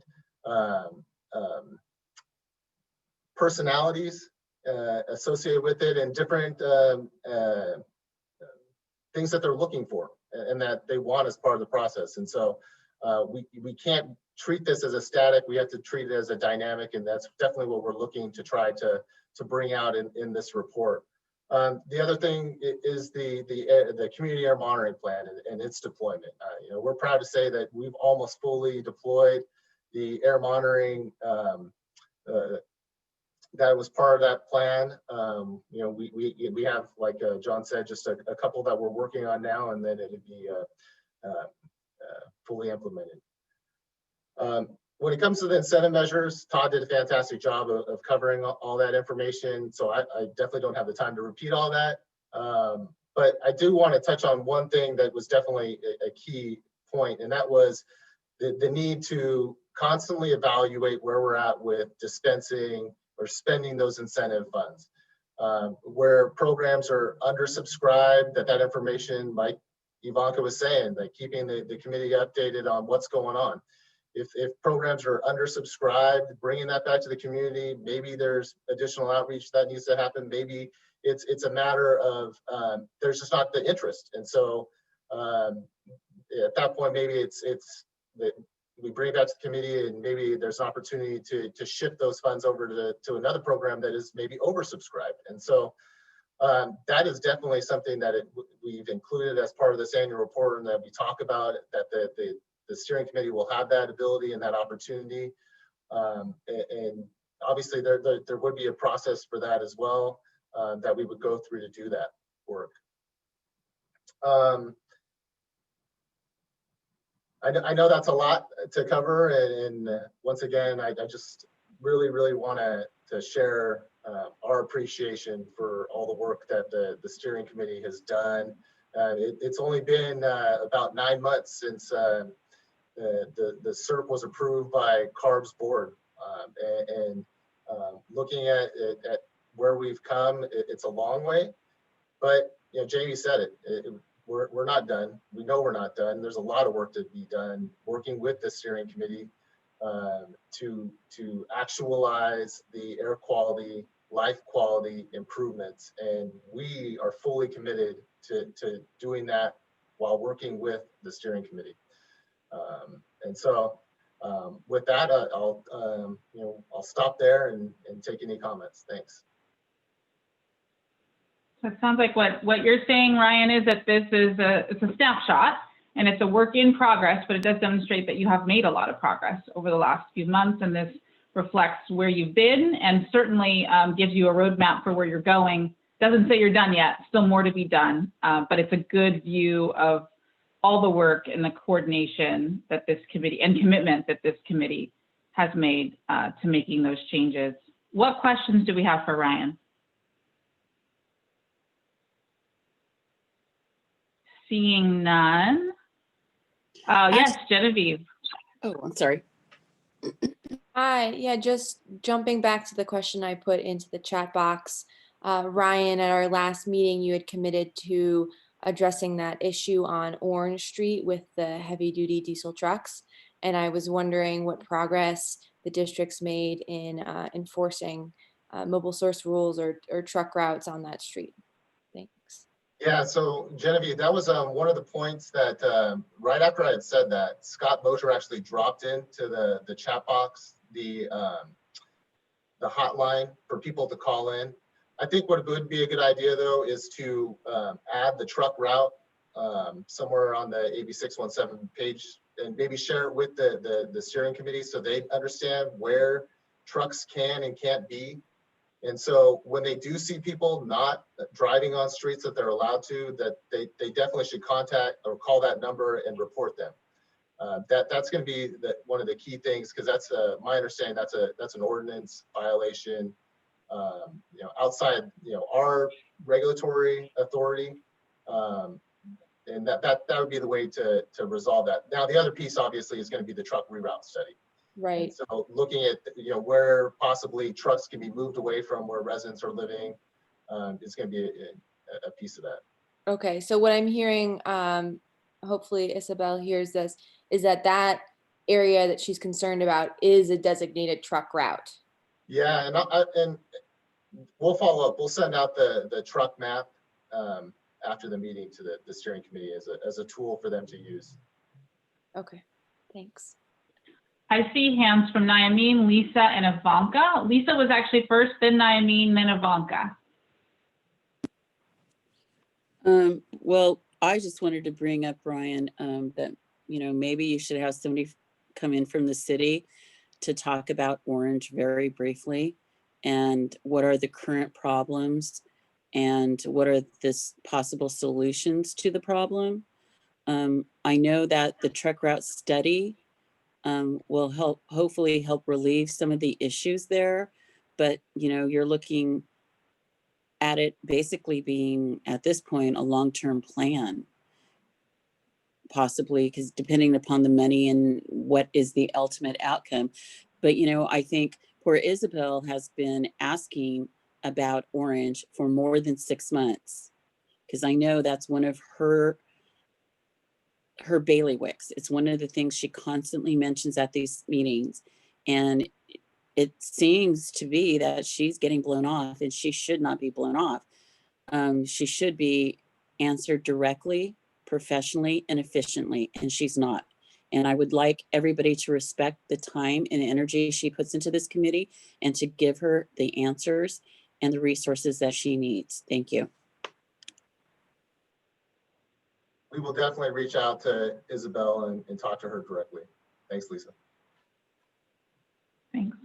personalities associated with it, and different things that they're looking for and that they want as part of the process. And so we can't treat this as a static. We have to treat it as a dynamic, and that's definitely what we're looking to try to bring out in this report. The other thing is the community air monitoring plan and its deployment. We're proud to say that we've almost fully deployed the air monitoring that was part of that plan. We have, like John said, just a couple that we're working on now, and then it'll be fully implemented. When it comes to the incentive measures, Todd did a fantastic job of covering all that information, so I definitely don't have the time to repeat all that. But I do want to touch on one thing that was definitely a key point, and that was the need to constantly evaluate where we're at with dispensing or spending those incentive funds. Where programs are undersubscribed, that information, like Ivanka was saying, like keeping the committee updated on what's going on. If programs are undersubscribed, bringing that back to the community, maybe there's additional outreach that needs to happen. Maybe it's a matter of there's just not the interest. And so at that point, maybe it's that we bring it back to the committee, and maybe there's an opportunity to shift those funds over to another program that is maybe oversubscribed. And so that is definitely something that we've included as part of this annual report, and that we talk about, that the steering committee will have that ability and that opportunity. And obviously there would be a process for that as well, that we would go through to do that work. I know that's a lot to cover, and once again, I just really want to share our appreciation for all the work that the steering committee has done It's only been about 9 months since the SERP was approved by CARB's board. And looking at where we've come, it's a long way. But you know, Jamie said it. We're not done. We know we're not done. There's a lot of work to be done working with the steering committee to actualize the air quality, life quality improvements. And we are fully committed to doing that while working with the steering committee. And so with that, I'll stop there and take any comments. Thanks. So it sounds like what you're saying, Ryan, is that this is it's a snapshot and it's a work in progress, but it does demonstrate that you have made a lot of progress over the last few months, and this reflects where you've been and certainly gives you a roadmap for where you're going. Doesn't say you're done yet, still more to be done, but it's a good view of all the work and the coordination that this committee and commitment that this committee has made to making those changes. What questions do we have for Ryan? Seeing none. Yes, Genevieve. Oh, I'm sorry. Hi, yeah, just jumping back to the question I put into the chat box. Ryan, at our last meeting, you had committed to addressing that issue on Orange Street with the heavy duty diesel trucks. And I was wondering what progress the district's made in enforcing mobile source rules or truck routes on that street. Thanks. Yeah, so Genevieve, that was one of the points that right after I had said that, Scott Mosher actually dropped into the chat box, the hotline for people to call in. I think what would be a good idea though is to add the truck route somewhere on the AB 617 page and maybe share it with the steering committee so they understand where trucks can and can't be. And so when they do see people not driving on streets that they're allowed to, that they definitely should contact or call that number and report them. That's going to be one of the key things, because that's my understanding. That's an ordinance violation, outside our regulatory authority, and that would be the way to resolve that. Now the other piece obviously is going to be the truck reroute study. Right. And so looking at where possibly trucks can be moved away from where residents are living is going to be a piece of that. Okay, so what I'm hearing, hopefully Isabel hears this, is that area that she's concerned about is a designated truck route. Yeah, and we'll follow up. We'll send out the truck map after the meeting to the steering committee as a tool for them to use. Okay, thanks. I see hands from Nyameen, Lisa, and Ivanka. Lisa was actually first, then Nyameen, then Ivanka. Well, I just wanted to bring up, Brian, that, maybe you should have somebody come in from the city to talk about Orange very briefly and what are the current problems and what are the possible solutions to the problem. I know that the truck route study will hopefully help relieve some of the issues there, but you're looking at it basically being at this point a long-term plan, possibly, because depending upon the money and what is the ultimate outcome. But I think poor Isabel has been asking about Orange for more than 6 months, because I know that's one of her bailiwicks. It's one of the things she constantly mentions at these meetings, and it seems to be that she's getting blown off, and she should not be blown off. She should be answered directly, professionally, and efficiently, and she's not. And I would like everybody to respect the time and energy she puts into this committee and to give her the answers and the resources that she needs. Thank you. We will definitely reach out to Isabel and talk to her directly. Thanks, Lisa. Thanks.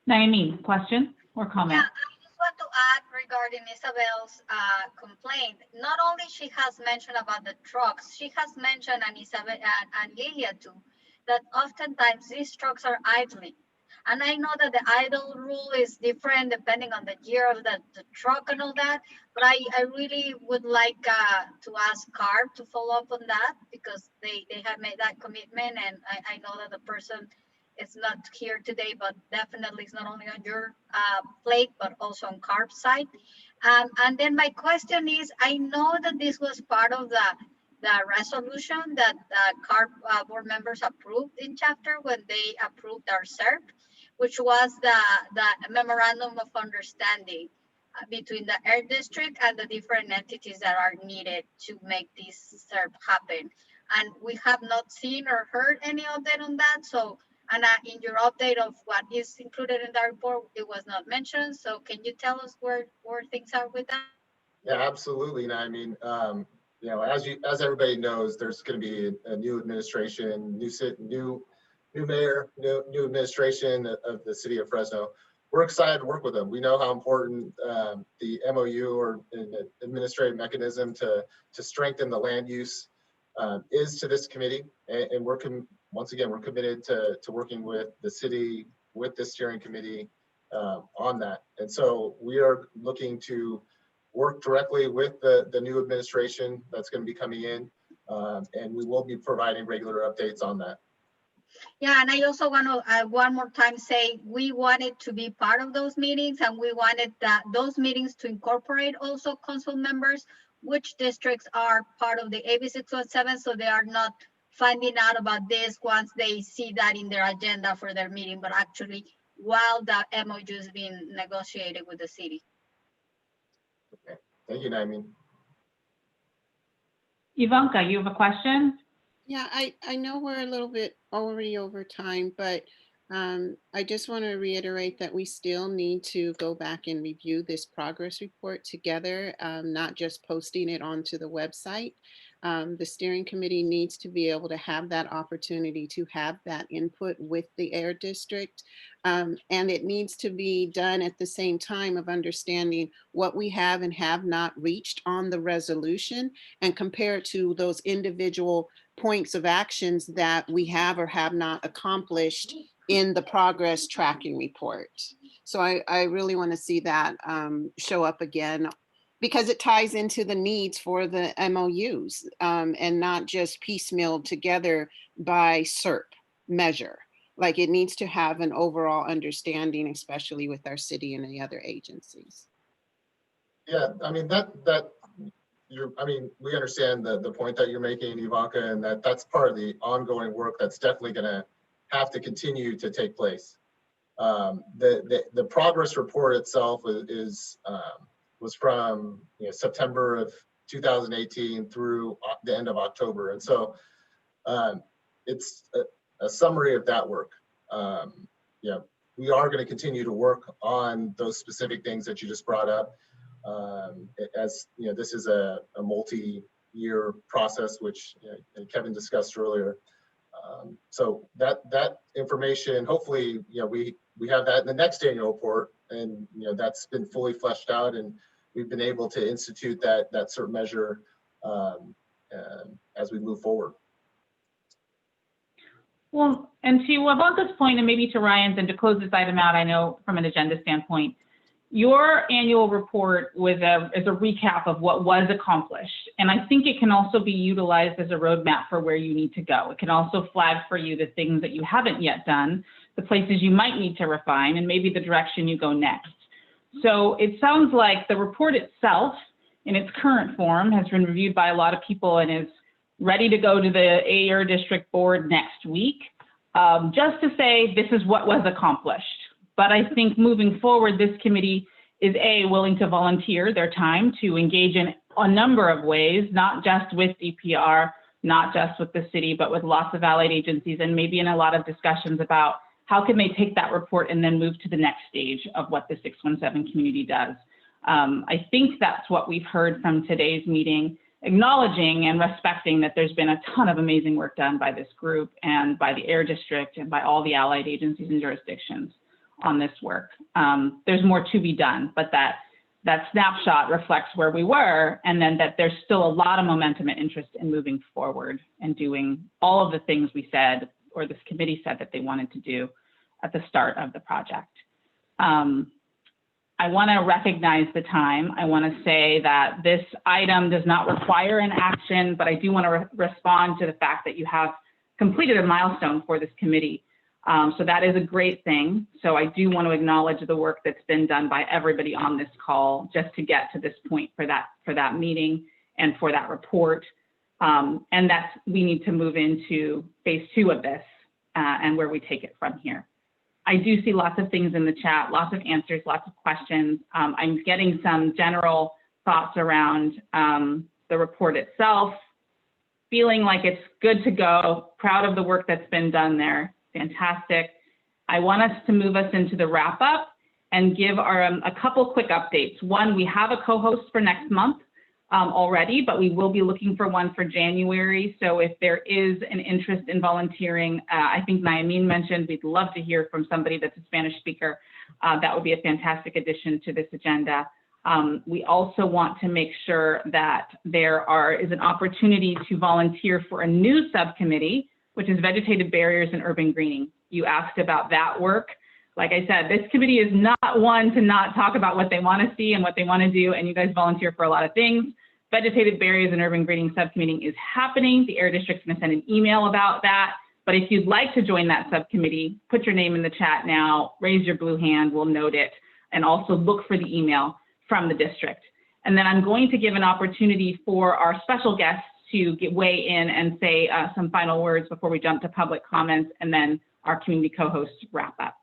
Naomi, question or comment? Yeah, I just want to add regarding Isabel's complaint. Not only she has mentioned about the trucks, she has mentioned, and Isabel and Lilia too, that oftentimes these trucks are idling. And I know that the idle rule is different depending on the year of the truck and all that, but I really would like to ask CARB to follow up on that, because they have made that commitment, and I know that the person is not here today, but definitely it's not only on your plate, but also on CARB's side. And then my question is, I know that this was part of the resolution that CARB board members approved in chapter when they approved our SERP, which was the memorandum of understanding between the Air District and the different entities that are needed to make this SERP happen. And we have not seen or heard any update on that. So, and in your update of what is included in the report, it was not mentioned. So can you tell us where things are with that? Yeah, absolutely. I mean, you know, as everybody knows, there's going to be a new administration, new mayor, new administration of the city of Fresno. We're excited to work with them. We know how important the MOU, or an administrative mechanism to strengthen the land use, is to this committee. And once again, we're committed to working with the city, with the steering committee on that. And so we are looking to work directly with the new administration that's going to be coming in, and we will be providing regular updates on that. Yeah, and I also want to one more time say we wanted to be part of those meetings, and we wanted those meetings to incorporate also council members, which districts are part of the AB 617, so they are not finding out about this once they see that in their agenda for their meeting, but actually while the MOU is being negotiated with the city. Okay. Thank you, Naomi. Ivanka, you have a question? Yeah, I know we're a little bit already over time, but I just want to reiterate that we still need to go back and review this progress report together, not just posting it onto the website. The steering committee needs to be able to have that opportunity to have that input with the Air District. And it needs to be done at the same time of understanding what we have and have not reached on the resolution, and compare it to those individual points of actions that we have or have not accomplished in the progress tracking report. So I really want to see that show up again, because it ties into the needs for the MOUs, and not just piecemealed together by SERP measure. Like, it needs to have an overall understanding, especially with our city and the other agencies. Yeah, I mean, we understand the point that you're making, Ivanka, and that's part of the ongoing work that's definitely going to have to continue to take place. The progress report itself was from September of 2018 through the end of October, and so it's a summary of that work. We are going to continue to work on those specific things that you just brought up. As you know, this is a multi-year process, which Kevin discussed earlier. So that information, hopefully, we have that in the next annual report, and that's been fully fleshed out, and we've been able to institute that certain measure as we move forward. Well, and to Ivanka's point, and maybe to Ryan's, and to close this item out, I know from an agenda standpoint, your annual report is a recap of what was accomplished. And I think it can also be utilized as a roadmap for where you need to go. It can also flag for you the things that you haven't yet done, the places you might need to refine, and maybe the direction you go next. So it sounds like the report itself in its current form has been reviewed by a lot of people and is ready to go to the Air District Board next week, just to say this is what was accomplished. But I think moving forward, this committee is willing to volunteer their time to engage in a number of ways, not just with DPR, not just with the city, but with lots of allied agencies, and maybe in a lot of discussions about how can they take that report and then move to the next stage of what the 617 community does. I think that's what we've heard from today's meeting, acknowledging and respecting that there's been a ton of amazing work done by this group and by the Air District and by all the allied agencies and jurisdictions on this work. There's more to be done, but that snapshot reflects where we were, and then that there's still a lot of momentum and interest in moving forward and doing all of the things we said, or this committee said that they wanted to do at the start of the project. I want to recognize the time. I want to say that this item does not require an action, but I do want to respond to the fact that you have completed a milestone for this committee. So that is a great thing. So I do want to acknowledge the work that's been done by everybody on this call just to get to this point for that meeting and for that report. And that we need to move into phase 2 of this and where we take it from here. I do see lots of things in the chat, lots of answers, lots of questions. I'm getting some general thoughts around the report itself, feeling like it's good to go, proud of the work that's been done there, fantastic. I want us to move us into the wrap up and give a couple quick updates. One, we have a co-host for next month already, but we will be looking for one for January. So if there is an interest in volunteering, I think Nayamin mentioned we'd love to hear from somebody that's a Spanish speaker. That would be a fantastic addition to this agenda. We also want to make sure that there is an opportunity to volunteer for a new subcommittee, which is vegetative barriers and urban greening. You asked about that work. Like I said, this committee is not one to not talk about what they want to see and what they want to do, and you guys volunteer for a lot of things. Vegetative barriers and urban greening subcommittee is happening. The Air District's going to send an email about that. But if you'd like to join that subcommittee, put your name in the chat now, raise your blue hand, we'll note it, and also look for the email from the district. And then I'm going to give an opportunity for our special guests to weigh in and say some final words before we jump to public comments, and then our community co-hosts wrap up.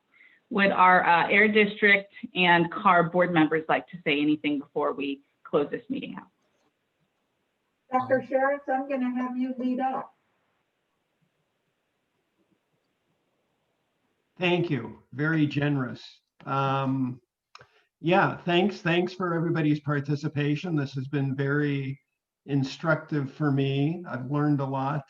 Would our Air District and CAR board members like to say anything before we close this meeting out? Dr. Sherritt, I'm going to have you lead off. Thank you. Very generous. Yeah, thanks for everybody's participation. This has been very instructive for me. I've learned a lot.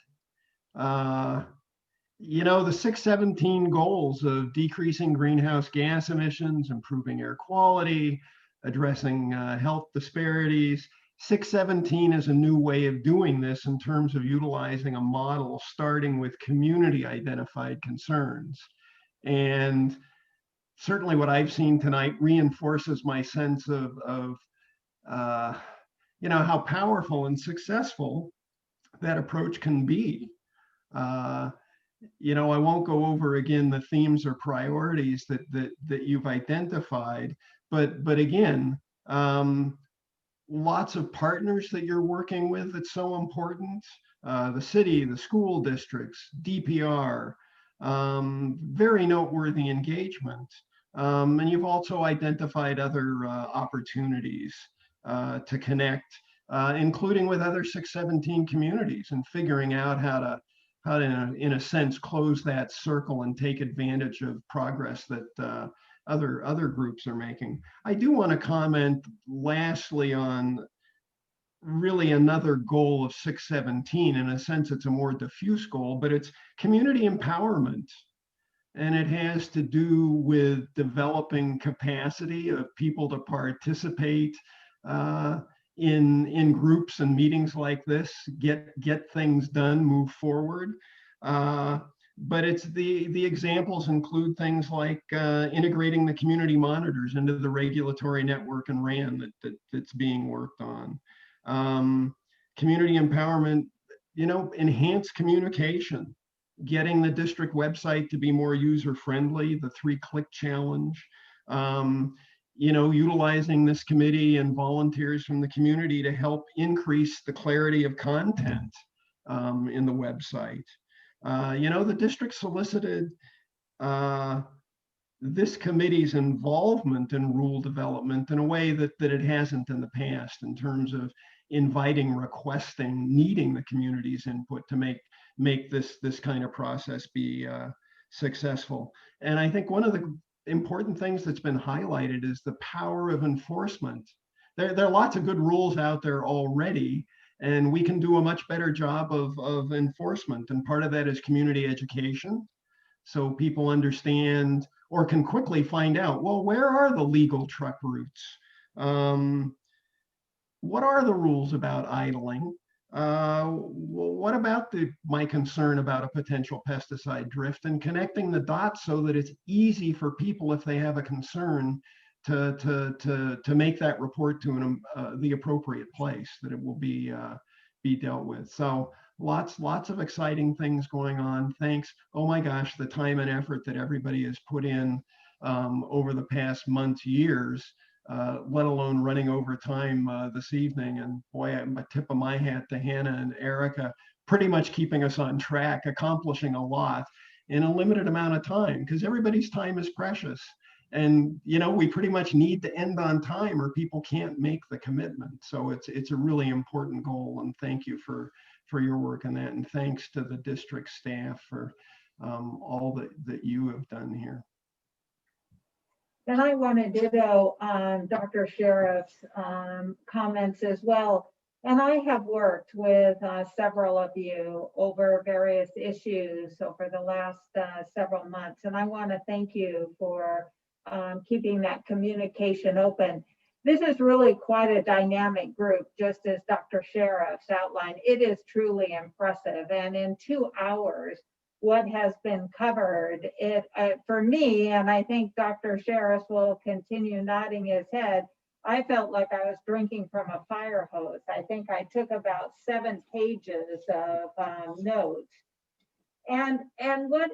You know, the 617 goals of decreasing greenhouse gas emissions, improving air quality, addressing health disparities. 617 is a new way of doing this in terms of utilizing a model starting with community identified concerns. And certainly what I've seen tonight reinforces my sense of you know, how powerful and successful that approach can be. You know, I won't go over again the themes or priorities that you've identified, but again, lots of partners that you're working with, that's so important. The city, the school districts, DPR, very noteworthy engagement. And you've also identified other opportunities to connect, including with other 617 communities, and figuring out how to in a sense close that circle and take advantage of progress that other groups are making. I do want to comment lastly on really another goal of 617. In a sense, it's a more diffuse goal, but it's community empowerment. And it has to do with developing capacity of people to participate in groups and meetings like this, get things done, move forward. But it's the examples include things like integrating the community monitors into the regulatory network and RAN that's being worked on. Community empowerment, you know, enhanced communication, getting the district website to be more user-friendly, the 3-click challenge, you know, utilizing this committee and volunteers from the community to help increase the clarity of content in the website. You know, the district solicited this committee's involvement in rule development in a way that it hasn't in the past, in terms of inviting, requesting, needing the community's input to make this kind of process be successful. And I think one of the important things that's been highlighted is the power of enforcement. There are lots of good rules out there already, and we can do a much better job of enforcement. And part of that is community education, so people understand or can quickly find out, well, where are the legal truck routes? What are the rules about idling? What about my concern about a potential pesticide drift, and connecting the dots so that it's easy for people, if they have a concern, to make that report to the appropriate place that it will be dealt with. So lots of exciting things going on. Thanks. Oh my gosh, the time and effort that everybody has put in over the past months, years, let alone running over time this evening. And boy, I'm a tip of my hat to Hannah and Erica, pretty much keeping us on track, accomplishing a lot in a limited amount of time, because everybody's time is precious. And, you know, we pretty much need to end on time or people can't make the commitment. So it's a really important goal. And thank you for your work on that. And thanks to the district staff for all that you have done here. And I want to ditto Dr. Sheriff's comments as well. And I have worked with several of you over various issues over the last several months. And I want to thank you for keeping that communication open. This is really quite a dynamic group, just as Dr. Sheriff's outlined. It is truly impressive. And in 2 hours, what has been covered, for me, and I think Dr. Sheriff will continue nodding his head, I felt like I was drinking from a fire hose. I think I took about 7 pages of notes. And what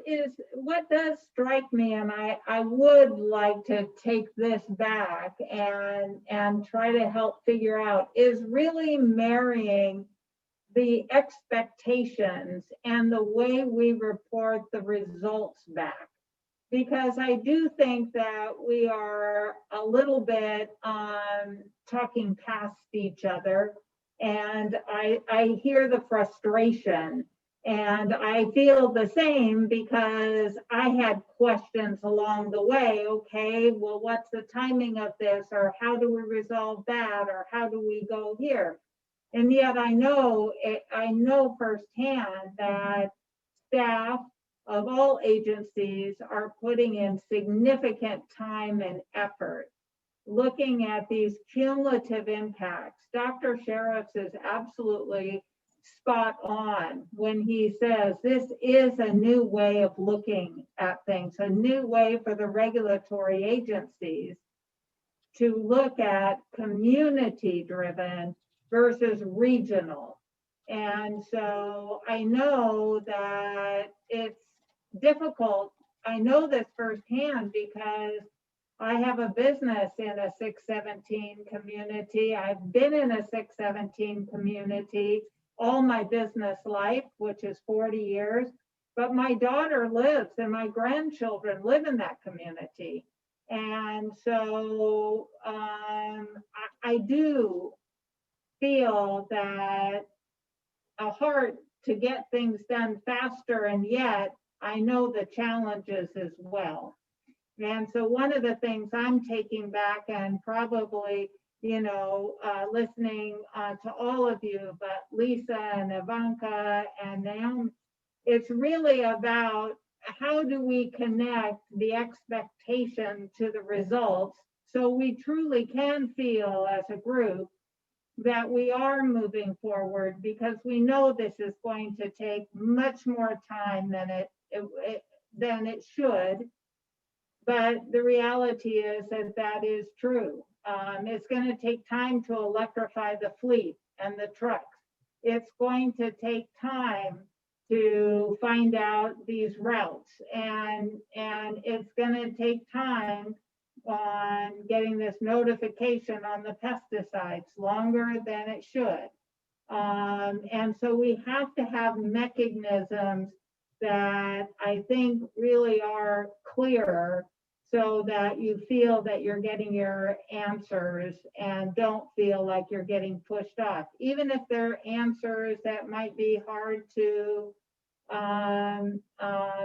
does strike me, and I would like to take this back and try to help figure out, is really marrying the expectations and the way we report the results back. Because I do think that we are a little bit talking past each other, and I hear the frustration. And I feel the same because I had questions along the way. Okay, well, what's the timing of this? Or how do we resolve that? Or how do we go here? And yet I know firsthand that staff of all agencies are putting in significant time and effort looking at these cumulative impacts. Dr. Sheriff's is absolutely spot on when he says this is a new way of looking at things, a new way for the regulatory agencies to look at community-driven versus regional. And so I know that it's difficult. I know this firsthand because I have a business in a 617 community. I've been in a 617 community all my business life, which is 40 years, but my daughter lives and my grandchildren live in that community. And so I do feel that a heart to get things done faster, and yet I know the challenges as well. And so one of the things I'm taking back, and probably, you know, listening to all of you, but Lisa and Ivanka and Naomi, it's really about how do we connect the expectation to the results so we truly can feel as a group that we are moving forward, because we know this is going to take much more time than it should. But the reality is that is true. It's going to take time to electrify the fleet and the trucks. It's going to take time to find out these routes, and it's going to take time on getting this notification on the pesticides, longer than it should. And so we have to have mechanisms that I think really are clear, so that you feel that you're getting your answers and don't feel like you're getting pushed off, even if they're answers that might be hard to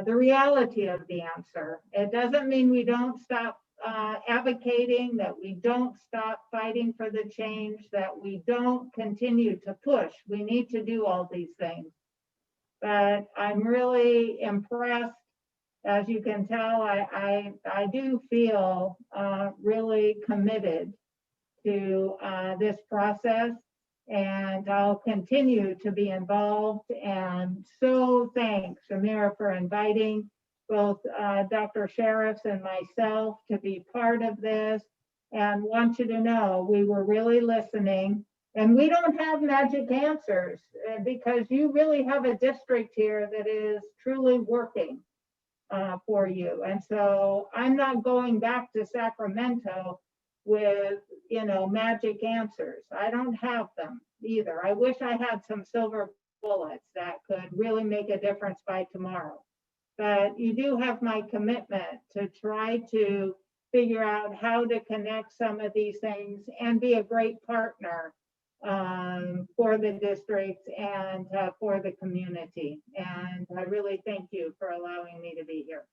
the reality of the answer. It doesn't mean we don't stop advocating, that we don't stop fighting for the change, that we don't continue to push. We need to do all these things. But I'm really impressed. As you can tell, I do feel really committed to this process. And I'll continue to be involved. And so thanks, Amira, for inviting both Dr. Sheriffs and myself to be part of this. And want you to know we were really listening. And we don't have magic answers because you really have a district here that is truly working for you. And so I'm not going back to Sacramento with, magic answers. I don't have them either. I wish I had some silver bullets that could really make a difference by tomorrow. But you do have my commitment to try to figure out how to connect some of these things and be a great partner for the district and for the community. And I really thank you for allowing me to be here.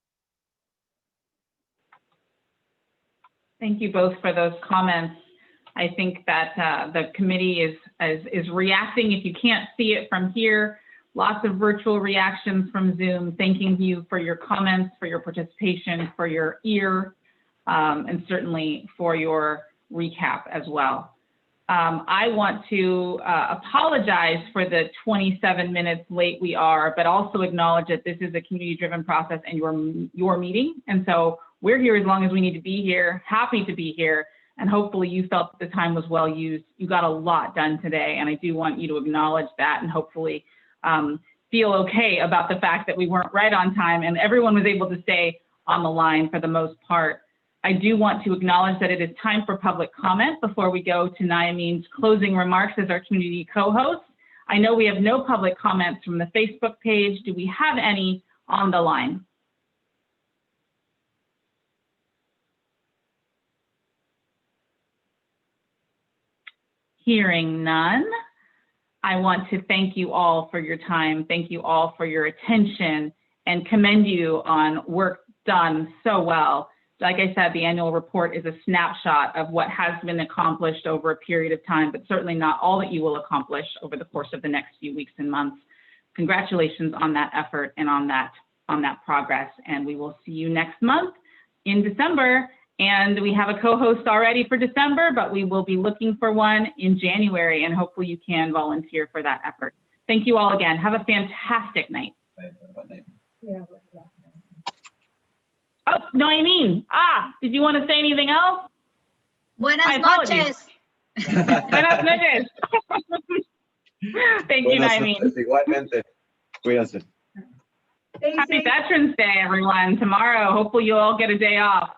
Thank you both for those comments. I think that the committee is reacting. If you can't see it from here, lots of virtual reactions from Zoom, thanking you for your comments, for your participation, for your ear, and certainly for your recap as well. I want to apologize for the 27 minutes late we are, but also acknowledge that this is a community-driven process and your meeting. And so we're here as long as we need to be here, happy to be here, and hopefully you felt that the time was well used. You got a lot done today, and I do want you to acknowledge that and hopefully feel okay about the fact that we weren't right on time and everyone was able to stay on the line for the most part. I do want to acknowledge that it is time for public comment before we go to Nayamin's closing remarks as our community co-host. I know we have no public comments from the Facebook page. Do we have any on the line? Hearing none, I want to thank you all for your time. Thank you all for your attention and commend you on work done so well. Like I said, the annual report is a snapshot of what has been accomplished over a period of time, but certainly not all that you will accomplish over the course of the next few weeks and months. Congratulations on that effort and on that progress. And we will see you next month in December. And we have a co-host already for December, but we will be looking for one in January, and hopefully you can volunteer for that effort. Thank you all again. Have a fantastic night. Oh, Noemí. Did you want to say anything else? Buenas noches. Buenas noches. Thank you, Noemí. Igualmente. Cuídense. Happy Veterans Day, everyone. Tomorrow, hopefully you'll all get a day off.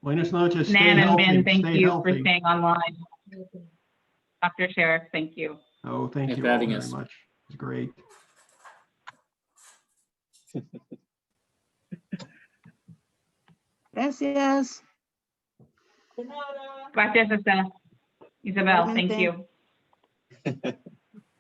Buenas noches. Stay Nan and healthy. Ben, thank Stay you healthy. for staying online. Dr. Sheriff, thank you. Oh, thank Thanks you for all having very us. much. It's great. Gracias. Gracias, Isabel. Thank Igualmente. you.